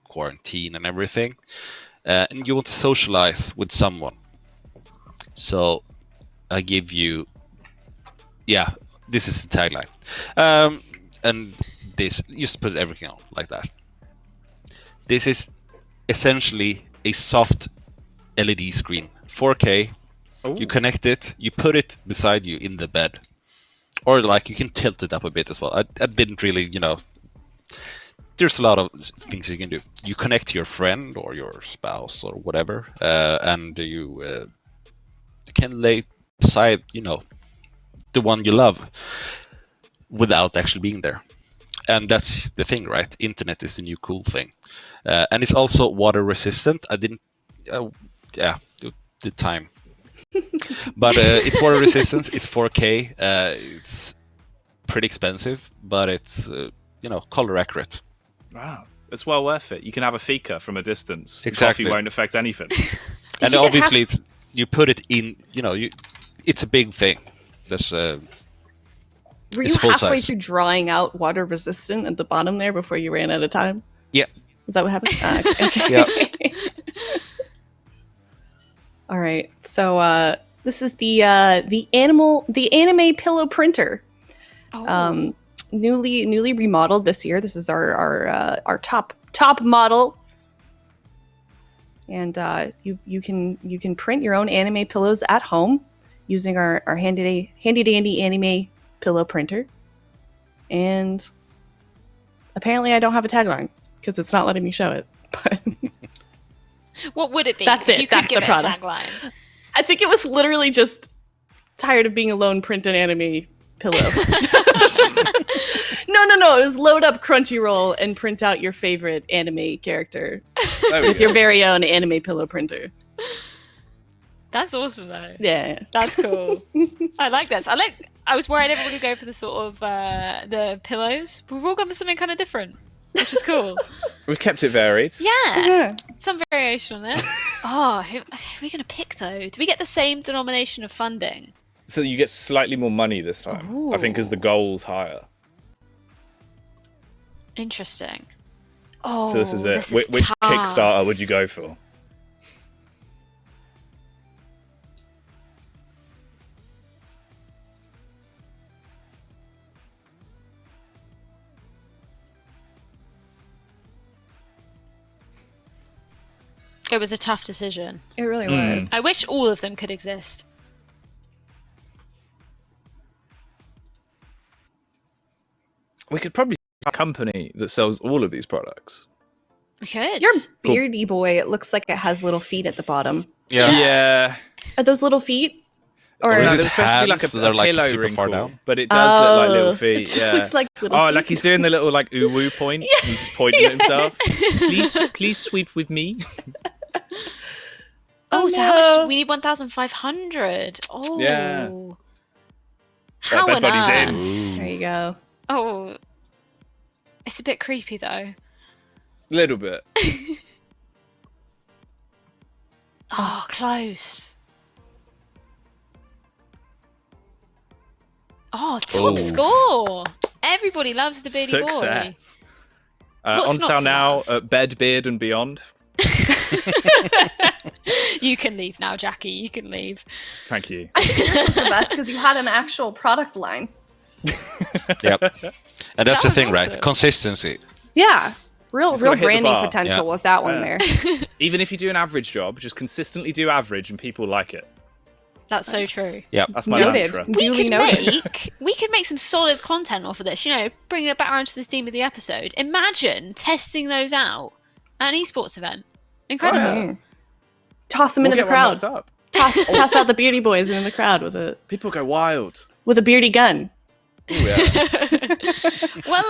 quarantine and everything, and you want to socialize with someone. So I give you, this is the tagline, and this just put everything on like that. This is essentially a soft LED screen, 4K. Ooh. You connect it, you put it beside you in the bed. Or you can tilt it up a bit as well. I didn't really, there's a lot of things you can do. You connect to your friend or your spouse or whatever, and you can lay beside, the one you love without actually being there. And that's the thing, right? Internet is the new cool thing. And it's also water resistant. I didn't, the time. But it's water resistance. It's 4K. It's pretty expensive, but it's color accurate. Wow, it's well worth it. You can have a fika from a distance. Exactly. Coffee won't affect anything. And obviously, you put it in. It's a big thing. That's Were you it's full halfway size. through drawing out water resistant at the bottom there before you ran out of time? Yeah. Is that what happened? Okay. Yeah. All right. So this is the anime pillow printer. Oh. Newly remodeled this year. This is our top model. And you can print your own anime pillows at home using our handy dandy anime pillow printer. And apparently I don't have a tagline because it's not letting me show it. But what would it be? That's if it. You could That's give the it product. a tagline. I think it was literally just tired of being alone, print an anime pillow. No. It was load up Crunchyroll and print out your favorite anime character with your very own anime pillow printer. That's awesome, though. Yeah. That's cool. I like this. I was worried everyone would go for the sort of the pillows, but we've all gone for something kind of different, which is cool. We've kept it varied. Yeah. Some variation on it. Oh, who are we going to pick, though? Do we get the same denomination of funding? So you get slightly more money this time. Ooh. I think because the goal's higher. Interesting. Oh, So this is it. This is Which tough. Kickstarter would you go for? It was a tough decision. It really was. I wish all of them could exist. We could probably a company that sells all of these products. We could. Your beardy boy, it looks like it has little feet at the bottom. Yeah. Are those little feet? Or no, is they it were supposed to be like hands a that are, like, pillow super wrinkle, far down? but it does look like little It feet. just Yeah. looks like little Oh, feet. like he's doing the little like uwu point. He's just pointing at himself. Please sweep with me. Oh, so no. how much? We need 1,500. Oh. Yeah. How Bed on Buddy's earth? in. There you go. Oh. It's a bit creepy, though. Little bit. Oh, close. Oh, top score. Everybody loves the beardy boy. Success. What's On not sale to now love? at Bed, Beard and Beyond. You can leave now, Jackie. You can leave. Thank you. This was the best because you had an actual product line. Yep. And that's That the thing, was right? awesome. Consistency. Yeah. Real It's gotta hit the branding bar. potential Yeah. with that one Yeah. there. Even if you do an average job, just consistently do average and people like it. That's so true. Yeah. That's my Noted. mantra. Duly noted. We could make some solid content off of this. You know, bringing it back around to the theme of the episode. Imagine testing those out at an esports event. Incredible. Mm. Toss them We'll into get the one crowd. marked up. Toss out the beardy boys in the crowd with a People go wild. beardy gun. Ooh, yeah. Well,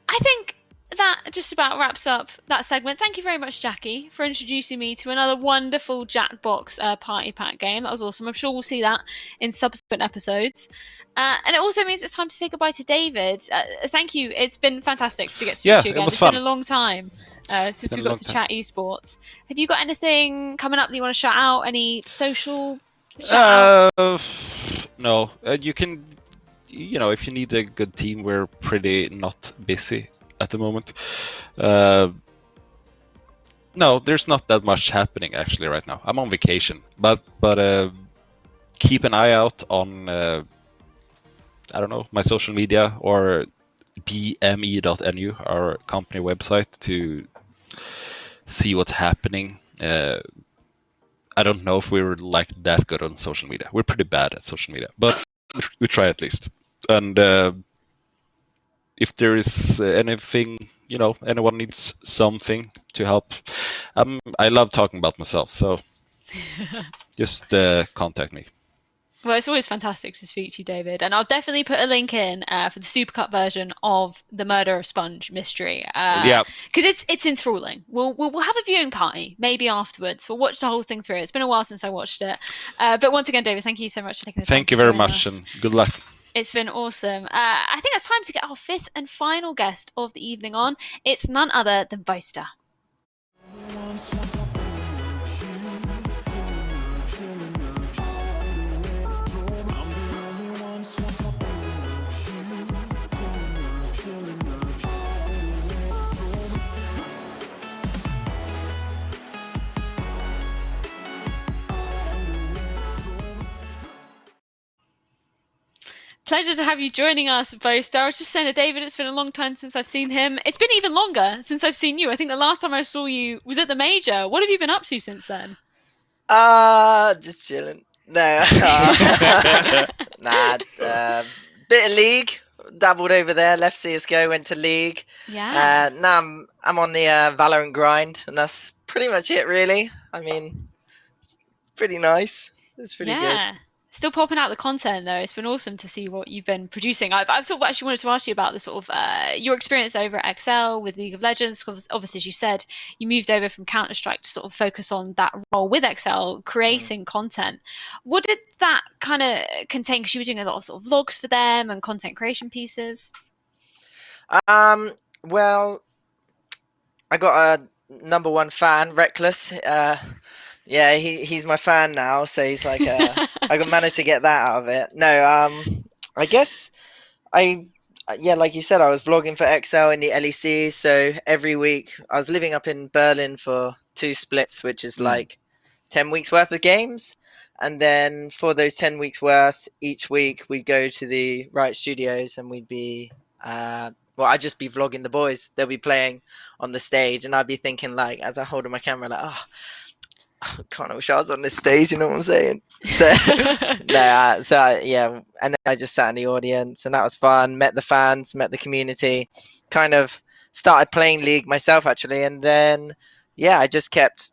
I think that just about wraps up that segment. Thank you very much, Jackie, for introducing me to another wonderful Jackbox party pack game. That was awesome. I'm sure we'll see that in subsequent episodes. And it also means it's time to say goodbye to David. Thank you. It's been fantastic to get to Yeah, meet you it again. was It's fun. been a long time since been we a got long to time. chat esports. Have you got anything coming up that you want to shout out? Any social shout outs? No. You can, if you need a good team, we're pretty not busy at the moment. No, there's not that much happening actually right now. I'm on vacation, but keep an eye out on I don't know, my social media or bme.nu, our company website, to see what's happening. I don't know if we're like that good on social media. We're pretty bad at social media, but we try at least. And if there is anything, anyone needs something to help, I love talking about myself, so just contact me. Well, it's always fantastic to speak to you, David. And I'll definitely put a link in for the Supercut version of the Murder of Sponge mystery. Yeah. Because it's enthralling. We'll have a viewing party, maybe afterwards. We'll watch the whole thing through. It's been a while since I watched it. But once again, David, thank you so much for taking the time. Thank you to very join much, us. and good luck. It's been awesome. I think it's time to get our fifth and final guest of the evening on. It's none other than Boaster. Pleasure to have you joining us, Boaster. I was just saying to David, it's been a long time since I've seen him. It's been even longer since I've seen you. I think the last time I saw you was at the Major. What have you been up to since then? Just chilling. No, nah, bit of League, dabbled over there. Left CSGO, went to League. Yeah. Now I'm on the Valorant grind, and that's pretty much it, really. I mean, it's pretty nice. It's pretty good. Yeah. Still popping out the content though. It's been awesome to see what you've been producing. I've sort of actually wanted to ask you about the sort of your experience over at XL with League of Legends. Because obviously, as you said, you moved over from Counter-Strike to sort of focus on that role with XL, creating content. What did that kind of contain? Because you were doing a lot of sort of vlogs for them and content creation pieces. Well, I got a #1 fan, Reckless. Yeah, he's my fan now, so he's like I managed to get that out of it. No, I guess like you said, I was vlogging for XL in the LEC, so every week I was living up in Berlin for 2 splits, which is like 10 weeks worth of games. And then for those 10 weeks worth, each week we'd go to the Riot Studios and we'd be I'd just be vlogging the boys. They'll be playing on the stage, and I'd be thinking, like, as I hold my camera, like, kind of wish I was on this stage, you know what I'm saying? So, yeah, and then I just sat in the audience, and that was fun. Met the fans, met the community, kind of started playing League myself, actually, and then, yeah, I just kept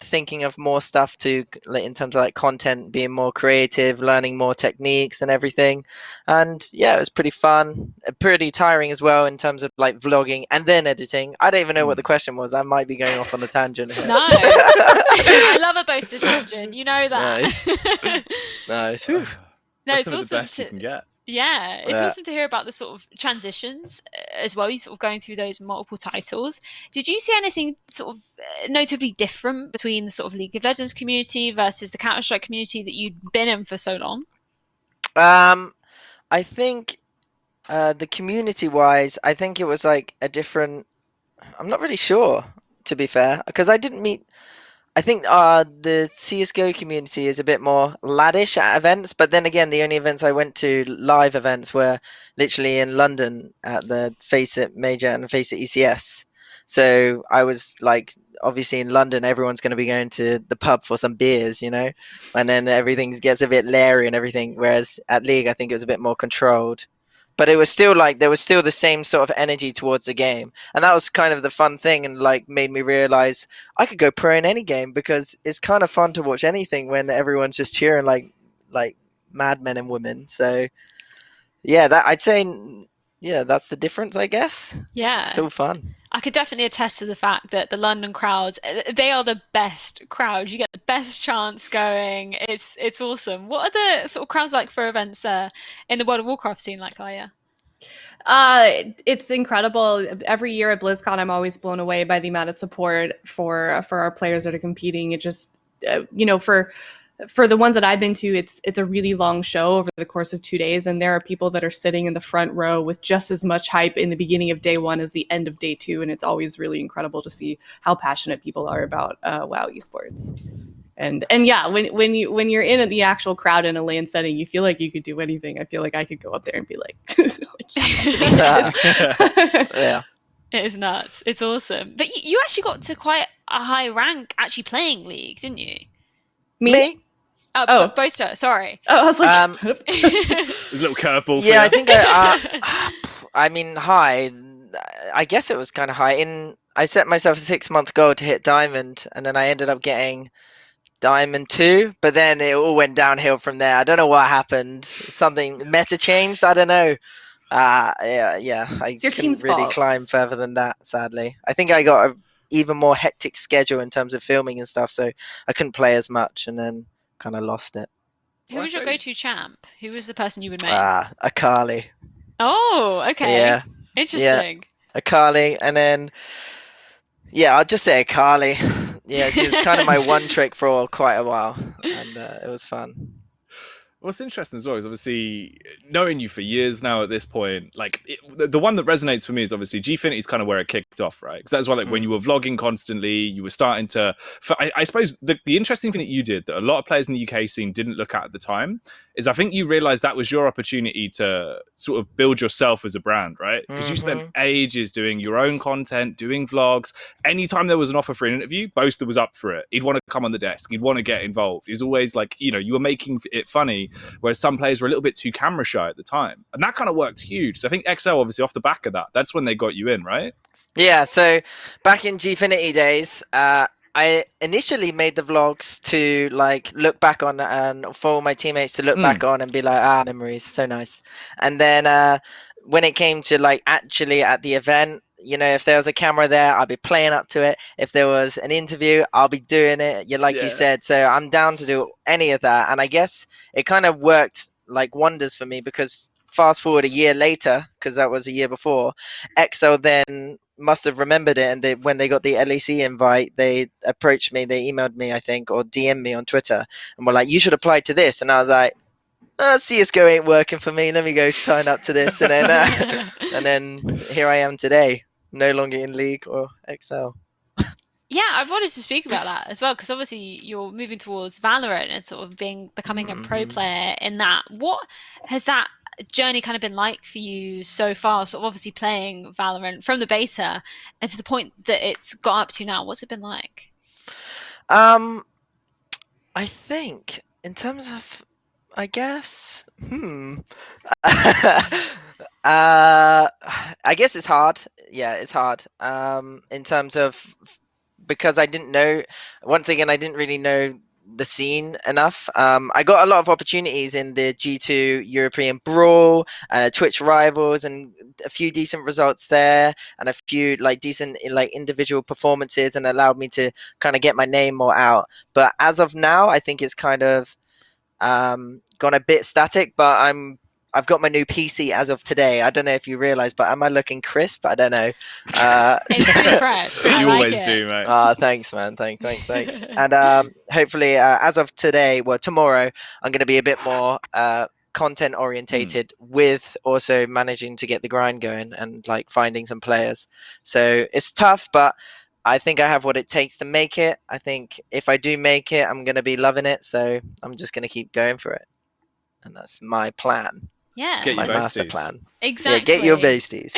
thinking of more stuff to, like, in terms of like content, being more creative, learning more techniques and everything. And yeah, it was pretty fun, pretty tiring as well in terms of like vlogging and then editing. I don't even know what the question was. I might be going off on a tangent here. No, I love a Boaster tangent. You know that. Nice. No, That's it's some of awesome the best you can get. Yeah, it's awesome to hear about the sort of transitions as well. You sort of going through those multiple titles. Did you see anything sort of notably different between the sort of League of Legends community versus the Counter-Strike community that you'd been in for so long? I think the community-wise, I think it was like a different. I'm not really sure, to be fair, because I didn't meet. I think the CSGO community is a bit more laddish at events, but then again, the only events I went to, live events, were literally in London at the Face It Major and Face It ECS. So I was like, obviously in London, everyone's going to be going to the pub for some beers, you know, and then everything gets a bit leery and everything. Whereas at League, I think it was a bit more controlled. But it was still like there was still the same sort of energy towards the game, and that was kind of the fun thing, and like made me realize I could go pro in any game because it's kind of fun to watch anything when everyone's just cheering like madmen and women. So yeah, that I'd say that's the difference, I guess. Yeah, it's still fun. I could definitely attest to the fact that the London crowds, they are the best crowd. You get the best chance going. It's awesome. What are the sort of crowds like for events in the World of Warcraft scene like Eiya? It's incredible. Every year at BlizzCon, I'm always blown away by the amount of support for our players that are competing. It just, for the ones that I've been to, it's a really long show over the course of 2 days, and there are people that are sitting in the front row with just as much hype in the beginning of day 1 as the end of day 2, and it's always really incredible to see how passionate people are about WoW esports. And yeah, when you're in the actual crowd in a LAN setting, you feel like you could do anything. I feel like I could go up there and be like, yeah. It is nuts. It's awesome. But you actually got to quite a high rank actually playing League, didn't you? Me? Oh, Boaster, sorry. Oh, I was like, There's a little curveball. Yeah, I think I mean, high. I guess it was kind of high. I set myself a 6-month goal to hit Diamond, and then I ended up getting Diamond 2, but then it all went downhill from there. I don't know what happened. Something meta changed. I don't know. Yeah. I couldn't really climb further than that, sadly. I think I got an even more hectic schedule in terms of filming and stuff, so I couldn't play as much, and then kind of lost it. Who was your go-to champ? Who was the person you would make? Akali. Oh, okay. Yeah. Interesting. Yeah. Akali, and then I'll just say Akali. Yeah, she was kind of my one trick for quite a while, and it was fun. What's interesting as well is obviously knowing you for years now at this point, like the one that resonates for me is obviously Gfinity is kind of where it kicked off, right? Because that's why, like, when you were vlogging constantly, you were starting to. I suppose the interesting thing that you did that a lot of players in the UK scene didn't look at the time is I think you realized that was your opportunity to sort of build yourself as a brand, right? Because you spent ages doing your own content, doing vlogs. Anytime there was an offer for an interview, Boaster was up for it. He'd want to come on the desk. He'd want to get involved. He's always like, you were making it funny. community, whereas some players were a little bit too camera shy at the time. And that kind of worked huge. So I think XL, obviously, off the back of that, that's when they got you in, right? Yeah, so back in Gfinity days, I initially made the vlogs to like look back on and for all my teammates to look back on and be like, memories, so nice. And then when it came to like actually at the event, you know, if there was a camera there, I'll be playing up to it. If there was an interview, I'll be doing it. You said. So I'm down to do any of that. And I guess it kind of worked like wonders for me because fast forward a year later, because that was a year before, XL then must have remembered it, and when they got the LEC invite, they approached me, they emailed me, I think, or DM'd me on Twitter, and were like, you should apply to this. And I was like, CSGO ain't working for me, let me go sign up to this. And then and then here I am today, no longer in League or XL. Yeah, I wanted to speak about that as well, because obviously you're moving towards Valorant and sort of becoming a pro player in that. What has that journey kind of been like for you so far, sort of obviously playing Valorant from the beta and to the point that it's got up to now? What's it been like? I think in terms of, I guess, I guess it's hard. Yeah, it's hard. In terms of, because I didn't know, once again, I didn't really know the scene enough. I got a lot of opportunities in the G2 European Brawl, Twitch Rivals, and a few decent results there, and a few like decent like individual performances, and allowed me to kind of get my name more out. But as of now, I think it's kind of gone a bit static. But I've got my new PC as of today. I don't know if you realize, but am I looking crisp? I don't know. It's pretty fresh. You always do, mate. Thanks, man. Thanks. And hopefully, as of today, well, tomorrow, I'm going to be a bit more content orientated, with also managing to get the grind going and like finding some players. So it's tough, but I think I have what it takes to make it. I think if I do make it, I'm going to be loving it. So I'm just going to keep going for it. And that's my plan. Yeah. Get my your master besties. plan. Exactly. Yeah, get your besties.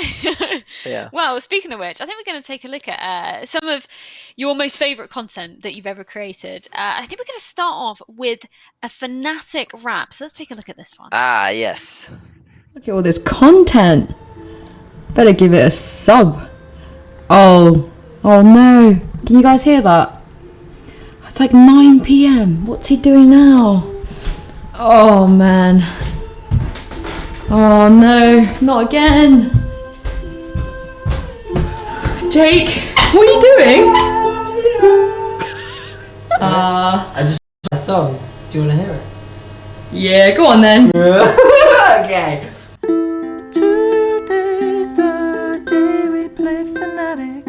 Yeah. Well, speaking of which, I think we're going to take a look at some of your most favourite content that you've ever created. I think we're going to start off with a Fnatic rap. So let's take a look at this one. Ah, yes. Look at all this content. Better give it a sub. Oh no. Can you guys hear that? It's like 9 PM. What's he doing now? Oh man. Oh no, not again. Jake, what are you doing? I just a song. Do you want to hear it? Yeah, go on then. Okay. Today's the day we play Fnatic.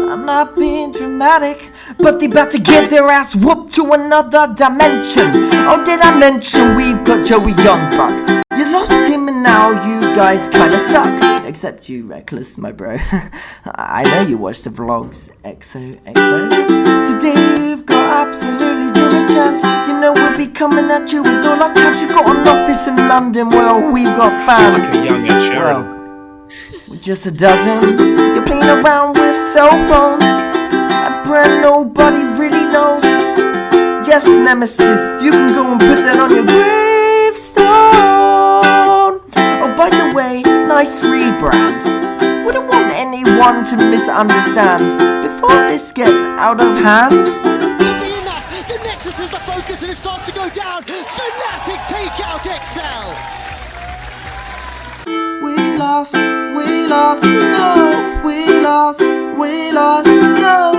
I'm not being dramatic, but they about to get their ass whooped to another dimension. Oh, did I mention we've got Joey Youngbuck? You lost him and now you guys kinda suck. Except you, Reckless, my bro. I know you watch the vlogs, XOXO. Today you've got absolutely zero chance. You know we'll be coming at you with all our chance. You got an office in London, well, we've got fans. Like a young Ed Sheeran. Well, with just a dozen, you're playing around with cell phones, a brand nobody really knows. Yes, Nemesis, you can go and put that on your gravestone. Oh, by the way, nice rebrand. Wouldn't want anyone to misunderstand before this gets out of hand. The Nexus is the focus and it starts to go down. Fnatic take out XL. We lost, no, we lost, no, we lost, no.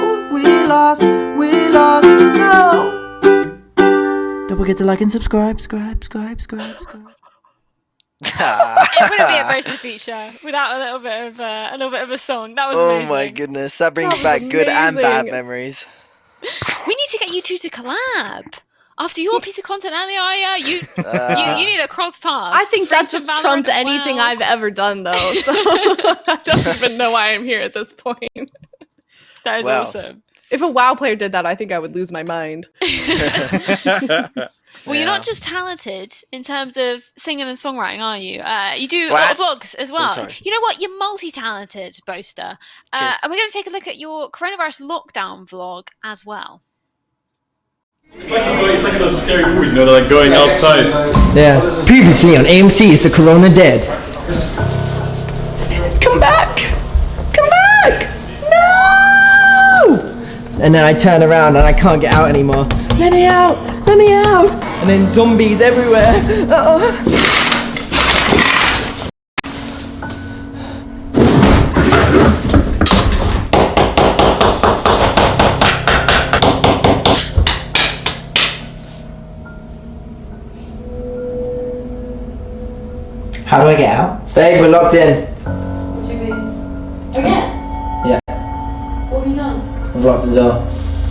Don't forget to like and subscribe. It wouldn't be a Boaster feature without a little bit of a song. That was amazing. Oh my goodness, that brings back good and bad memories. We need to get you two to collab. After your piece of content earlier, Eiya, you need a cross pass. I think that just trumped anything I've ever done, though. So I don't even know why I'm here at this point. That is awesome. If a WoW player did that, I think I would lose my mind. Well, you're not just talented in terms of singing and songwriting, are you? You do a lot of vlogs as well. You know what? You're multi-talented, Boaster. And we're going to take a look at your coronavirus lockdown vlog as well. It's like in those scary movies, you know, they're like going outside. Yeah. Previously on AMC is the Corona Dead. Come back! Come back! No! And then I turn around and I can't get out anymore. Let me out! Let me out! And then zombies everywhere. How do I get out? Babe, we're locked in. What do you mean? Again? Yeah, What have you done? I've locked the door.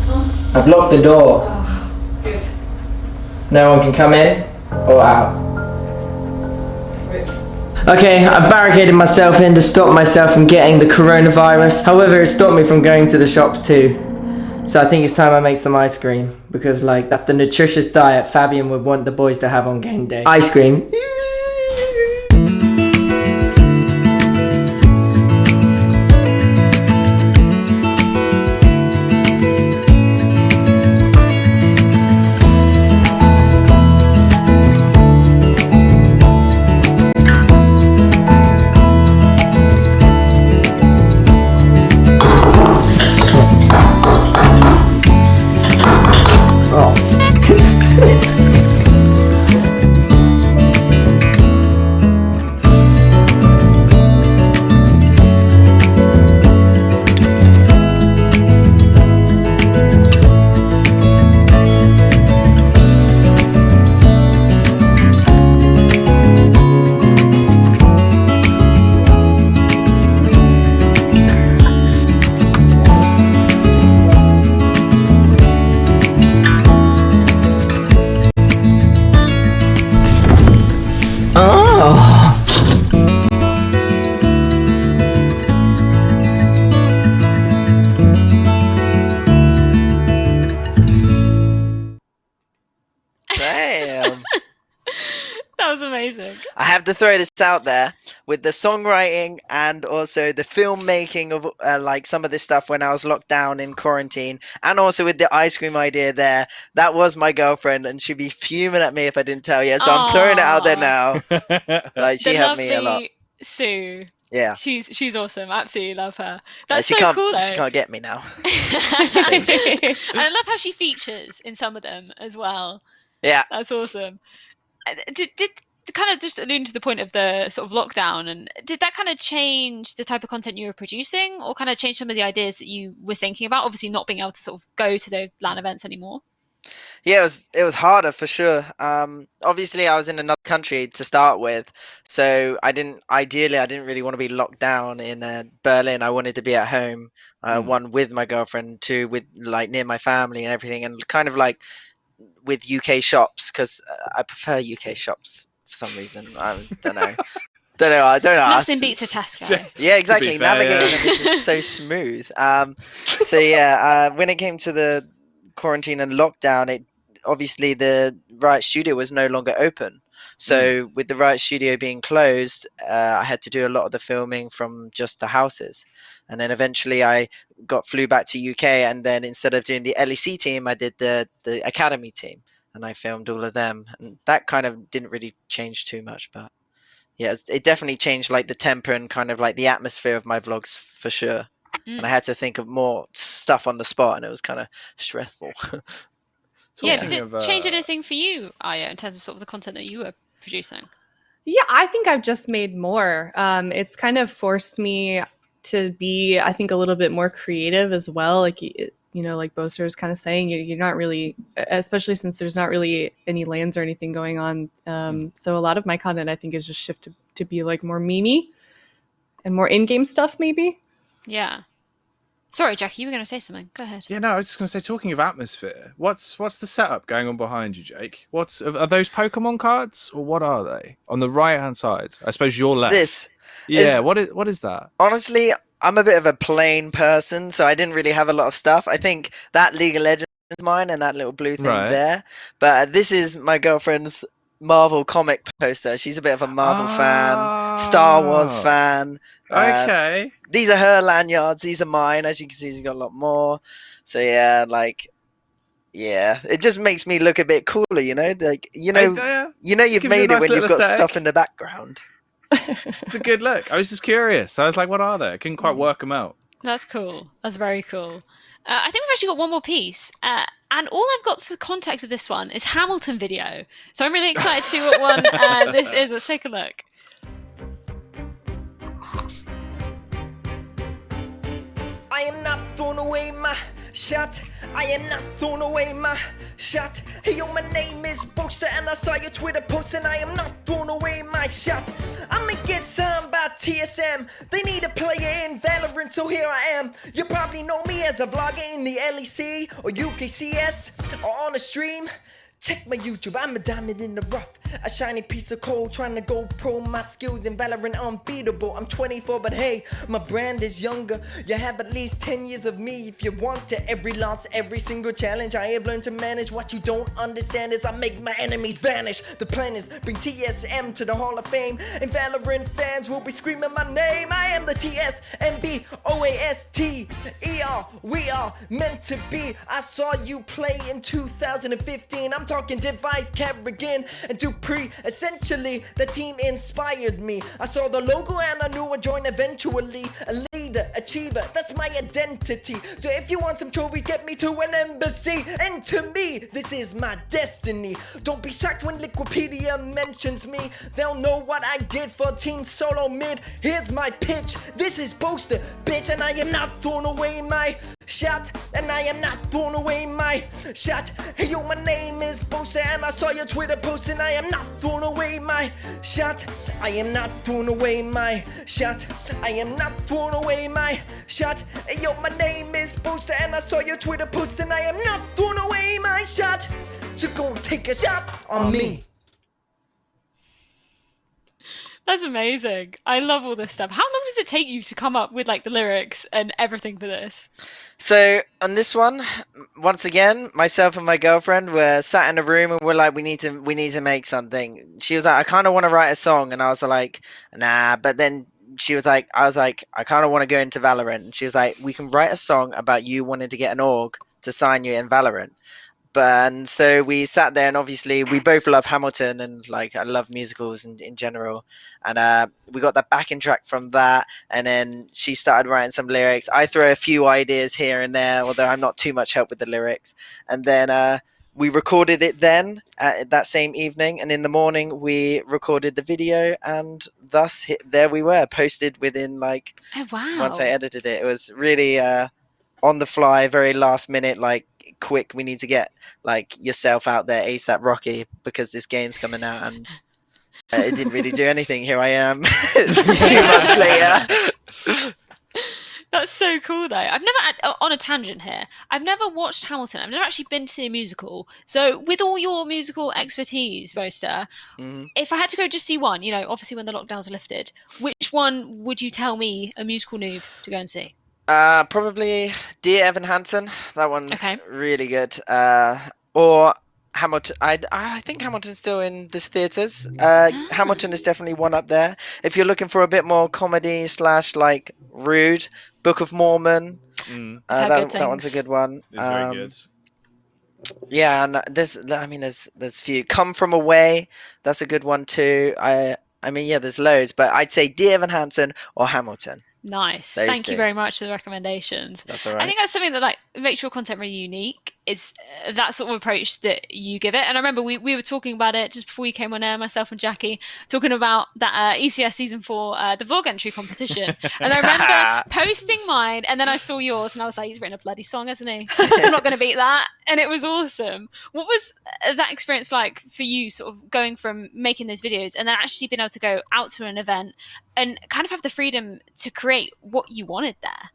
Huh? I've locked the door. Oh, good. No one can come in or out. Rip. Okay, I've barricaded myself in to stop myself from getting the coronavirus. However, it stopped me from going to the shops too. So I think it's time I make some ice cream. Because like, that's the nutritious diet Fabian would want the boys to have on game day. Ice cream. Damn. That was amazing. I have to throw this out there with the songwriting and also the filmmaking of like some of this stuff when I was locked down in quarantine, and also with the ice cream idea there. That was my girlfriend, and she'd be fuming at me if I didn't tell you. So I'm throwing it out there now. Like she The helped me a lot. lovely Sue. Yeah. She's awesome. Absolutely love her. That's she so can't, cool though. She can't get me now. And I love how she features in some of them as well. Yeah. That's awesome. Did kind of just alluding to the point of the sort of lockdown, and did that kind of change the type of content you were producing, or kind of change some of the ideas that you were thinking about? Obviously, not being able to sort of go to the LAN events anymore. Yeah, it was harder for sure. Obviously, I was in another country to start with, so I didn't really want to be locked down in Berlin. I wanted to be at home, one with my girlfriend, two with like near my family and everything, and kind of like with UK shops because I prefer UK shops for some reason. I don't know. I don't know. Nothing beats a Tesco. Yeah, exactly. fair, Navigating yeah. this is so smooth. So yeah, when it came to the quarantine and lockdown, it obviously the Riot Studio was no longer open. So with the Riot Studio being closed, I had to do a lot of the filming from just the houses, and then eventually I flew back to UK, and then instead of doing the LEC team, I did the academy team, and I filmed all of them, and that kind of didn't really change too much, but. Yeah, it definitely changed like the temper and kind of like the atmosphere of my vlogs for sure. And I had to think of more stuff on the spot, and it was kind of stressful. Yeah, did it change anything for you, Eiya, in terms of sort of the content that you were producing? Yeah, I think I've just made more. It's kind of forced me to be, I think, a little bit more creative as well. Like, you know, like Boaster is kind of saying, you're not really, especially since there's not really any lands or anything going on. So a lot of my content, I think, is just shifted to be like more memey and more in-game stuff, maybe. Yeah. Sorry, Jackie, you were going to say something. Go ahead. Yeah, no, I was just going to say, talking of atmosphere, what's the setup going on behind you, Jake? Are those Pokemon cards, or what are they? On the right-hand side, I suppose your left. This. Yeah, what is that? Honestly, I'm a bit of a plain person, so I didn't really have a lot of stuff. I think that League of Legends is mine and that little blue thing there. But this is my girlfriend's Marvel comic poster. She's a bit of a Marvel fan, Star Wars fan. Okay. These are her lanyards. These are mine. As you can see, she's got a lot more. So yeah, Yeah, it just makes me look a bit cooler, you know. Like you've Gives you a made it nice when little you've got aesthetic. stuff in the background. It's a good look. I was just curious. I was like, what are they? I couldn't quite work them out. That's cool. That's very cool. I think we've actually got one more piece. And all I've got for context of this one is Hamilton video. So I'm really excited to see what one this is. Let's take a look. I am not throwing away my shot. I am not throwing away my shot. Hey yo, my name is Boaster and I saw your Twitter post and I am not throwing away my shot. I'ma get signed by TSM. They need a player in Valorant, so here I am. You probably know me as a vlogger in the LEC or UKCS or on a stream. Check my YouTube, I'm a diamond in the rough. A shiny piece of coal, trying to go pro. My skills in Valorant unbeatable. I'm 24, but hey, my brand is younger. You have at least 10 years of me if you want to. Every loss, every single challenge, I have learned to manage. What you don't understand is I make my enemies vanish. The plan is bring TSM to the Hall of Fame, and Valorant fans will be screaming my name. I am the TSMB OAST ER. We are meant to be. I saw you play in 2015. I'm talking Device, Carrigan, and Dupree. Essentially, the team inspired me. I saw the logo and I knew I'd join eventually. A leader, achiever, that's my identity. So if you want some trophies, get me to an embassy. And to me, this is my destiny. Don't be shocked when Wikipedia mentions me. They'll know what I did for Team Solo Mid. Here's my pitch. This is Boaster, bitch, and I am not throwing away my shot. And I am not throwing away my shot. Hey yo, my name is Boaster and I saw your Twitter post and I am not throwing away my shot. I am not throwing away my shot. I am not throwing away my shot. Hey yo, my name is Boaster and I saw your Twitter post and I am not throwing away my shot. So go take a shot on me. That's amazing. I love all this stuff. How long does it take you to come up with like the lyrics and everything for this? So on this one, once again, myself and my girlfriend were sat in a room and we're like, we need to make something. She was like, I kind of want to write a song, and I was like, nah. But then I was like, I kind of want to go into Valorant. And she was like, we can write a song about you wanting to get an org to sign you in Valorant. And so we sat there, and obviously we both love Hamilton, and like I love musicals in general, and we got the backing track from that, and then she started writing some lyrics. I throw a few ideas here and there, although I'm not too much help with the lyrics, and then we recorded it then that same evening, and in the morning we recorded the video, and thus there we were, posted within like once I edited it. It was really on the fly, very last minute, like quick, we need to get like yourself out there ASAP Rocky because this game's coming out, and it didn't really do anything. Here I am 2 months later. That's so cool though. I've never, on a tangent here, I've never watched Hamilton. I've never actually been to see a musical. So with all your musical expertise, Boaster, if I had to go just see one, you know, obviously when the lockdowns are lifted, which one would you tell me, a musical noob, to go and see? Probably Dear Evan Hansen. That one's really good. Or Hamilton. I think Hamilton's still in the theaters. Hamilton is definitely one up there. If you're looking for a bit more comedy / like rude, Book of Mormon. That one's a good one. It's very good. Yeah, and there's few. Come From Away. That's a good one too. I mean, yeah, there's loads, but I'd say Dear Evan Hansen or Hamilton. Nice. Thank you very much for the recommendations. That's all right. I think that's something that like makes your content really unique. It's that sort of approach that you give it. And I remember we were talking about it just before you came on air, myself and Jackie, talking about that ECS season 4, the vlog entry competition. And I remember posting mine, and then I saw yours, and I was like, he's written a bloody song, hasn't he? I'm not going to beat that. And it was awesome. What was that experience like for you, sort of going from making those videos and then actually being able to go out to an event and kind of have the freedom to create what you wanted there?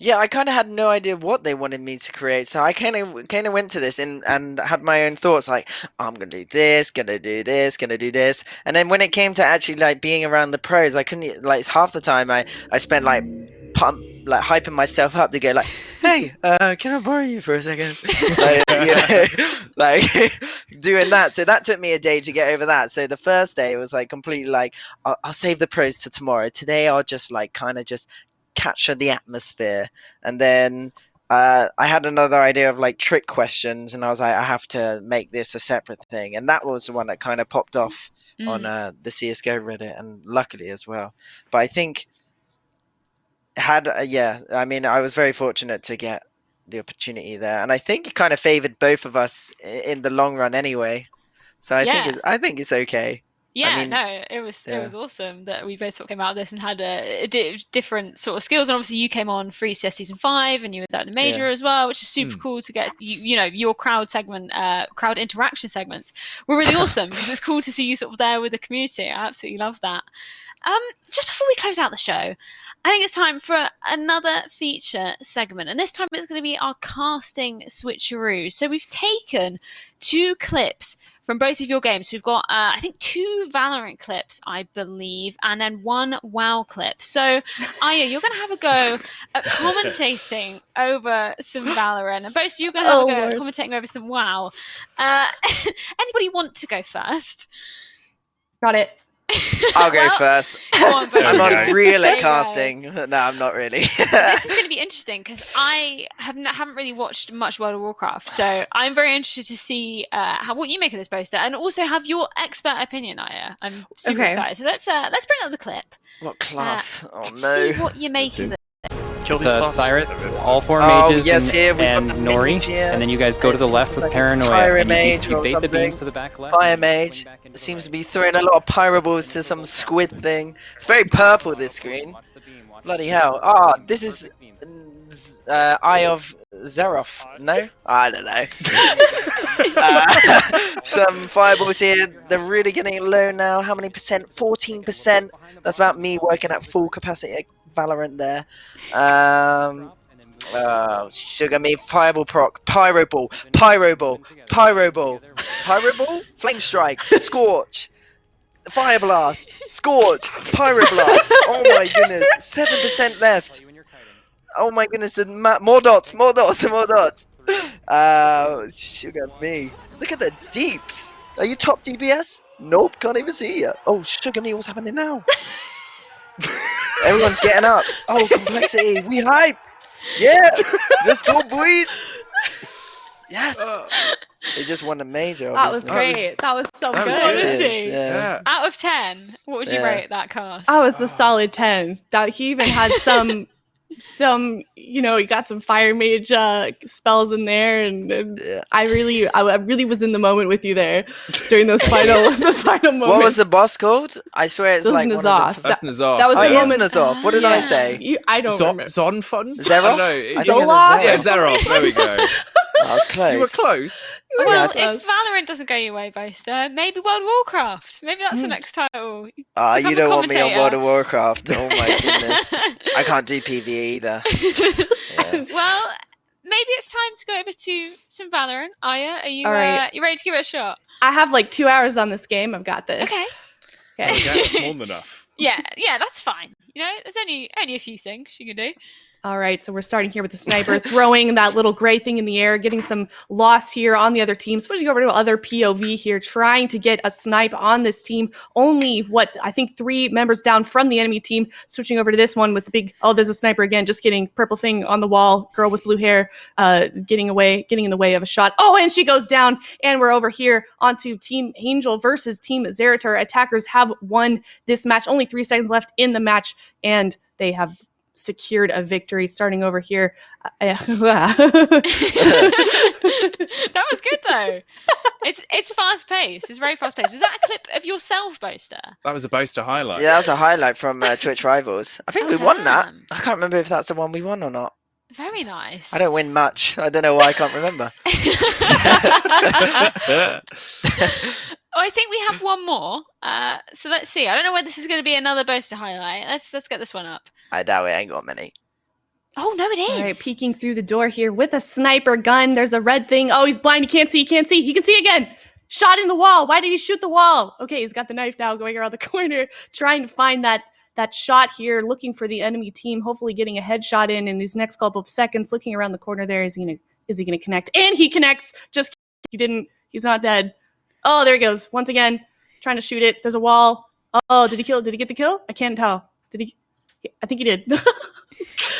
Yeah, I kind of had no idea what they wanted me to create, so I kind of went to this and had my own thoughts, like, oh, I'm gonna do this, gonna do this, gonna do this, and then when it came to actually like being around the pros, I couldn't, like, half the time I spent like hyping myself up to go like, hey, can I borrow you for a second? Like, you know, like doing that. So that took me a day to get over that. So the first day was like completely like, I'll save the pros to tomorrow. Today I'll just like kind of just capture the atmosphere, and then I had another idea of like trick questions, and I was like, I have to make this a separate thing, and that was the one that kind of popped off on the CSGO Reddit, and luckily as well. But I think I mean, I was very fortunate to get the opportunity there, and I think it kind of favored both of us in the long run anyway. So I think it's okay. Yeah, I mean, no, it was awesome that we both sort of came out of this and had different sort of skills. And obviously, you came on Free CS Season 5, and you were there in the major as well, which is super cool to get. You know, your crowd interaction segments were really awesome because it's cool to see you sort of there with the community. I absolutely love that. Just before we close out the show, I think it's time for another feature segment, and this time it's going to be our casting switcheroo. So we've taken 2 clips from both of your games. We've got, I think, 2 Valorant clips, I believe, and then 1 WoW clip. So, Eiya, you're going to have a go at commentating over some Valorant, and Boaster, you're going to have a go at commentating over some WoW. Anybody want to go first? Got it. I'll go first. I'm not real at casting. No, I'm not really. This is going to be interesting because I haven't really watched much World of Warcraft, so I'm very interested to see what you make of this Boaster, and also have your expert opinion, Eiya. I'm super excited. So let's bring up the clip. What class? Let's see what you make of it. Cyrus, all 4 mages, and Nori, and then you guys go to the left with Paranoia, and you bait the beams to the back left. Fire Mage seems to be throwing a lot of pyro balls to some squid thing. It's very purple, this screen. Bloody hell. This is Eye of Zeroth. No? I don't know. Some fireballs here. They're really getting low now. How many percent? 14%. That's about me working at full capacity Valorant there. Sugar me, Fireball proc, Pyro Ball, Pyro Ball, Pyro Ball, Pyro Ball, Flame Strike, Scorch, Fire Blast, Scorch, Pyro Blast. Oh my goodness, 7% left. Oh my goodness, more dots, more dots, more dots. Sugar me. Look at the deeps. Are you top DBS? Nope, can't even see you. Oh, sugar me, what's happening now? Everyone's getting up. Oh, complexity. We hype. Yeah. Let's go, boys. Yes. They just won the major. That was great. That was so good. Honestly. Out of 10, what would you rate that cast? That was a solid 10. That he even had some, you know, he got some Fire Mage spells in there, and I really was in the moment with you there during those final moments. What was the boss called? I swear it's like Nazarth. That's Nazarth. That was the moment. Nazarth. What did I say? I don't remember. Zonfun? Zeroth? Zoloft? Yeah, Zeroth. There we go. I was close. You were close. Well, if Valorant doesn't go your way, Boaster, maybe World of Warcraft. Maybe that's the next title. You don't want me on World of Warcraft. Oh my goodness. I can't do PvE either. Well, maybe it's time to go over to some Valorant. Eiya, are you you ready to give it a shot? I have like 2 hours on this game. I've got this. Okay. That's more than enough. Yeah, that's fine. You know, there's only a few things you can do. All right, so we're starting here with the sniper, throwing that little gray thing in the air, getting some loss here on the other team. Switching over to other POV here, trying to get a snipe on this team. Only, I think 3 members down from the enemy team. Switching over to this one with the big, there's a sniper again, just kidding. Purple thing on the wall, girl with blue hair, getting in the way of a shot. Oh, and she goes down, and we're over here onto Team Angel versus Team Zerator. Attackers have won this match. Only 3 seconds left in the match, and they have secured a victory. Starting over here. That was good though. It's fast paced. It's very fast paced. Was that a clip of yourself, Boaster? That was a Boaster highlight. Yeah, that was a highlight from Twitch Rivals. I think we won that. I can't remember if that's the one we won or not. Very nice. I don't win much. I don't know why I can't remember. I think we have one more. So let's see. I don't know whether this is going to be another Boaster highlight. Let's get this one up. I doubt it. Ain't got many. Oh, no, it is. All right, peeking through the door here with a sniper gun. There's a red thing. Oh, he's blind. He can't see. He can see again. Shot in the wall. Why did he shoot the wall? Okay, he's got the knife now going around the corner, trying to find that shot here, looking for the enemy team, hopefully getting a headshot in these next couple of seconds. Looking around the corner there. Is he gonna connect? And he connects. Just he didn't. He's not dead. Oh, there he goes. Once again, trying to shoot it. There's a wall. Oh, did he kill? Did he get the kill? I can't tell. Did he? I think he did.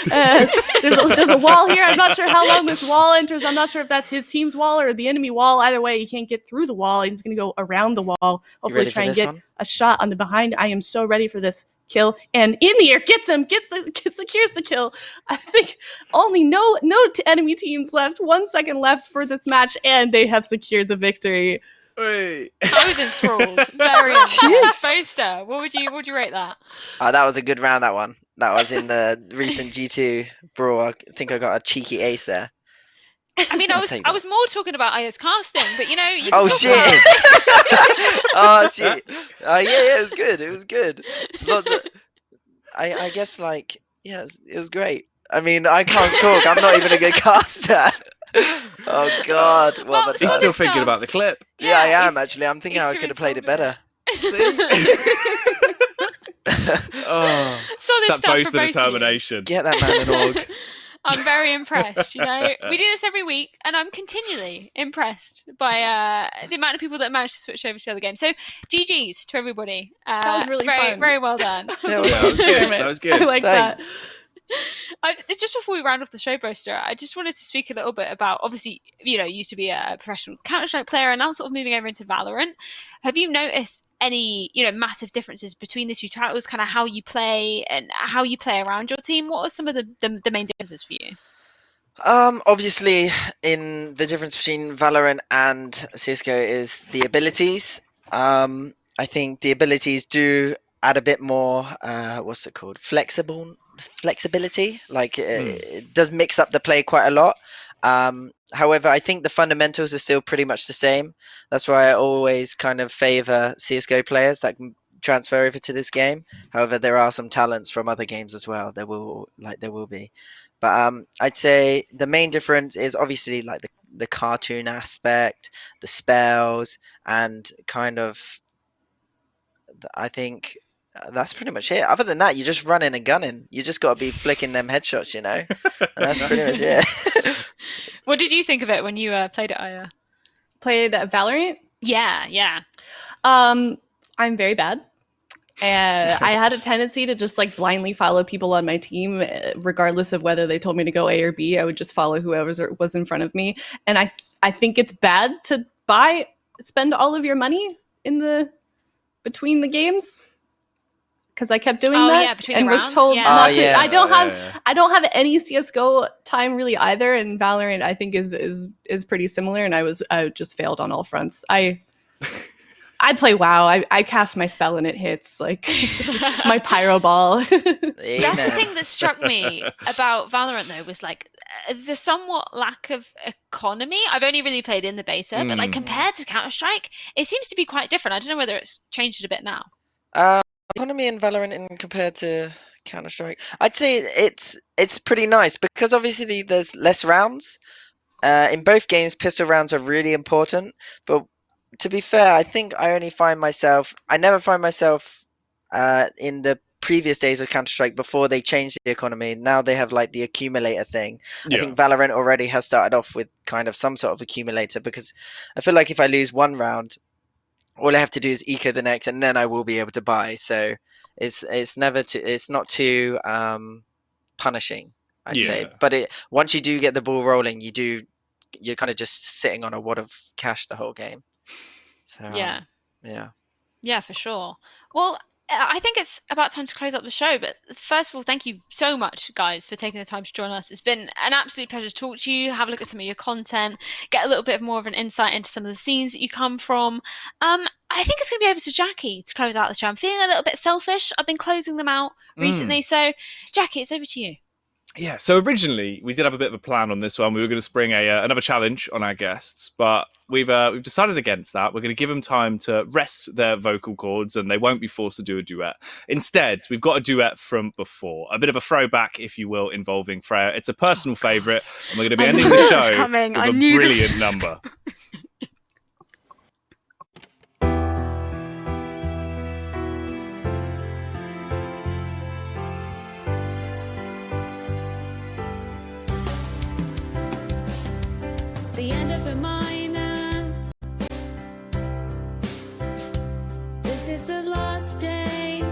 There's a wall here. I'm not sure how long this wall enters. I'm not sure if that's his team's wall or the enemy wall. Either way, he can't get through the wall. He's going to go around the wall. Hopefully try and get a shot on the behind. I am so ready for this kill. And in the air, secures the kill. I think only no enemy teams left. 1 second left for this match, and they have secured the victory. I was enthralled. Very impressed. Boaster, what would you rate that? That was a good round, that one. That was in the recent G2 brawl. I think I got a cheeky ace there. I mean, I was more talking about Eiya's casting, but you know. Oh shit! Oh shit! Yeah, it was good. It was good. I guess it was great. I mean, I can't talk. I'm not even a good caster. Oh god! Well, he's still thinking about the clip. Yeah, I am actually. I'm thinking how I could have played it better. Oh, solid that stuff boast for of both determination. Get that man an org. I'm very impressed. You know, we do this every week, and I'm continually impressed by the amount of people that managed to switch over to the other game. So, GGs to everybody. That was really fun. Very well done. That was good. That was good. I like that. Just before we round off the show, Boaster, I just wanted to speak a little bit about, obviously, you used to be a professional Counter-Strike player and now sort of moving over into Valorant. Have you noticed any, massive differences between the two titles, kind of how you play and how you play around your team? What are some of the main differences for you? Obviously, in the difference between Valorant and CSGO is the abilities. I think the abilities do add a bit more, flexibility. Like it does mix up the play quite a lot. However, I think the fundamentals are still pretty much the same. That's why I always kind of favor CSGO players that can transfer over to this game. However, there are some talents from other games as well. There will be. But I'd say the main difference is obviously like the cartoon aspect, the spells, and kind of, I think that's pretty much it. Other than that, you're just running and gunning. You just got to be flicking them headshots, And that's pretty much it. What did you think of it when you played at Eiya? Played Valorant? Yeah. I'm very bad. And I had a tendency to just blindly follow people on my team, regardless of whether they told me to go A or B. I would just follow whoever was in front of me. And I think it's bad to spend all of your money between the games. Because I kept doing that between and the was rounds. told not to. Yeah. I don't have any CS:GO time really either, and Valorant I think is pretty similar. And I just failed on all fronts. I play WoW. I cast my spell and it hits my pyro ball. That's the thing that struck me about Valorant though was the somewhat lack of economy. I've only really played in the beta, but compared to Counter-Strike, it seems to be quite different. I don't know whether it's changed a bit now. Economy in Valorant compared to Counter-Strike, I'd say it's pretty nice because obviously there's less rounds. In both games, pistol rounds are really important. But to be fair, I think I never find myself in the previous days of Counter-Strike before they changed the economy. Now they have the accumulator thing. Yeah. I think Valorant already has started off with kind of some sort of accumulator because I feel like if I lose one round, all I have to do is eco the next, and then I will be able to buy. So it's not too punishing, I'd say. But once you do get the ball rolling, you're kind of just sitting on a wad of cash the whole game. So yeah, for sure. Well, I think it's about time to close up the show. But first of all, thank you so much, guys, for taking the time to join us. It's been an absolute pleasure to talk to you, have a look at some of your content, get a little bit more of an insight into some of the scenes that you come from. I think it's going to be over to Jacky to close out the show. I'm feeling a little bit selfish. I've been closing them out recently. So, Jacky, it's over to you. Yeah, so originally we did have a bit of a plan on this one. We were going to spring another challenge on our guests, but we've decided against that. We're going to give them time to rest their vocal cords, and they won't be forced to do a duet. Instead, we've got a duet from before, a bit of a throwback, if you will, involving Freya. It's a personal favourite, and we're going to be ending the show with a brilliant number. The end of the minor. This is the last day.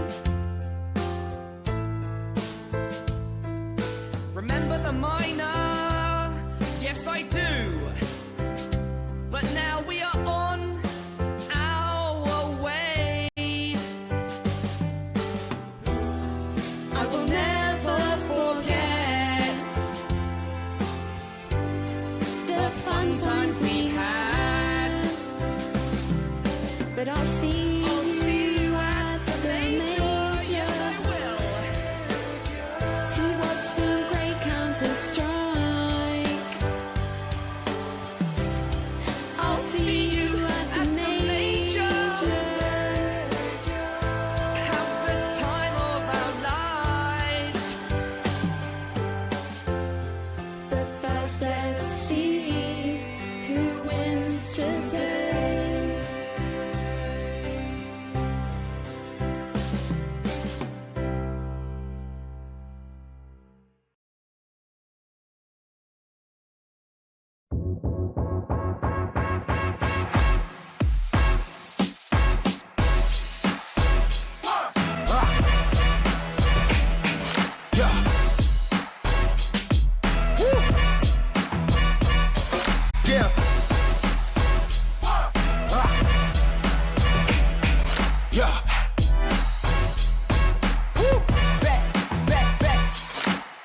Yeah.